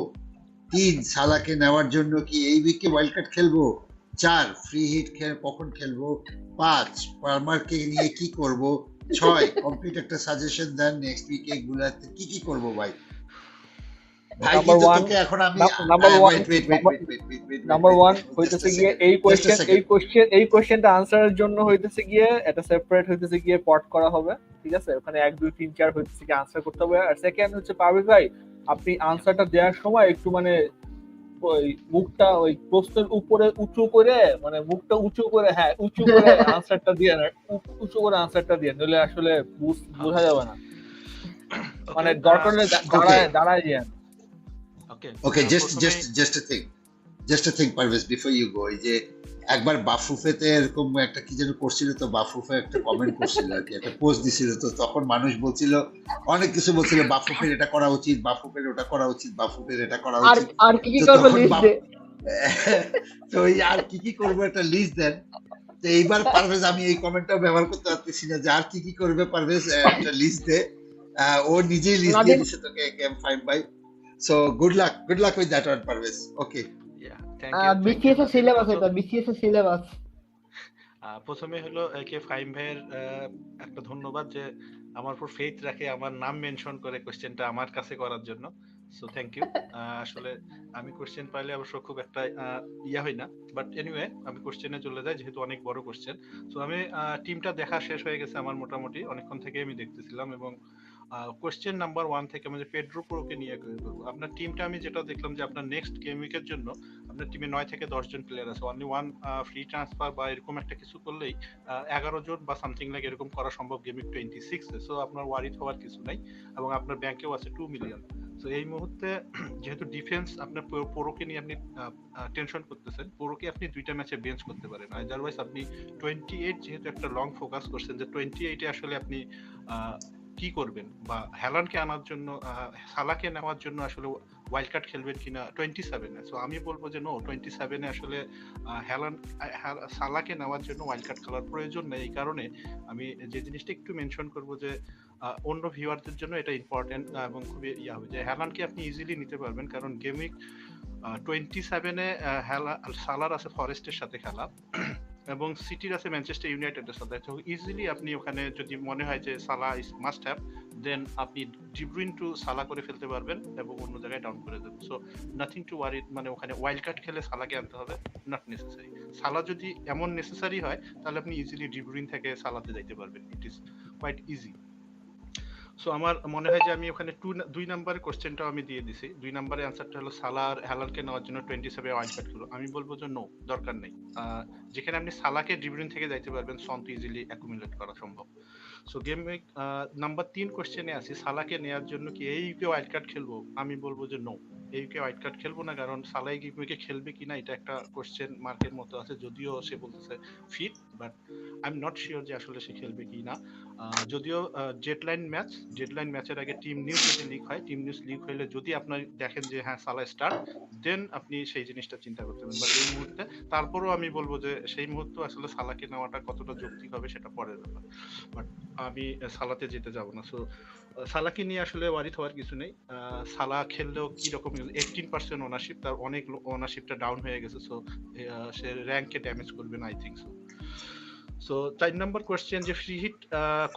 3 সালাকে নেওয়ার জন্য কি এই উইকে ওয়াইল্ড কার্ড খেলবো, 4 ফ্রি হিট কখন খেলবো, 5 পারমারকে নিয়ে কি করব, 6 কমপ্লিট একটা সাজেশন দেন নেক্সট উইকে এগুলাতে কি কি করব ভাই। ভাই নাম্বার কিন্তু ওয়ান তোকে এখন আমি number one wait, number one just হইতেছে a গিয়ে second. এই কোশ্চেনটা আনসারের জন্য হইতেছে গিয়ে এটা সেপারেট হইতেছে গিয়ে পট করা হবে, ঠিক আছে? ওখানে 1 2 3 4 হইতেছে গিয়ে আনসার করতে হবে। আর সেকেন্ড হচ্ছে পারভেজ ভাই, আপনি আনসারটা দেওয়ার সময় একটু মানে ওই মুখটা ওই প্রশ্নের উপরে উঁচু করে, মানে মুখটা উঁচু করে, হ্যাঁ উঁচু করে আনসারটা দিয়ে না, উঁচু করে আনসারটা দিয়ে, নইলে আসলে বোঝা যাবে না। মানে দরকার হলে দাঁড়ায় যান। Okay, just a thing Parvez before you go, এই যে একবার বাফুফেতে এরকম একটা কি যেন করছিল, তো বাফুফে একটা কমেন্ট করছিল আর কি, একটা পোস্ট দিছিল, তো তখন মানুষ বলছিল অনেক কিছু বলছিল, বাফুফের এটা করা উচিত, বাফুফের ওটা করা উচিত, বাফুফের এটা করা উচিত। আর কি তো করবে তখন লিস্ট দে। তো এই আর কি করবো একটা লিস্ট দেন। তো এইবার পারভেজ আমি এই কমেন্টটা ব্যবহার করতে পারতেছি না যে আর কি করবে পারভেজ, একটা লিস্ট দে। ও নিজেই লিস্ট দিয়ে দিছে তোকে game five by. So good luck with that one, Parvez. Okay. Yeah, thank you. BCS এর সিলেবাস এটা, বিসিএস এর সিলেবাস। প্রথমে হলো কে ফাইম ভাইয়ের একটা ধন্যবাদ যে আমার উপর ফেথ রাখে আমার নাম মেনশন করে কোশ্চেনটা আমার কাছে করার জন্য। So thank you. আসলে আমি কোশ্চেন পাইলে অবশ্য খুব একটা হই না, বাট এনিওয়ে আমি কোশ্চেনে চলে যাই যেহেতু অনেক বড় কোশ্চেন। সো আমি টিমটা দেখা শেষ হয়ে গেছে আমার, মোটামুটি অনেকক্ষণ থেকে আমি দেখতেছিলাম, এবং কোশ্চেন নাম্বার 1 থেকে আমি পেড্রো পোরোকে নিয়ে করব। আপনার টিমটা আমি যেটা দেখলাম যে আপনার নেক্সট গেম উইকের জন্য আপনার টিমে 9 থেকে 10 জন প্লেয়ার আছে, অনলি 1 ফ্রি ট্রান্সফার বা এরকম একটা কিছু করলেই 11 জন বা সামথিং লাইক এরকম করা সম্ভব গেম উইক 26 এ। সো আপনার ওয়ারিড হওয়ার কিছু নাই, এবং আপনার ব্যাংকেও আছে 2 মিলিয়ন। সো এই মুহূর্তে যেহেতু ডিফেন্স আপনার পোরোকে নিয়ে আপনি টেনশন করতেছেন, পোরোকে আপনি 2টা ম্যাচে বেঞ্চ করতে পারেন, আদারওয়াইজ আপনি 28 যেহেতু একটা লং ফোকাস করছেন যে 28 এ আসলে আপনি কি করবেন, বা হ্যালান্ডকে আনার জন্য সালাকে নেওয়ার জন্য আসলে ওয়াইল্ড কার্ড খেলবেন কিনা 27 এ। সো আমি বলবো যে নো, 27 এ আসলে হ্যালান্ড সালাকে নেওয়ার জন্য ওয়াইল্ড কার্ড খেলার প্রয়োজন নেই। এই কারণে আমি যে জিনিসটা একটু মেনশন করব যে অন্য ভিউয়ারদের জন্য এটা ইম্পর্টেন্ট এবং খুবই হবে যে হ্যালান্ডকে আপনি ইজিলি নিতে পারবেন, কারণ গেম উইক 27 এ সালার আছে ফরেস্টের সাথে খেলা, এবং সিটির আছে ম্যানচেস্টার ইউনাইটেডের সাথে। তো ইজিলি আপনি ওখানে যদি মনে হয় যে সালা ইজ মাস্ট হ্যাভ, দেন আপনি ডিব্রুইন টু সালা করে ফেলতে পারবেন এবং অন্য জায়গায় ডাউন করে দেবেন। সো নাথিং টু ওয়ারি, মানে ওখানে ওয়াইল্ড কার্ড খেলে সালাকে আনতে হবে, নট নেসেসারি। সালা যদি এমন নেসেসারি হয় তাহলে আপনি ইজিলি ডিব্রুইন থেকে সালাতে যাইতে পারবেন, it is quite easy. So আমার মনে হয় যে আমি ওখানে 2 নাম্বারের কোশ্চেনটাও আমি দিয়ে দিছি। 2 নাম্বারের অ্যানসারটা হলো সালার হ্যালান্ডকে নেওয়ার জন্য 27 ওয়াইল্ড কার্ড খেলো। আমি বলবো যে নো, দরকার নেই। যেখানে আপনি সালাকে ডিব্রুইন থেকে যাইতে পারবেন, সন তো ইজিলি অ্যাকুমুলেট করা সম্ভব। সো গেম উইক নাম্বার 3 কোশ্চেনে আসি, সালাকে নেওয়ার জন্য কি এই ইউকে ওয়াইল্ড কার্ড খেলবো? আমি বলবো যে নো, এই ইউকে ওয়াইল্ড কার্ড খেলবো না, কারণ সালাই গেম উইকে খেলবে কিনা এটা একটা কোশ্চেন মার্কের মতো আছে। যদিও সে বলতেছে fit, but I am not sure যে আসলে সে খেলবে কি না। যদিও ডেডলাইন ম্যাচের আগে টিম নিউজ যদি লিক হয়, টিম নিউজ লিক হলে যদি আপনার দেখেন যে হ্যাঁ সালা স্টার্ট, দেন আপনি সেই জিনিসটা চিন্তা করতে পারেন। বাট এই মুহূর্তে তারপরেও আমি বলবো যে সেই মুহূর্তে আসলে সালাকে নেওয়াটা কতটা যৌক্তিক হবে সেটা পরের ব্যাপার, বাট আমি সালাতে যেতে যাব না। সো সালাকে নিয়ে আসলে ওয়ারিড হওয়ার কিছু নেই। সালা খেললেও কি রকম 18% ওনারশিপ, তার অনেক ওনারশিপটা ডাউন হয়ে গেছে। সো সে র্যাঙ্কে ড্যামেজ করবে না, I think so. So 4 number question যে ফ্রি হিট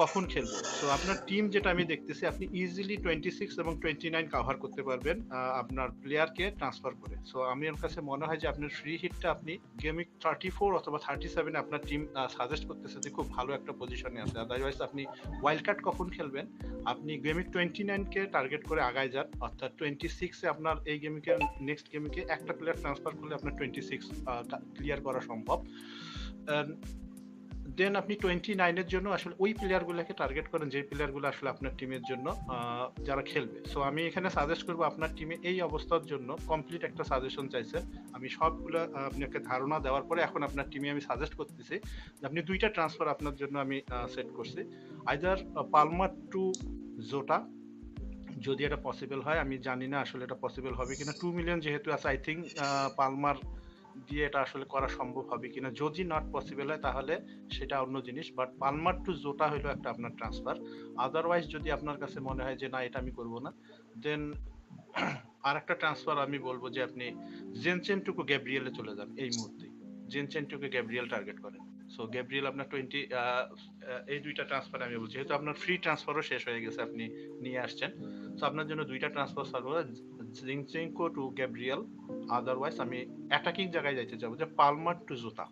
কখন খেলবো? সো আপনার টিম যেটা আমি দেখতেছি, আপনি ইজিলি 26 এবং 29 কভার করতে পারবেন আপনার প্লেয়ারকে ট্রান্সফার করে। সো আমার কাছে মনে হয় যে আপনার ফ্রি হিটটা আপনি গেম উইক 34 অথবা 37 এ আপনার টিম সাজেস্ট করতেছে যে খুব ভালো একটা পজিশনে আছে। আদারওয়াইজ আপনি ওয়াইল্ড কার্ড কখন খেলবেন? আপনি গেম উইক 29 কে টার্গেট করে আগায় যান, অর্থাৎ 26 এ আপনার এই গেম উইকের নেক্সট গেম উইকে একটা প্লেয়ার ট্রান্সফার করলে আপনার 26 ক্লিয়ার করা সম্ভব। দেন আপনি 29 এর জন্য আসলে ওই প্লেয়ারগুলোকে টার্গেট করেন যে প্লেয়ারগুলো আসলে আপনার টিমের জন্য যারা খেলবে। সো আমি এখানে সাজেস্ট করবো আপনার টিমে এই অবস্থার জন্য কমপ্লিট একটা সাজেশন চাইছে, আমি সবগুলো আপনাকে ধারণা দেওয়ার পরে এখন আপনার টিমে আমি সাজেস্ট করতেছি যে আপনি 2টা ট্রান্সফার আপনার জন্য আমি সেট করছি, আইদার পালমার টু জোটা, যদি এটা পসিবল হয়, আমি জানি না আসলে এটা পসিবল হবে কিনা, 2 মিলিয়ন যেহেতু আছে আই থিঙ্ক পালমার দিয়ে এটা আসলে করা সম্ভব হবে কিনা, যদি নট পসিবল হয় তাহলে সেটা অন্য জিনিস, বাট পালমার টু জোটা হলো একটা আপনার ট্রান্সফার। আদারওয়াইজ যদি আপনার কাছে মনে হয় যে না এটা আমি করব না, দেন আর একটা ট্রান্সফার আমি বলবো যে আপনি জেনচেনটুকু গ্যাব্রিয়েলে চলে যান এই মুহূর্তে, জেনচেনটুকু গ্যাব্রিয়েল টার্গেট করেন। সো গ্যাব্রিয়েল আপনার 20 এই 2টা ট্রান্সফার আমি বলছি, যেহেতু আপনার ফ্রি ট্রান্সফারও শেষ হয়ে গেছে, আপনি নিয়ে আসছেন, সো আপনার জন্য 2টা transfer serve Zinchenko to Gabriel, otherwise আমি অ্যাটাকিং জায়গায় যাইতে যাবো যে পালমার টু জোতা,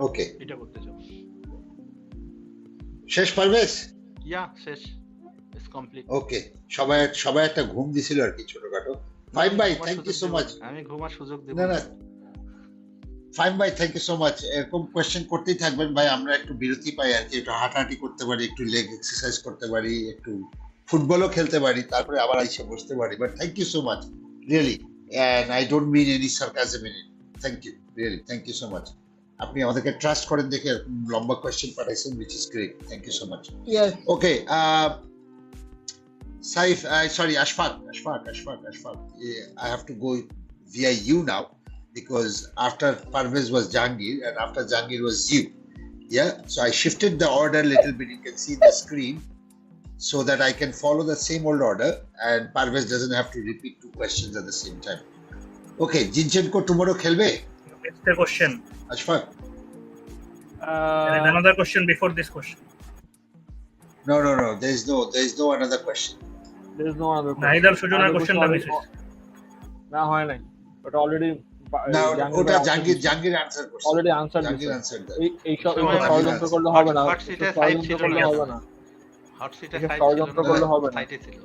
ওকে, এটা করতে যাবো। শেষ পারভেজ? ইয়া শেষ, ইটস কমপ্লিট। ওকে, সবাই একটা ঘুম দিছিল আর কি ছোটখাটো। ফাইম ভাই থ্যাংক ইউ সো মাচ। আমি ঘুমার সুযোগ দেব না ফাইম ভাই থ্যাংক ইউ সো মাচ। এরকম কোয়েশ্চেন করতেই থাকবেন ভাই, আমরা একটু বিরতি পাই আর কি, একটু হাঁটাহাঁটি করতে পারি, একটু লেগ এক্সারসাইজ করতে পারি, একটু ফুটবলও খেলতে পারি, তারপরে আবার এসে বসতে পারি। But thank you so much really, and I don't mean any sarcasm in it. Thank you really, thank you so much. আপনি আমাদেরকে ট্রাস্ট করেন দেখে এরকম লম্বা কোয়েশ্চেন পাঠাইছেন, which is great. Thank you so much. Yes. Okay, Saif, sorry, Ashfaq. I have to go via you now because after Parvez was Jahangir and after Jahangir was you. Yeah, so I shifted the order a little bit. You can see the screen so that I can follow the same old order and Parvez doesn't have to repeat 2 questions at the same time. Okay, Zinchenko tomorrow khelbe? Next question. Ashfaq? There is another question before this question. No. There is no another question. There is no other question. Neither Sujuna question টা miss না হয় নাই, but already Now, ওটা Jahangir answer করছে। already answered Jahangir this. Answer দেয়। এই ষড়যন্ত্র করলে হবে না, হট সিটে ষড়যন্ত্র করলে হবে না, হট সিটে ষড়যন্ত্র করলে হবে না। সাইটে ছিল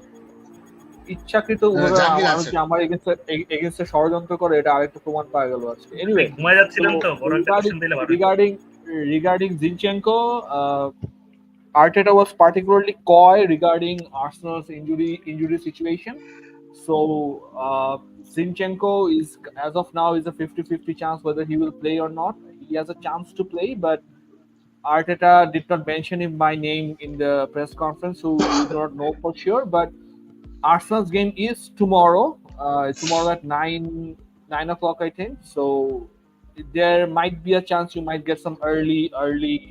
ইচ্ছাকৃত জাহাঙ্গীর মানুষ answer. যে আমার এগেইনস্টে পাওয়া গেল এটা আরেকটা প্রমাণ পাওয়া গেল আজকে। এনিওয়ে, ঘুমায় যাচ্ছিলাম তো, বড় একটা question দিলে ভালো। regarding Zinchenko, Arteta was particularly coy regarding Arsenal's injury situation. So Zinchenko is, as of now, is a 50-50 chance whether he will play or not. He has a chance to play, but Arteta did not mention him by name in the press conference, so we do not know for sure. But Arsenal's game is tomorrow. Tomorrow at 9 o'clock, I think. So there might be a chance you might get some early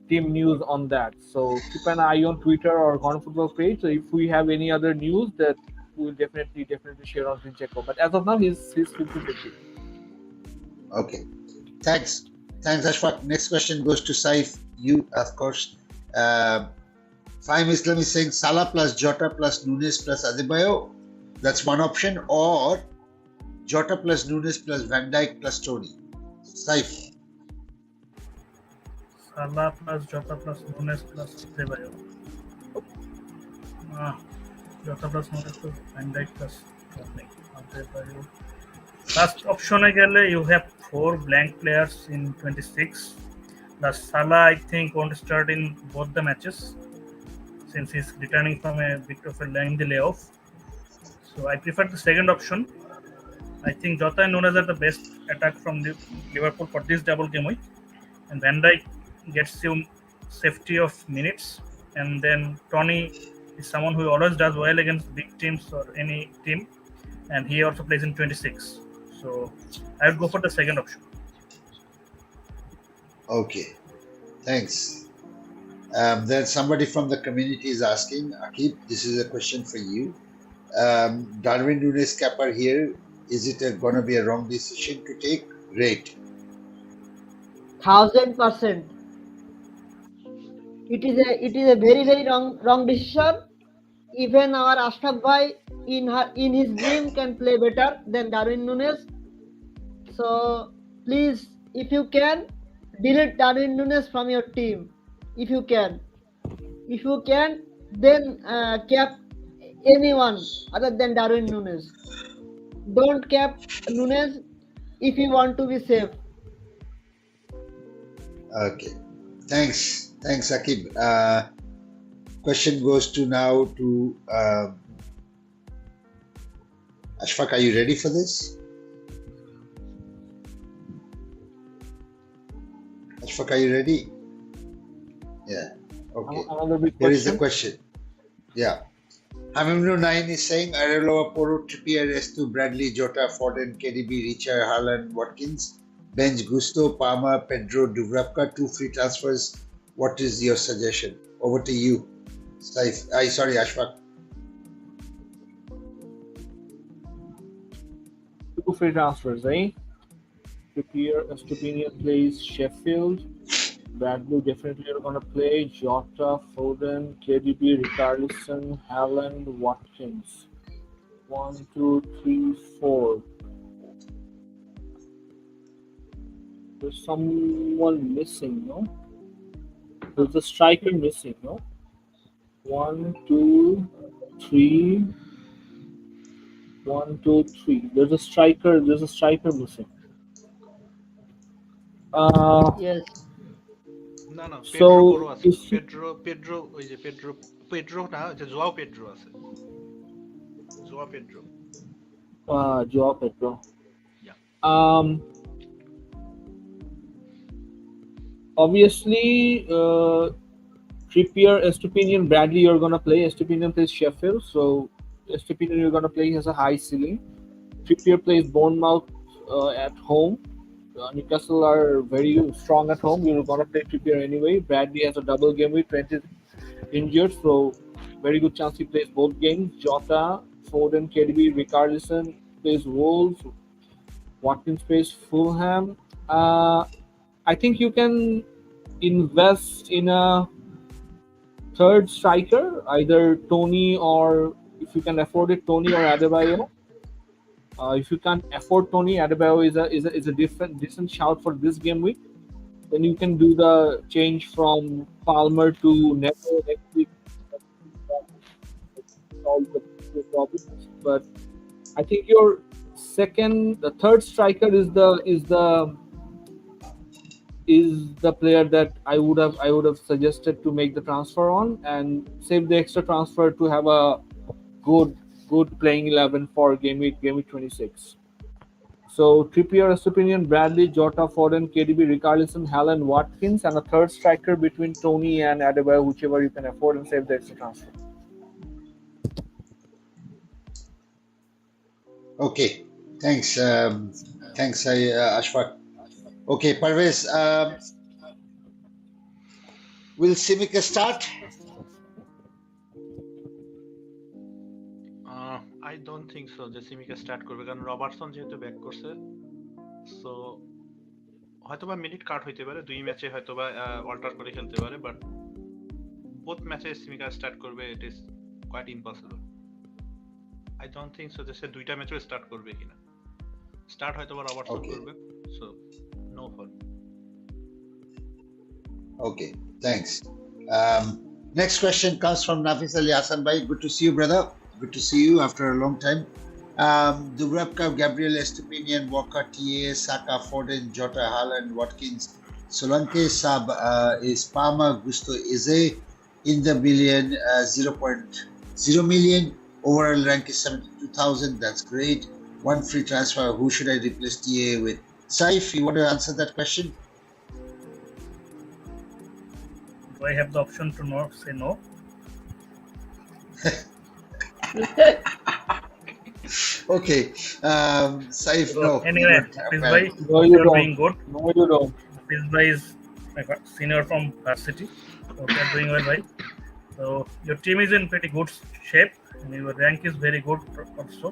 team news on that. So keep an eye on Twitter or Ghono Football page. So if we have any other news, that we'll definitely share on Zinchenko. But as of now, he's 50-50. Okay, thanks Ashfaq. Next question goes to Saif, you of course. Fahim Islam is saying Salah plus Jota plus Nunes plus Adebayo, that's one option, or Jota plus Nunes plus Van Dijk plus Tony. Saif? Salah plus Jota plus Nunes plus Adebayo. Jota plus Nunes plus Van Dijk plus Tony. Adebayo. Last option গেলে you have 4 blank players in 26. Plus Salah I think won't start in both the matches since he's returning from a bit of a lengthy layoff. So I prefer the second option. I think Jota and Nunes are the best attack from Liverpool for this double game week, and Van Dijk gets you safety of minutes, and then Tony is someone who always does well against big teams or any team, and he also plays in 26. So I would go for the second option. Okay, thanks. There's somebody from the community is asking, Akib, this is a question for you. Darwin Nunes capper here, is it going to be a wrong decision to take? Rate 1000%. It is a very wrong decision. Even our Ashraf bhai in his dream can play better than Darwin Nunes. So please, if you can, delete Darwin Nunes from your team. If you can, then cap anyone other than Darwin Nunes. Don't cap Nunes if you want to be safe. Okay. Thanks, Akib. Question goes to now to Ashfaq. Are you ready for this? Ashfaq, are you ready? Yeah. Okay. Another big Here is the question. question. Yeah. Hamimnu 9 is saying Areloa, Poro, Trippier, S2, Bradley, Jota, Foden, KDB, Richard, Haaland, Watkins, Bench, Gusto, Palmer, Pedro, Dubravka, 2 free transfers. What is your suggestion? Over to you. Sorry, Ashfaq. 2 free transfers, eh? Trippier, Estupinian plays Sheffield. Bradley definitely are gonna play. Jota, Foden, KDB, Richarlison, Haaland, Watkins. 1, 2, 3, 4. There's someone missing, no? There's a striker missing, no? 1, 2, 3. 1, 2, 3. There's a striker missing. Yes. না না So, Pedro বড় আছে if you- Pedro ওই যে Pedro না যে Joao Pedro আছে জোয়া Pedro Joao Pedro. Yeah. Obviously, Trippier, Estupinian, Bradley, you're gonna play. Estupinian plays Sheffield, so Estupinian you're gonna play. He has a high ceiling. Trippier plays Bournemouth at home. Newcastle are very strong at home. You're gonna play Trippier anyway. Bradley has a double game week. Trent is injured, so very good chance he plays both games. Jota, Foden, KDB, Richarlison plays Wolves. Watkins plays Fulham. I think you can invest in a third striker, either Tony or, if you can afford it, Tony or Adebayo. If you can't afford Tony, Adebayo is a decent shout for this game week. Then you can do the change from Palmer to Neto next week. All the problems, but I think the third striker is the player that I would have suggested to make the transfer on and save the extra transfer to have a good playing 11 for game week 26. So Trippier, Estupinian, Bradley, Jota, Foden, KDB, Richarlison, Haaland, Watkins, and a third striker between Tony and Adebayo, whichever you can afford, and save the extra transfer. Okay. Thanks. Ashfaq. Okay, Parvez. Will Simica start? I don't think so যে সিমিকে start করবে, কারণ Robertson যেহেতু back করছে, so হয়তোবা minute কাট হইতে পারে, 2 ম্যাচে হয়তোবা অল্টার করে খেলতে পারে, বাট বোথ ম্যাচে সিমিকা স্টার্ট করবে it is quite impossible. I don't think so যে সে 2টা ম্যাচও স্টার্ট করবে কিনা। স্টার্ট হয়তোবা রবার্টসন করবে, so no fall. Okay, thanks. Next question comes from Nafis Ali Hassan Bhai. Good to see you, brother. Good to see you after a long time. Dubravka, Gabriel, Estupinian, Walker, TA, Saka, Foden, Jota, Haaland, Watkins, Solanke, Sab is Palmer, Gusto, Eze in the million, 0.0 million. Overall rank is 72,000. That's great. 1 free transfer. Who should I replace TA with? Saif, you want to answer that question? Do I have the option to not say no? Okay, Saif, no. Anyway, Hafiz Bhai, No, you you're don't. doing good. No, you don't. Hafiz Bhai is my senior from varsity. Okay, you're doing well, Bhai. So your team is in pretty good shape, and your rank is very good also.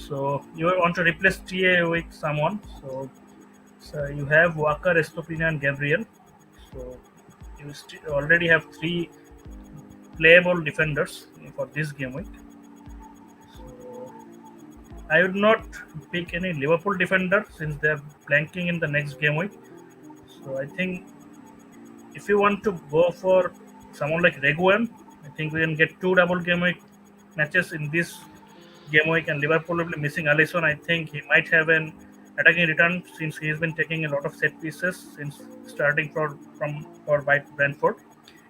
So you want to replace TA with someone. So you have Walker, Estupinian, and Gabriel. So you already have 3 playable defenders for this game week. So I would not pick any Liverpool defender since they are blanking in the next game week. So I think if you want to go for someone like Reguilon, I think we can get 2 double game week matches in this game week, and Liverpool will be missing Alisson. I think he might have an attacking return since he has been taking a lot of set pieces since starting for by Brentford,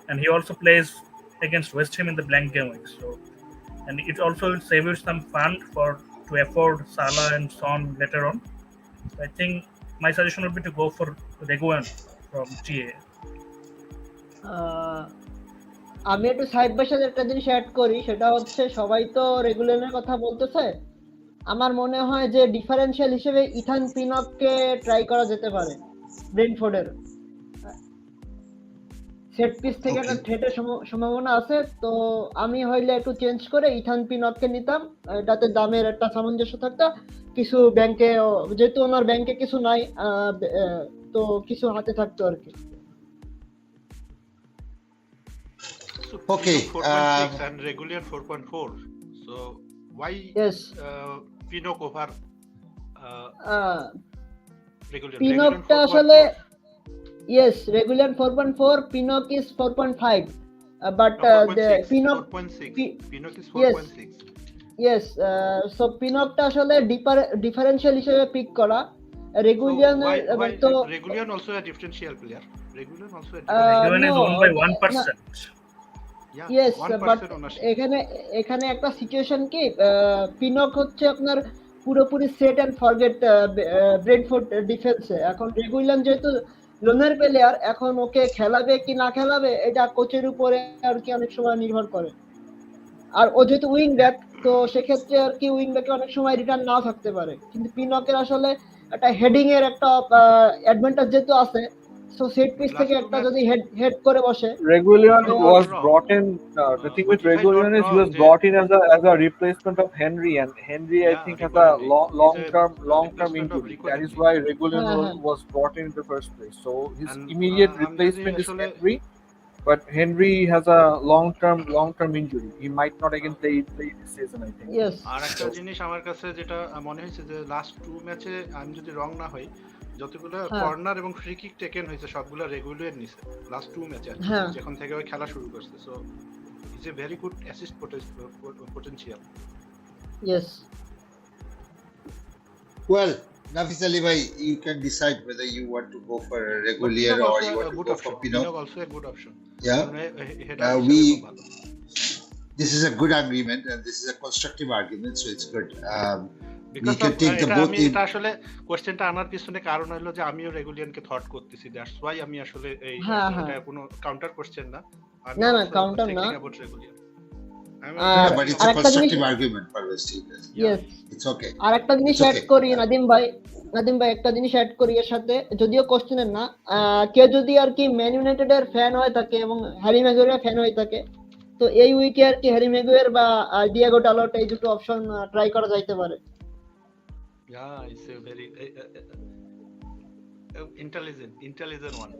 and he also plays against West Ham in the blank game week. So, and it also will save you some fund to afford Salah and Son later on. So I think my suggestion would be to go for Reguilon from GA. আমি একটু side by side একটা জিনিস add করি, সেটা হচ্ছে সবাই তো রেগুলারের কথা বলতেছে, আমার মনে হয় যে ডিফারেন্সিয়াল হিসেবে ইথান পিনককে ট্রাই করা যেতে পারে ব্রেন্টফোর্ডের। সেট পিস থেকে একটা থ্রেটের সম্ভাবনা আছে, তো আমি হইলে একটু চেঞ্জ করে ইথান পিনককে নিতাম, এটাতে দামের একটা সামঞ্জস্য থাকতো, কিছু ব্যাংকে যেহেতু ওনার ব্যাংকে কিছু নাই তো কিছু হাতে থাকতো আর কি। Okay. 4.6 and Reguilon 4.4. So why Pinnock over Reguilon? Pinnockটা আসলে yes, Reguilon 4.4, Pinnock is 4.5. But the Pinnock 4.6. Pinnock is 4.6. Yes, so Pinnockটা আসলে ডিফারেন্সিয়াল হিসেবে পিক করা। Reguilon তো Reguilon also a differential player. Reguilon also a Reguilon is owned by 1%. Yes, but এখানে একটা situation কি, পিনক হচ্ছে আপনার পুরোপুরি সেট এন্ড ফরগেট ব্রেন্টফোর্ড ডিফেন্সে। এখন রেগুইলন যেহেতু লোনের প্লেয়ার, এখন ওকে খেলাবে কি না খেলাবে এটা কোচের উপরে আর কি অনেক সময় নির্ভর করে। আর ও যেহেতু উইং ব্যাক, তো সেক্ষেত্রে আর কি উইং ব্যাকে অনেক সময় রিটার্ন নাও থাকতে পারে, কিন্তু পিনকের আসলে একটা হেডিং এর একটা অ্যাডভান্টেজ যেহেতু আছে, so set piece থেকে একটা যদি হেড করে বসে। Reguilon was brought in, the thing with Reguilon is he was brought in as a replacement of Henry, and Henry I think has a long term injury. That is why Reguilon was brought in the first place. So his immediate replacement is Henry, but Henry has a long term injury. He might not again play this season, I think. Yes. আর একটা জিনিস আমার কাছে যেটা মনে হয়েছে যে last 2 ম্যাচে আমি যদি রং না হই, যতগুলো কর্নার এবং ফ্রি কিক টেকেন হয়েছে সবগুলো রেগুলার নিছে লাস্ট 2 ম্যাচে, যখন থেকে ওই খেলা শুরু করছে। So is a very good assist potential. Yes. Well, Nafis Ali bhai, you can decide whether you want to go for Reguilon or you want to go for Pinnock. Also a good option. Yeah. This is a good agreement and this is a constructive argument, so it's good. We can take the both in. এটা আসলে কোশ্চেনটা আনার পিছনে কারণ হলো যে আমিও রেগুলিয়ানকে thought করতেছি, দ্যাটস ওয়াই আমি আসলে এই এটা কোনো কাউন্টার কোশ্চেন না, না কাউন্টার না, but it's a constructive argument for West Ham. Yes, it's okay. আর একটা জিনিস অ্যাড করি নাদিম ভাই একটা জিনিস অ্যাড করি এর সাথে, যদিও কোশ্চেনের না, কেউ যদি আর কি ম্যান ইউনাইটেডের ফ্যান হয়ে থাকে এবং হ্যারি ম্যাগুয়ারের ফ্যান হয়ে থাকে, তো এই উইকে আর কি হ্যারি ম্যাগুয়ার বা ডিয়েগো ডালট এই দুটো অপশন ট্রাই করা যাইতে পারে। Yeah, it's a very intelligent one.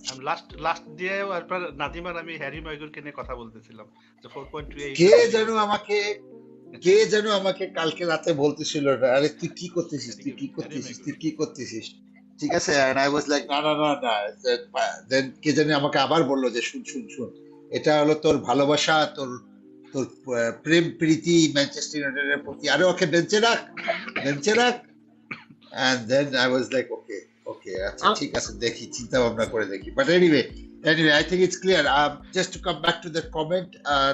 I'm last দিয়ে আপনার নাদিম আর আমি হ্যারি ম্যাগুয়ারকে নিয়ে কথা বলতেছিলাম যে 4.28 কে যেন আমাকে কালকে রাতে বলতেছিল, আরে তুই কি করতেছিস ঠিক আছে, and I was like না then কে জানি আমাকে আবার বললো যে শুন এটা হলো তোর ভালোবাসা, তোর প্রেম প্রীতি ম্যানচেস্টার ইউনাইটেডের প্রতি, আরে ওকে বেঞ্চে রাখ and then I was like okay আচ্ছা ঠিক আছে, দেখি চিন্তা ভাবনা করে দেখি, but anyway I think it's clear. Just to come back to the comment,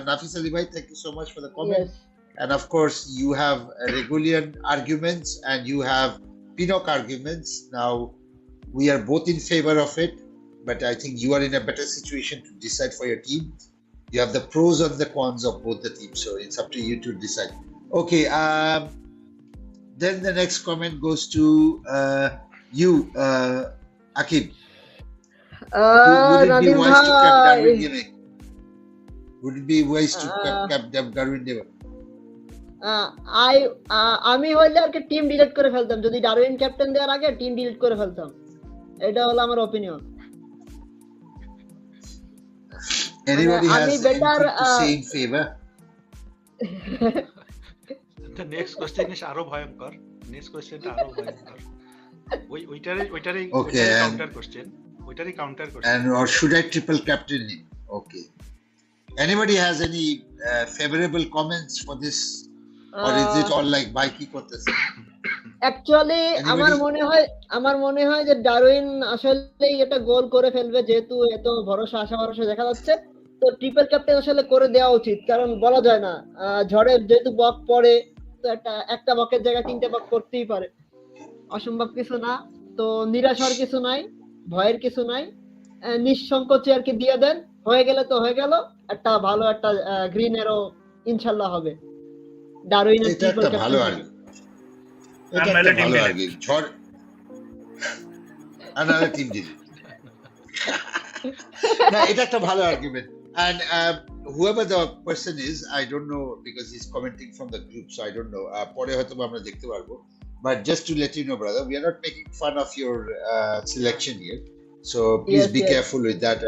Nafis Ali bhai, thank you so much for the comment. Yes. And of course you have Reguilon arguments and you have Pinnock arguments. Now we are both in favor of it, but I think you are in a better situation to decide for your team. You have the pros and the cons of both the teams, so it's up to you to decide. Okay, then the next comment goes to you, Akib. Would it be wise to cap Darwin Nunez? Would it be wise to cap Darwin Nunez? আমি হইলে আর কি team delete করে ফেলতাম, যদি Darwin captain দেওয়ার আগে team delete করে ফেলতাম, এটা হলো আমার opinion. Anybody has anything to say in favor? The next question is আরো ভয়ঙ্কর, ওইটারই counter question and or should I triple captain him? Okay, anybody has any favorable comments for this, or is it all like bike কি করতেছে? Actually আমার মনে হয় যে Darwin আসলেই এটা গোল করে ফেলবে, যেহেতু এত আশা ভরসা দেখা যাচ্ছে। তো ট্রিপল ক্যাপ্টেন আসলে করে দেওয়া উচিত, কারণ বলা যায় না ঝড়ের যেহেতু বক পড়ে, তো একটা বকের জায়গায় 3টে বক পড়তেই পারে, অসম্ভব কিছু না। তো নিরাশ হওয়ার কিছু নাই, ভয়ের কিছু নাই, নিঃসংকোচে আর কি দিয়ে দেন, হয়ে গেলে তো হয়ে গেল, একটা ভালো একটা গ্রিন এরো ইনশাল্লাহ হবে ডারউইনের এটা ট্রিপল একটা ভালো ক্যাপ্টেন। এটা একটা ভালো আর্গুমেন্ট। ঝড় another team did it. না, এটা একটা ভালো argument. And whoever the person is, I don't know because he's commenting from the group, so I don't know. পরে হয়তো আমরা দেখতে পারবো। But just to let you know, brother, we are not making fun of your selection here. So please be careful with that.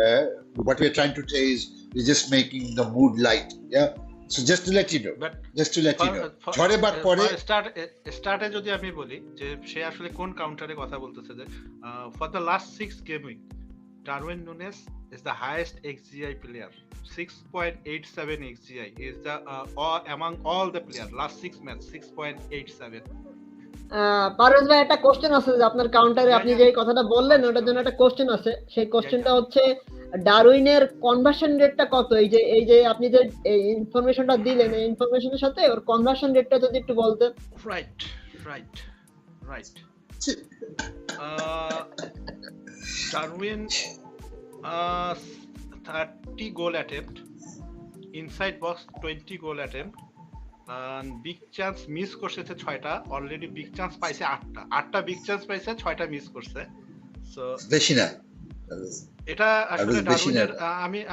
What we're trying to say is we're just making the mood light. Yeah. So just to let you know. ঝড়ে বাদ পরে স্টার্টে যদি আমি বলি যে সে আসলে কোন কাউন্টারে কথা বলতেছে, যে for the last 6 gaming Darwin Nunez is the highest XGI player. 6.87 XGI is the among all the players last 6 match 6.87. Parvez ভাই, একটা কোশ্চেন আছে যে আপনার কাউন্টারে আপনি যে কথাটা বললেন ওটার জন্য একটা কোশ্চেন আছে। সেই কোশ্চেনটা হচ্ছে ডারউইনের কনভার্সন রেটটা কত? এই যে আপনি যে ইনফরমেশনটা দিলেন, এই ইনফরমেশনের সাথে ওর কনভার্সন রেটটা যদি একটু বলতেন। Right Darwin 30 goal attempt, inside box 20 goal attempt, and big chance miss করছে 6টা, অলরেডি বিগ চান্স পাইছে 8টা বিগ চান্স পাইছে, 6টা মিস করছে। সো বেশি না এটা আসলে ডারউইনের,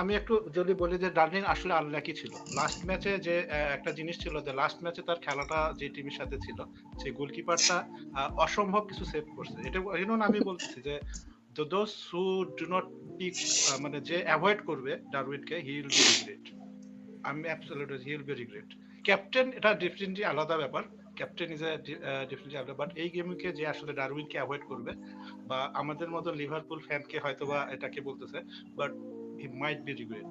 আমি একটু যদি বলি যে ডারউইন আসলে আনলাকি ছিল লাস্ট ম্যাচে। যে একটা জিনিস ছিল যে লাস্ট ম্যাচে তার খেলাটা যে টিমের সাথে ছিল, সেই গোলকিপারটা অসম্ভব কিছু সেভ করছে। এটা আমি বলতেছি যে those who do not pick মানে যে অ্যাভয়েড করবে ডারউইনকে, he will be regret. I'm absolutely he will be regret. Captain এটা ডেফিনেটলি আলাদা ব্যাপার, ক্যাপ্টেন ইজ ডেফিনেটলি আলাদা, বাট এই গেমকে যে আসলে ডারউইনকে অ্যাভয়েড করবে, বা আমাদের মতো লিভারপুল ফ্যানকে হয়তোবা এটাকে বলতেছে, but he might be regret,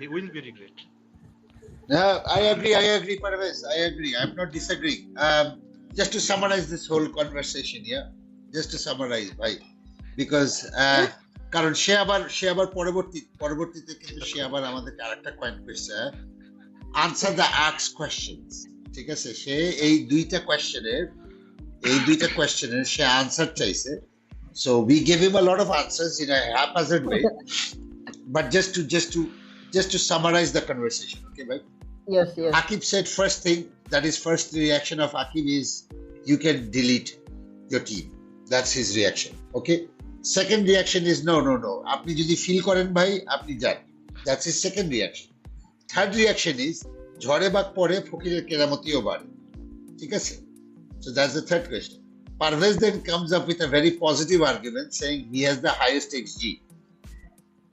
he will be regret. I agree Parvez, I agree, I'm not disagreeing. Just to summarize this whole conversation, just to summarize bhai, because কারণ সে আবার পরবর্তীতে কিন্তু সে আবার আমাদের আরেকটা পয়েন্ট করছে, আনসার দ্য আস্ক কোশ্চেনস। ঠিক আছে, সে এই দুইটা কোশ্চেনের সে আনসার চাইছে। So we give him a lot of answers in a haphazard way, but just to summarize the conversation, okay bhai? Yes. Aqib said first thing, that is first reaction of Aqib is you can delete your team. That's his reaction, okay? Second reaction is no, আপনি যদি feel করেন ভাই আপনি যান, that's his second reaction. Third reaction is ঝড়ে বাক পড়ে ফকিরের কেরামতিও বাড়ে। ঠিক আছে, so that's the third question. Parvez then comes up with a very positive argument saying he has the highest XG.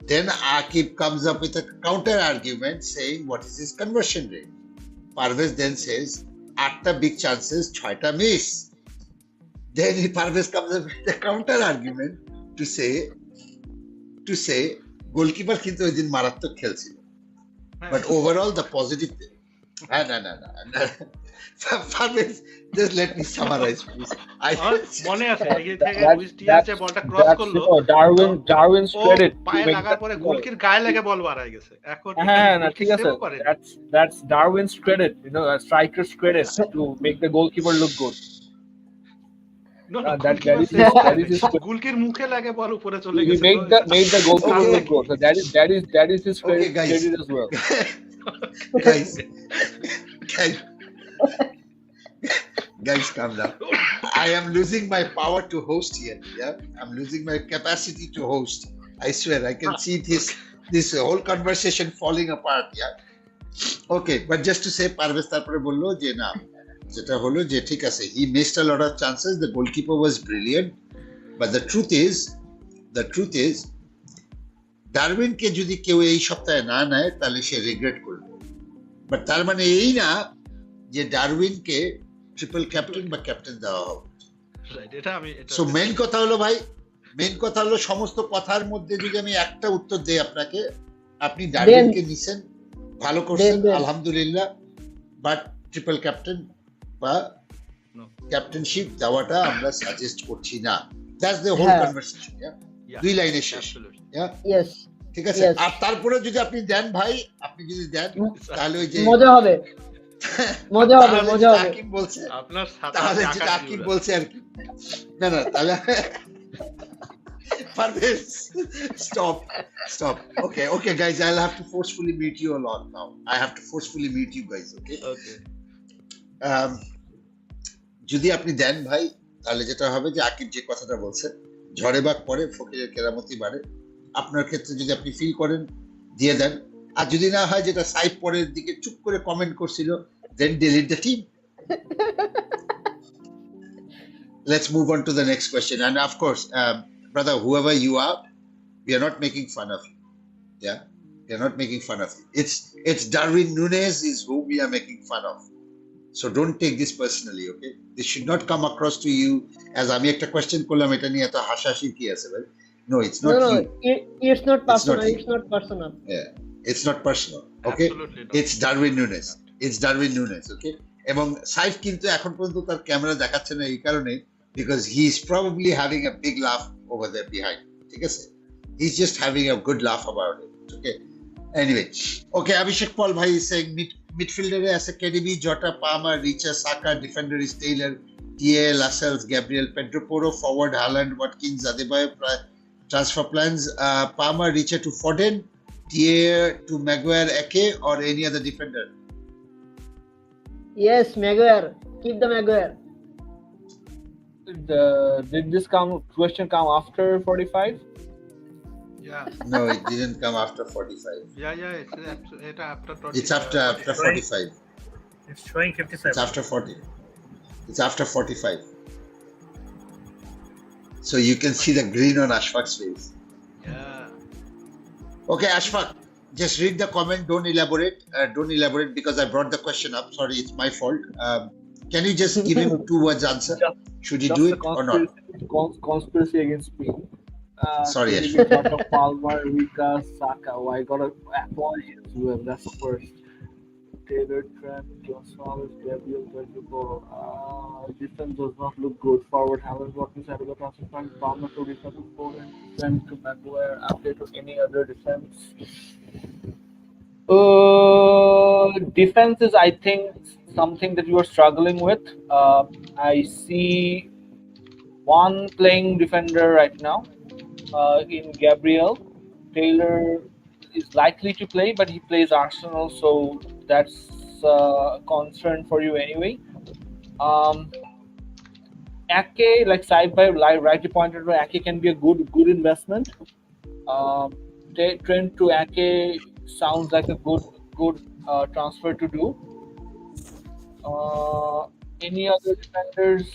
Then Aqib comes up with a counter argument saying what is his conversion rate. Parvez then says 8টা big chances 6টা miss. Then Parvez comes up with a counter argument to say goalkeeper কিন্তু ওই দিন মারাত্মক খেলছিল, but overall the positive thing. No. Parvez, just let me summarize please. মনে আছে এই থেকে যে বলটা ক্রস করলো, Darwin's credit পায়ে লাগার পরে গোলকির গায়ে লাগে বল বাড়ায় গেছে। এখন না ঠিক আছে, that's Darwin's credit, a striker's credit to make the goalkeeper look good. That is his গোলকির মুখে লাগে বল উপরে চলে গেছে, made the goalkeeper look good. So that is his credit, credit as well. Guys, calm down. I am losing my power to host here. I'm losing my capacity to host. I swear, I can see this whole conversation falling apart. Okay, but just to say, Parvez tarpore bollo je na, যেটা হলো যে ঠিক আছে, he missed a lot of chances, the goalkeeper was brilliant, but the truth is ডারউইনকে যদি কেউ এই সপ্তাহে না নেয় তাহলে সে রিগ্রেট করবে। বাট তার মানে এই না যে ডারউইনকে ট্রিপল ক্যাপ্টেন বা ক্যাপ্টেন দেওয়া হবে। সো মেইন কথা হলো সমস্ত কথার মধ্যে যদি আমি একটা উত্তর দেই আপনাকে, আপনি ডারউইনকে নিছেন, ভালো করছেন, আলহামদুলিল্লাহ, বাট ট্রিপল ক্যাপ্টেন বা ক্যাপ্টেনশিপ দেওয়াটা আমরা সাজেস্ট করছি না। দ্যাটস দ্য হোল হ্যাঁ। কনভারসেশন। Yeah, দুই লাইনে শেষ। absolutely. Yes, ঠিক আছে। Yes. আর তারপরে যদি আপনি দেন ভাই, আপনি যদি দেন তাহলে ওই যে মজা হবে, মজা হবে, তাহলে মজা যেটা হবে। আকিব বলছে, আপনার সাথে তাহলে আকাশ যেটা আকিব জুড়ে। বলছে আর কি। না তাহলে Parvez, stop. Okay, guys, I'll have to forcefully mute you a lot now. I have to forcefully mute you guys, okay? Okay. যদি আপনি দেন ভাই, তাহলে যেটা হবে যে আকিব যে কথাটা বলছে, ঝড়ে বাগ পড়ে ফকিরের কেরামতি বাড়ে। আপনার ক্ষেত্রে যদি আপনি ফিল করেন দিয়ে দেন, আর যদি না হয় যেটা সাইড পরের দিকে চুপ করে কমেন্ট করছিল, then delete the team. Let's move on to the next question. And of course, brother, whoever you are, we are not making fun of you. Yeah, we are not making fun of you. It's Darwin Núñez is who we are making fun of. So don't take this personally, okay? This should not come across to you as আমি একটা question করলাম এটা নিয়ে এত হাসাহাসি কি আছে ভাই? No, it's not No, you. it's not personal. you. It's not personal. Yeah, it's not personal, okay? Absolutely not. It's Darwin Núñez. It's Darwin Núñez, okay? এবং সাইফ কিন্তু এখন পর্যন্ত তার ক্যামেরা দেখাচ্ছে না এই কারণে because he is probably having a big laugh over there behind. ঠিক আছে? He's just having a good laugh about it, okay? Anyway, okay, Abhishek Paul bhai is saying midfielder as a KDB, Jota, Palmer, Richa, Saka, defender is Taylor, TA, Lascelles, Gabriel, Pedro Porro, forward Haaland, Watkins, Adebayo, transfer plans, Palmer, Richa to Foden, TA to Maguire, Ake, or any other defender? Yes, Maguire. Keep the Maguire. Did this question come after 45? Yeah, No, it didn't come after 45. yeah, it's after 20. It's after 45. It's showing 57. It's after 40. It's after 45. So you can see the green on Ashfaq's face. Yeah. Okay, Ashfaq, just read the comment. Don't elaborate because I brought the question up. Sorry, it's my fault. Can you just give him 2 words answer? Should he do it or not? Conspiracy against me. Sorry, KDB, Jota, Palmer, Rica, Saka. Oh, I got a apology as well. That's the first. Taylor, Trent, Gonzalez, Gabriel, Pedro. Defense does not look good. Forward, Haaland, Watkins, Adebayo, transfer plan. Palmer to defense to Foden, Trent to Maguire. Update to any other defense. Defense is, I think, something that you are struggling with. I see one playing defender right now in Gabriel. Taylor is likely to play, but he plays Arsenal, so that's a concern for you anyway. Ake, like Saib Bhai rightly pointed out, Ake can be a good investment. Trent to Ake sounds like a good transfer to do. Any other defenders?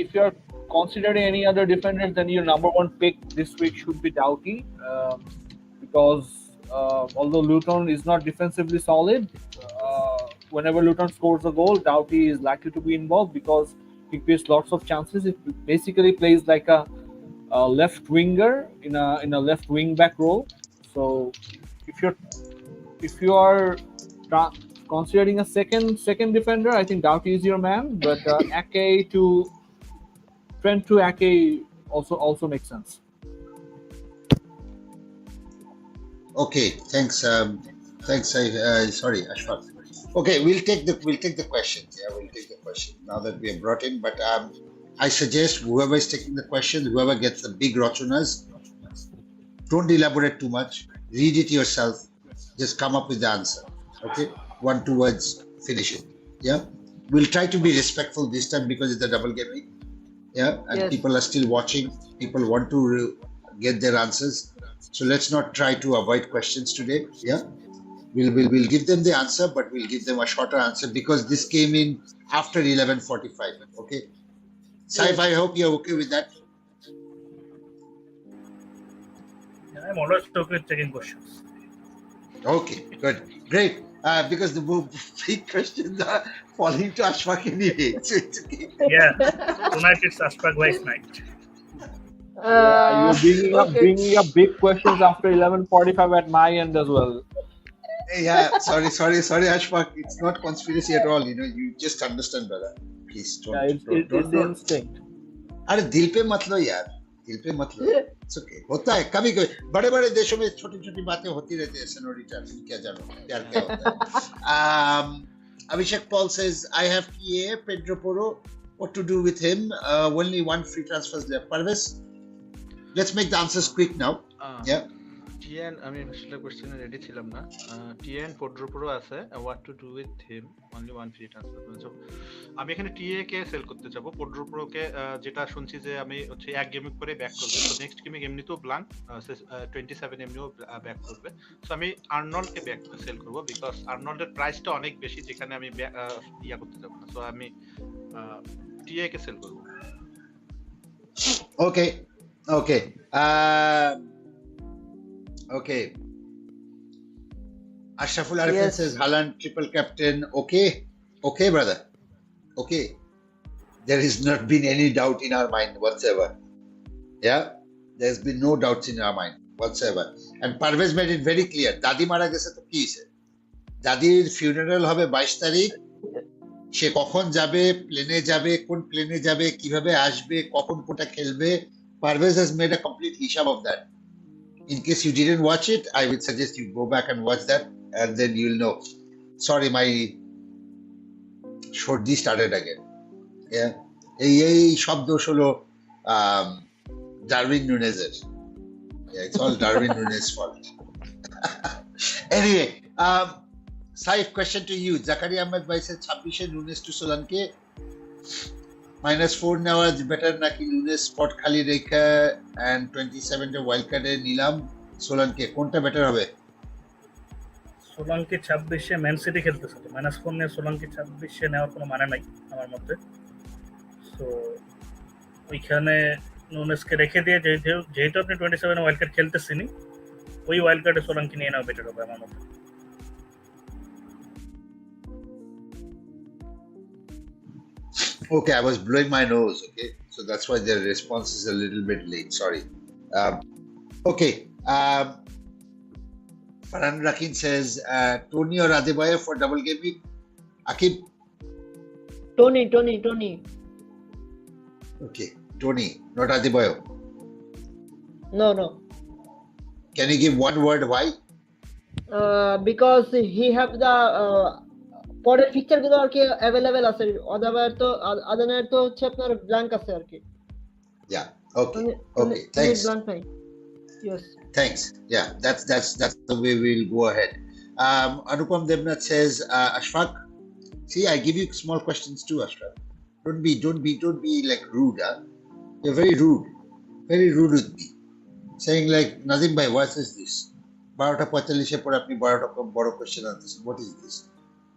If you're considering any other defenders, then your number one pick this week should be Doughty, because although Luton is not defensively solid, whenever Luton scores a goal, Doughty is likely to be involved because he creates lots of chances. It basically plays like a left winger in a left wing back role. So if you are considering a second defender, I think Doughty is your man. But Ake to Trent to Ake also makes sense. Okay, thanks. Sorry, Ashfaq. Okay, we'll take the questions. Yeah, we'll take the question now that we are brought in. But I suggest whoever is taking the question, whoever gets the big rotunas, don't elaborate too much. Read it yourself. Just come up with the answer. Okay, 1-2 words, finish it. Yeah, we'll try to be respectful this time because it's a double game week. Yeah, and Yes. people are still watching. People want to get their answers. So let's not try to avoid questions today. Yeah, we'll give them the answer, but we'll give them a shorter answer because this came in after 11:45. Okay, Saif, I hope you're okay with that. Yeah, I'm always okay with taking questions. Okay, good, great. Because the big questions are falling to Ashfaq anyway. So it's okay. Yeah, tonight it's Ashfaq Bhai's night. You're bringing up big questions after 11:45 at my end as well. Yeah, sorry, Ashfaq. It's not conspiracy at all. You just understand, brother. please Yeah, don't it's the instinct. अरे दिल पे मत लो यार, दिल पे मत लो, it's okay, होता है कभी कभी, बड़े बड़े देशों में छोटी छोटी बातें होती रहती है, सेनोरिटा, तुम क्या जानो प्यार क्या होता है. Abhishek Paul says, I have TA, Pedro Porro, what to do with him? Only one free transfers left. Parvez, let's make the answers quick now. Yeah. TN আমি আসলে কোশ্চেনে রেডি ছিলাম না. TN Pedro Porro আছে, what to do with him? Only one free transfer. So আমি এখানে TA কে sell করতে যাব. Pedro Porro কে যেটা শুনছি যে আমি হচ্ছে এক গেম করে ব্যাক করবে, তো নেক্সট গেমে এমনিতেও ব্ল্যাঙ্ক 27 এমনিও ব্যাক করবে. সো আমি আর্নল্ড কে ব্যাক সেল করব, বিকজ আর্নল্ডের প্রাইসটা অনেক বেশি, যেখানে আমি ইয়া করতে যাব না. সো আমি TA কে সেল করব. Okay. Okay. Ashraful Arifin Yes. says Haaland triple captain. Okay, brother. Okay. There has not been any doubt in our mind whatsoever. Yeah, there's been no doubts in our mind whatsoever. And Parvez made it very clear. Dadi mara geche to ki hoyse? Dadir funeral hobe 22 তারিখ. সে কখন যাবে, প্লেনে যাবে, কোন প্লেনে যাবে, কিভাবে আসবে, কখন কোটা খেলবে. Parvez has made a complete hishab of that. In case you didn't watch it, I would suggest you go back and watch that, and then you'll know. Sorry, my shorty started again. Yeah, এই সব দোষ হলো Darwin নুনেজের. Yeah, it's all Darwin Nunes' fault. Anyway, Saif, question to you. Zakaria Ahmed bhai said 26 Nunes to Solanke. -4 নেওয়া better নাকি Nunes spot খালি রেখে and 27 এর wild কার্ডে নিলাম সোলানকে, কোনটা বেটার হবে? সোলাঙ্কি 26-এ ম্যান সিটি খেলতেছে, তো -4 নিয়ে সোলাঙ্কি 26-এ নেওয়ার কোনো মানে নাই আমার মতে. সো ওইখানে নুনেসকে রেখে দিয়ে যেহেতু আপনি 27-এ ওয়াইল্ড কার্ড খেলতেছিনি, ওই ওয়াইল্ড কার্ডে সোলাঙ্কি নিয়ে নেওয়া বেটার হবে আমার মতে. Okay, I was blowing my nose. Okay, so that's why the response is a little bit late. Sorry. Okay. Farhan Rakin says Tony or Adebayo for double game week. Akib. Tony. Okay, Tony, not Adebayo. No. Can you give one word why? Because he have the পরের feature গুলো আর কি available আছে, আদানের তো হচ্ছে আপনার blank আছে আর কি. Yeah. Okay. Thanks. Blank নাই. Yes. Thanks. Yeah, that's the way we'll go ahead. Anupam Devnath says Ashfaq. See, I give you small questions too, Ashfaq. Don't be like rude. Huh? You're very rude with me. Saying like Nazim bhai, what is this? 12:45 পরে আপনি বড় question answer. What is this?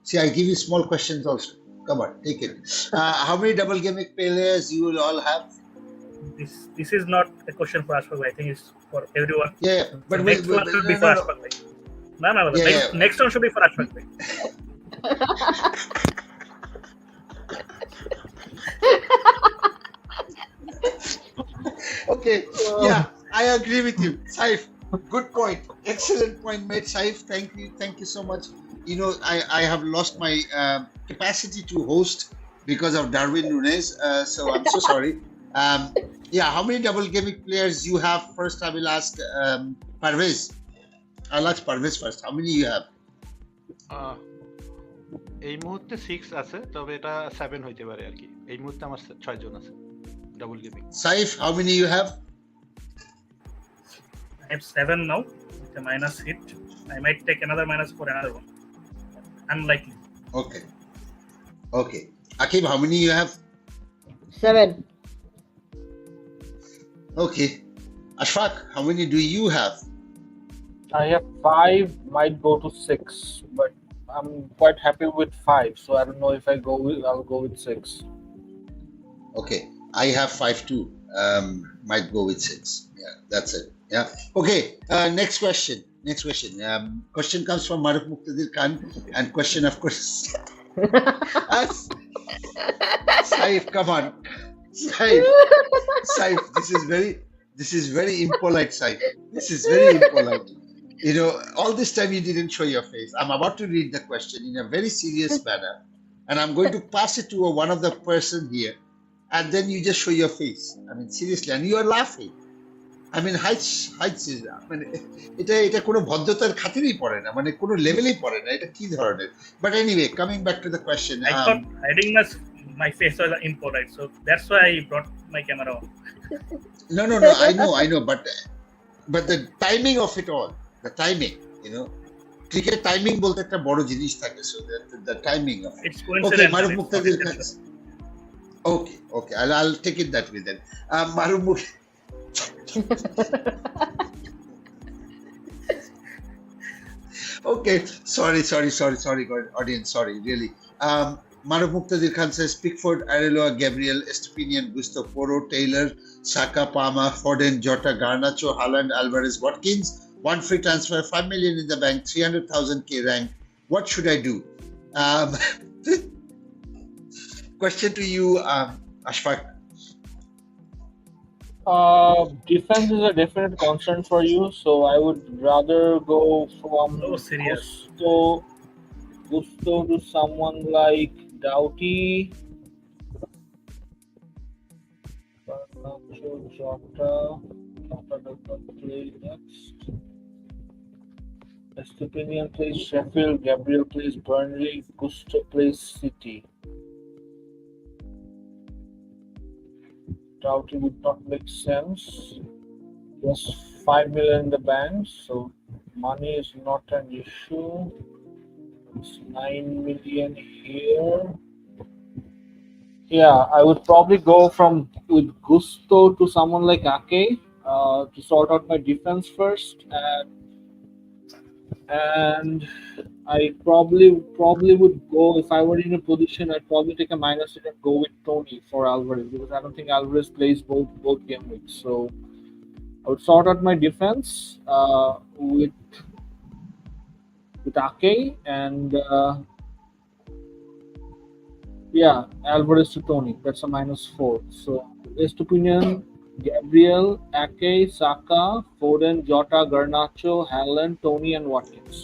See, I give you small questions also. Come on, take it. How many double game week players you will all have? This is not a question for Ashfaq. I think it's for everyone. Yeah, but next one should be for Ashfaq. No. Next one should be for Ashfaq. Okay, yeah, I agree with you, Saif. Good point. Excellent point made, Saif. Thank you so much. You know, I have lost my capacity to host because of Darwin Nunes, so I'm so sorry. Yeah, how many double game week players you have? First, I will ask Parvez. I'll ask Parvez first. How many you have? এই মুহূর্তে 6 আছে, তবে এটা 7 হইতে পারে আর কি. এই মুহূর্তে আমার 6 জন আছে double gaming. Saif, how many you have? I have 7 now with a minus hit. I might take another minus for another one. Unlikely. Okay. Akib, how many you have? 7. Okay. Ashfaq, how many do you have? I have 5, might go to 6, but I'm quite happy with 5, so I don't know if I'll go with 6. Okay, I have 5 too. Might go with 6. Yeah, that's it. Yeah. Okay. Next question. Question comes from Maruf Muqtadir Khan, and question, of course. Saif, come on. Saif, this is very impolite, Saif. This is very impolite. You know, all this time you didn't show your face. I'm about to read the question in a very serious manner, and I'm going to pass it to one of the person here, and then you just show your face. I mean, seriously, and you are laughing. I mean, heights is, মানে এটা কোনো ভদ্রতার খাতিরেই পড়ে না, মানে কোনো লেভেলেই পড়ে না, এটা কি ধরনের? But anyway, coming back to the question. I thought hiding my face was impolite, so that's why I brought my camera on. No, I know, but the timing of it all, the timing, you know, cricket timing বলতে একটা বড় জিনিস থাকে, so the timing of it. It's coincidental. Okay, Maruf Muqtadir Khan. Okay, I'll take it that way then. Maruf Muqtadir. Okay, sorry, audience, sorry, really. Maruf Muqtadir Khan says Pickford, 𝐅𝐏𝐻, Gabriel, Estepinian, Gusto, Porro, Taylor, Saka, Palmer, Foden, Jota, Garnacho, Haaland, Alvarez, Watkins. 1 free transfer, 5 million in the bank, 300,000 K rank. What should I do? Question to you, Ashfaq. Defense is a definite concern for you, so I would rather go from Gusto to someone like Doughty, Jota does not play next. Estepinian plays Sheffield, Gabriel plays Burnley, Gusto plays City. Doughty would not make sense. Just 5 million in the bank, so money is not an issue. It's 9 million here. Yeah, I would probably go with Gusto to someone like Ake to sort out my defense first, and I probably would go, if I were in a position, I'd probably take a minus and go with Tony for Alvarez, because I don't think Alvarez plays both game weeks. So I would sort out my defense with Ake, and Alvarez to Tony. That's a -4. So Estepinian, Gabriel, Ake, Saka, Foden, Jota, Garnacho, Haaland, Tony, and Watkins.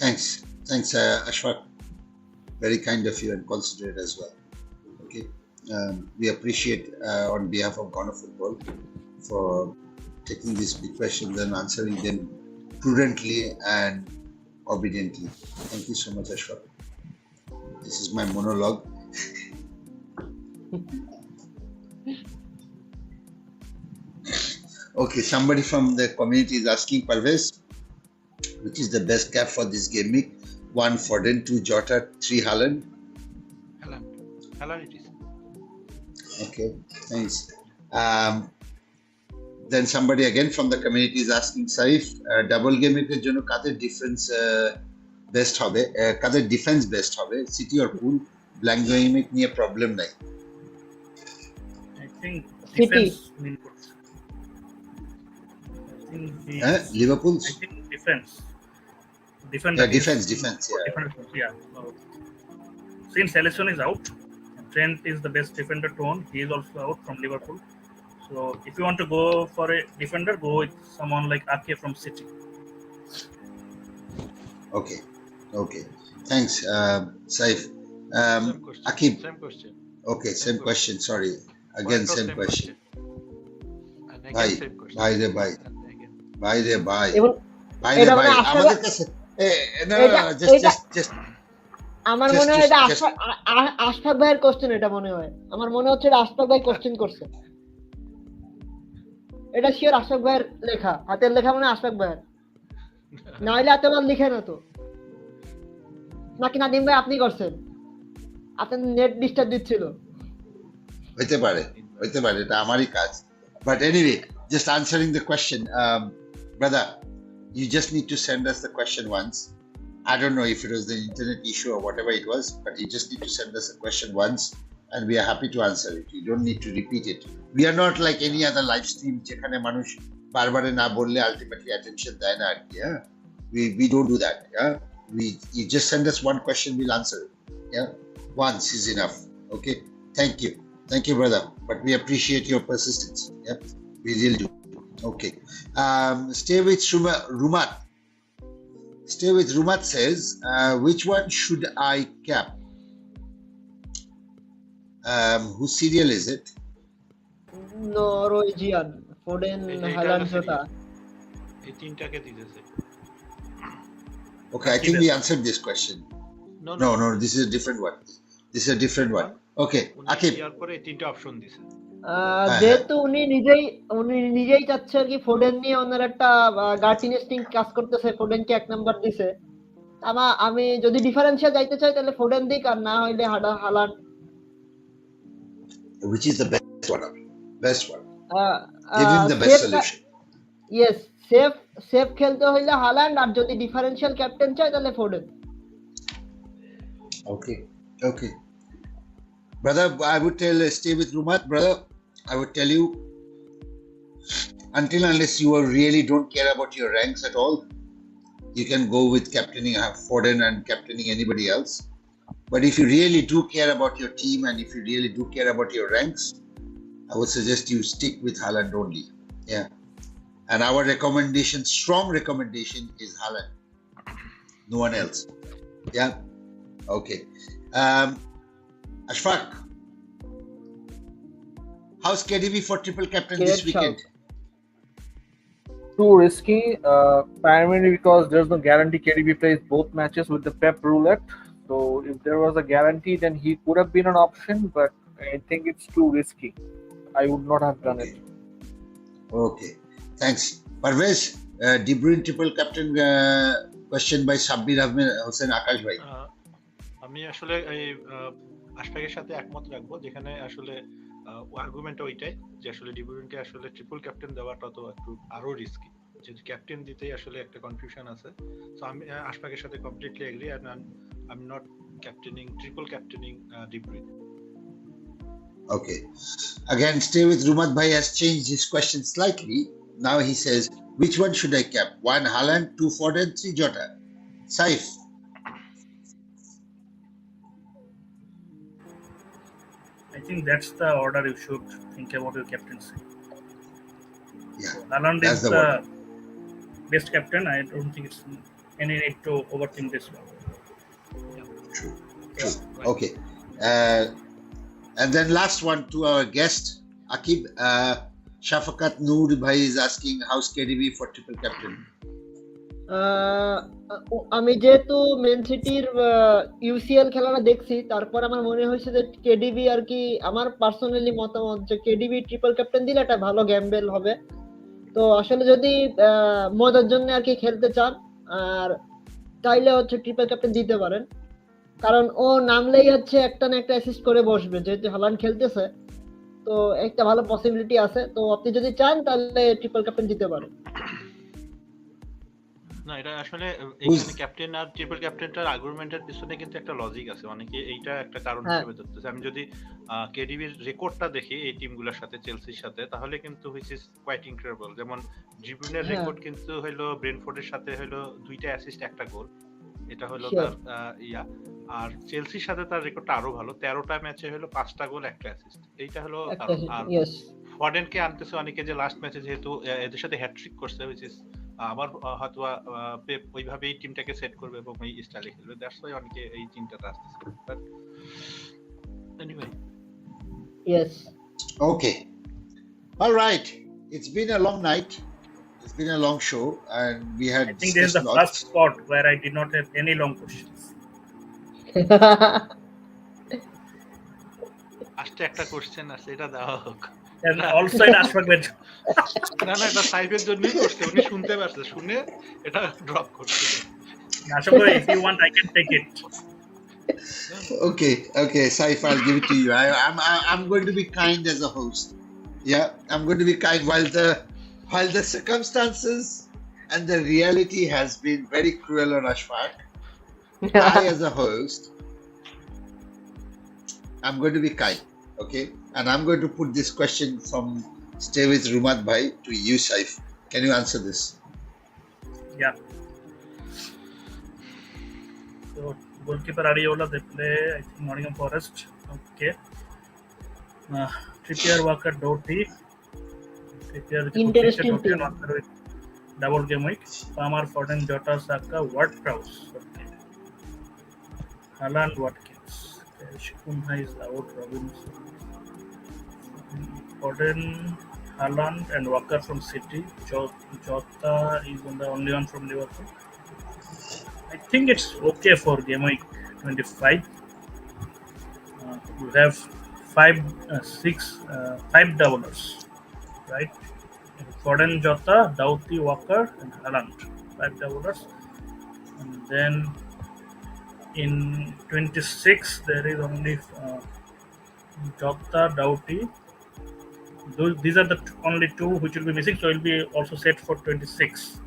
Thanks, Ashfaq. Very kind of you and considerate as well. Okay, we appreciate on behalf of Ghono Football for taking these big questions and answering them prudently and obediently. Thank you so much, Ashfaq. This is my monologue. Okay, somebody from the community is asking, Parvez, which is the best cap for this game week? 1 Foden, 2 Jota, 3 Haaland. Haaland it is. Okay, thanks. Then somebody again from the community is asking, Saif, double game week এর জন্য কাদের defence best হবে, কাদের defence best হবে, City or Pool? Blank game week নিয়ে problem নাই। I think defense mean good. Liverpool? I think defense. Defense. Yeah. So, since Alisson is out, Trent is the best defender to own. He is also out from Liverpool. So if you want to go for a defender, go with someone like Ake from City. Okay. Thanks, Saif. Akib. Same question. Okay, same question. Sorry. Again, same question. And again, same question. Bye. আমাদের কাছে আমার মনে হয় এটা আশফাক ভাইয়ের question, এটা মনে হয় আমার মনে হচ্ছে এটা আশফাক ভাই কোশ্চেন করছে, এটা শিওর আশফাক ভাইয়ের লেখা, হাতের লেখা মানে আশফাক ভাইয়ের, না হলে এতবার লিখে না তো, নাকি নাদিম ভাই আপনি করছেন? আপনার নেট ডিস্টার্ব দিচ্ছিল, হইতে পারে এটা আমারই কাজ। But anyway, just answering the question, brother, you just need to send us the question once. I don't know if it was the internet issue or whatever it was, but you just need to send us a question once and we are happy to answer it. You don't need to repeat it. We are not like any other live stream যেখানে মানুষ বারবারে না বললে ultimately attention দেয় না আর কি। We don't do that. You just send us one question, we'll answer it. Once is enough. Okay, thank you brother, but we appreciate your persistence. We really do. Okay, stay with Rumat. Stay with Rumat says, which one should I cap? Whose serial is it? Norwegian, Foden, Haaland, Jota. এই তিনটাকে দিতেছে। Okay, I think we answered this question. No, this is a different one. This is a different one. Okay, Akib. ইয়ার পরে এই তিনটা option দিছে। যেহেতু উনি নিজেই চাচ্ছে আর কি ফোডেন নিয়ে ওনার একটা গাট ইনস্টিংক্ট কাজ করতেছে, ফোডেনকে 1 নাম্বার দিছে। আমি যদি ডিফারেন্সিয়াল যাইতে চাই তাহলে ফোডেন দিক, আর না হইলে Haaland. Which is the best one? Best one. Give him the best solution. Yes, safe খেলতে হইলে হালান্ড, আর যদি ডিফারেন্সিয়াল ক্যাপ্টেন চাই তাহলে Foden. Okay. Brother, I would stay with Rumat, brother. I would tell you, unless you really don't care about your ranks at all, you can go with captaining Foden and captaining anybody else. But if you really do care about your team and if you really do care about your ranks, I would suggest you stick with Haaland only. Yeah. And our recommendation, strong recommendation, is Haaland. No one else. Yeah. Okay. Ashfaq, how's KDB for triple captain this weekend? Too risky, primarily because there's no guarantee KDB plays both matches with the Pep roulette. So if there was a guarantee, then he could have been an option, but I think it's too risky. I would not have done it. Okay, thanks. Parvez, De Bruyne triple captain question by Sabbir Hossain Akash bhai. আমি আসলে এই আশফাকের সাথে একমত রাখবো, যেখানে আসলে argument ওইটাই যে আসলে ডি ব্রুইনকে আসলে ট্রিপল ক্যাপ্টেন দেওয়াটা তো একটু আরো রিস্কি, যে ক্যাপ্টেন দিতেই আসলে একটা কনফিউশন আছে। সো আমি আশফাকের সাথে completely agree, and I am not triple captaining De Bruyne. Okay. Again, stay with Rumat bhai has changed his question slightly. Now he says, which one should I cap? 1 Haaland, 2 Foden, 3 Jota. Saif. I think that's the order you should think about your captaincy. Yeah, Haaland that's is the the one. best captain. I don't think it's any need to overthink this one. True. Okay. And then last one to our guest, Akib. Shafakat Noor bhai is asking, how's KDB for triple captain? আমি যেহেতু man সিটির UCL খেলাটা দেখছি, তারপর আমার মনে হয়েছে যে কেডিবি আর কি, আমার পার্সোনালি মতামত যে কেডিবি ট্রিপল ক্যাপ্টেন দিলে একটা ভালো গ্যাম্বেল হবে। তো আসলে যদি মজার জন্য আর কি খেলতে চান, আর চাইলে হচ্ছে ট্রিপল ক্যাপ্টেন দিতে পারেন, কারণ ও নামলেই হচ্ছে একটা না একটা অ্যাসিস্ট করে বসবে, যেহেতু হালান্ড খেলতেছে, তো একটা ভালো পসিবিলিটি আছে। তো আপনি যদি চান তাহলে ট্রিপল ক্যাপ্টেন দিতে পারেন। না, এটা আসলে এখানে ক্যাপ্টেন আর ট্রিপল ক্যাপ্টেনটার আর্গুমেন্টের পিছনে কিন্তু একটা লজিক আছে, অনেকে এইটা একটা কারণ হিসেবে ধরতেছে। আমি যদি কেডিবির রেকর্ডটা দেখি এই টিমগুলোর সাথে, চেলসির সাথে, তাহলে কিন্তু হুইচ ইজ কোয়াইট ইনক্রেডিবল। যেমন ডি ব্রুইনের রেকর্ড কিন্তু হলো ব্রেনফোর্ডের সাথে হলো 2টা অ্যাসিস্ট 1টা গোল, এটা হলো তার আর চেলসির সাথে তার রেকর্ডটা আরো ভালো, 13টা ম্যাচে হলো 5টা গোল 1টা অ্যাসিস্ট, এইটা হলো। আর ফডেনকে আনতেছে অনেকে যে লাস্ট ম্যাচে যেহেতু এদের সাথে হ্যাটট্রিক করছে, হুইচ ইজ আবার হয়তো পেপ ওইভাবেই টিমটাকে সেট করবে এবং এই স্টাইলে খেলবে, দ্যাটস ওয়াই অনেকে এই টিমটাতে আসতেছে। But anyway, yes, okay, alright, it's been a long night, it's been a long show, and we had I think this is the first spot where I did not have any long questions. আজকে একটা question আছে, এটা দেওয়া হোক। And also in Ashfaq bench. না, এটা সাইফের জন্যই করছে, উনি শুনতে পারছে, শুনে এটা ড্রপ করছে। Ashfaq, if you want, I can take it. Okay, Saif, I'll give it to you. I'm going to be kind as a host. Yeah, I'm going to be kind while the circumstances and the reality has been very cruel on Ashfaq. I, as a host, I'm going to be kind, okay? And I'm going to put this question from Stay with Rumat bhai to you, Saif. Can you answer this? Yeah. So, goalkeeper Ariola, they play, I think, Nottingham Forest. Okay. Trippier, Walker, Doherty. Trippier with Interesting Doherty and team. Walker with double game week. Palmer, Foden, Jota, Saka, Ward-Prowse. Okay. Haaland, Watkins. Okay. Kunha is out. Robinson. Foden, Haaland, and Walker from City. Jota is the only one from Liverpool. I think it's okay for game week 25. You have five doublers, right? Foden, Jota, Doughty, Walker, and Haaland. 5 doublers. And then in 26, there is only Jota, Doughty. These are the only 2 which will be missing, so it will be also set for 26.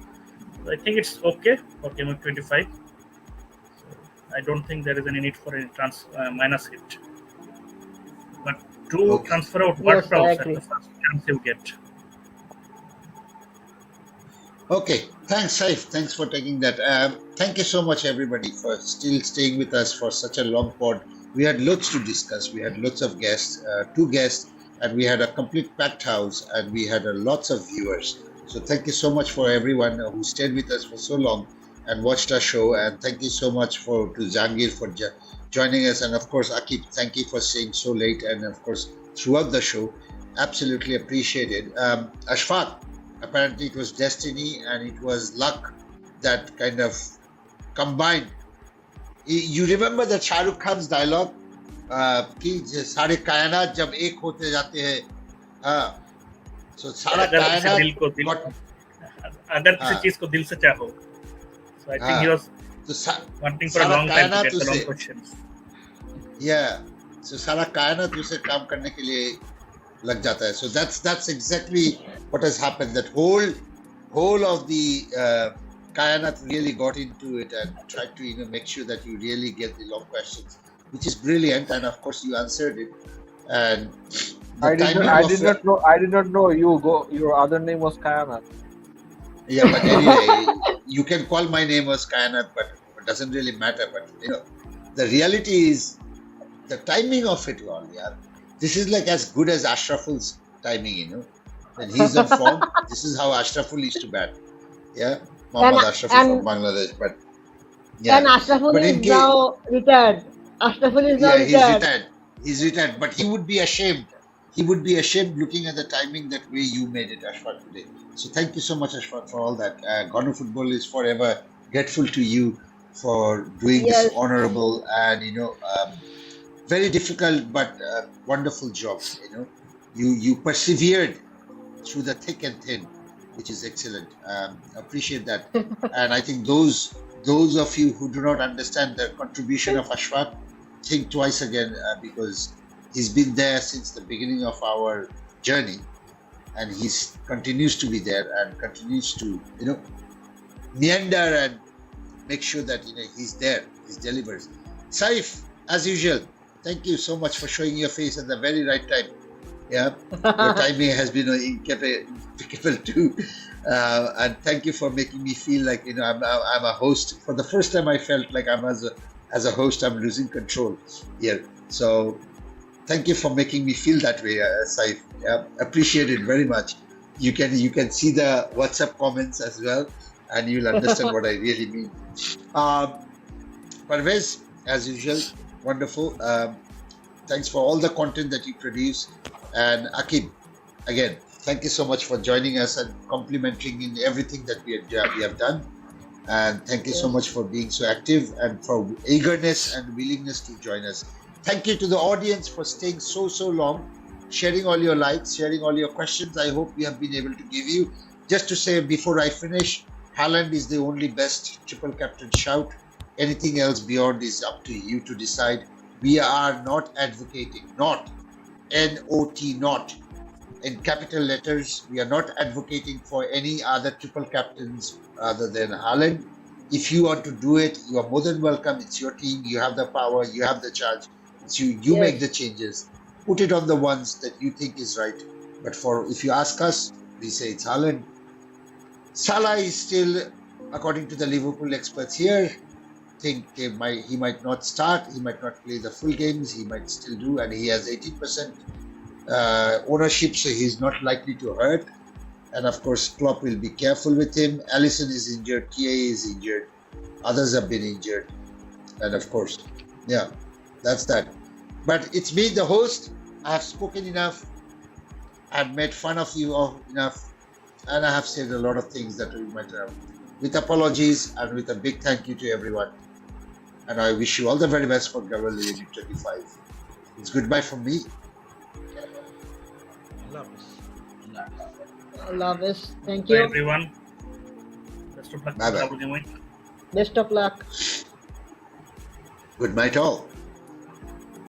So I think it's okay for game week 25. So I don't think there is any need for any minus hit. But to transfer out Ward-Prowse at the first chance you get. Okay, thanks, Saif. Thanks for taking that. Thank you so much, everybody, for still staying with us for such a long pod. We had lots to discuss. We had lots of guests, 2 guests, and we had a complete packed house, and we had lots of viewers. So thank you so much for everyone who stayed with us for so long and watched our show. And thank you so much to Jahangir for joining us. And of course, Aqib, thank you for staying so late and of course throughout the show. Absolutely appreciated. Ashfaq, apparently it was destiny and it was luck that kind of combined. You remember the Shah Rukh Khan's dialogue? कि सारे कायनात जब एक होते जाते हैं, so सारा कायनात अगर किसी चीज को दिल से चाहो, so I think he was wanting for a long time to get the long questions. Yeah, so सारा कायनात उसे काम करने के लिए लग जाता है. So that's exactly what has happened. That whole of the kayanat really got into it and tried to make sure that you really get the long questions, which is brilliant. And of course you answered it. And I did not know your other name was Kayanat. Yeah, but anyway, you can call my name as Kayanat, but it doesn't really matter. But the reality is the timing of it all. Yeah, this is like as good as Ashraful's timing. When he's on form, this is how Ashraful used to bat. Yeah, Mohammad Ashraful from Bangladesh. But yeah, and Ashraful is now retired. Ashraful is now retired. He's retired, but he would be ashamed. He would be ashamed looking at the timing that way you made it, Ashfaq, today. So thank you so much, Ashfaq, for all that. Ghono Football is forever grateful to you for doing this honorable and very difficult but wonderful job. You persevered through the thick and thin, which is excellent. Appreciate that. And I think those of you who do not understand the contribution of Ashfaq, think twice again because he's been there since the beginning of our journey, and he continues to be there and continues to meander and make sure that he's there, he delivers. Saif, as usual, thank you so much for showing your face at the very right time. Yeah, your timing has been impeccable too, and thank you for making me feel like I'm a host. For the first time, I felt like I'm as a host, I'm losing control here. So thank you for making me feel that way, Saif. Yeah, appreciate it very much. You can see the WhatsApp comments as well, and you'll understand what I really mean. Parvez, as usual, wonderful. Thanks for all the content that you produce. And Aqib, again, thank you so much for joining us and complimenting in everything that we have done. And thank you so much for being so active and for eagerness and willingness to join us. Thank you to the audience for staying so long, sharing all your likes, sharing all your questions. I hope we have been able to give you. Just to say before I finish, Haaland is the only best triple captain shout. Anything else beyond is up to you to decide. We are not advocating, not N-O-T, not in capital letters. We are not advocating for any other triple captains other than Haaland. If you want to do it, you are more than welcome. It's your team. You have the power. You have the charge. It's you make the changes. Put it on the ones that you think is right. But if you ask us, we say it's Haaland. Salah is still, according to the Liverpool experts here, think he might not start. He might not play the full games. He might still do, and he has 18% ownership, so he's not likely to hurt. And of course, Klopp will be careful with him. Alisson is injured. Kia is injured. Others have been injured. And of course, yeah, that's that. But it's me, the host. I have spoken enough. I've made fun of you all enough. And I have said a lot of things that we might have. With apologies and with a big thank you to everyone. And I wish you all the very best for Gabriel Unit 25. It's goodbye from me. Allah Hafiz. Thank Bye you. everyone. Best of luck. Bye-bye. Double game week. Best of luck. Good night all.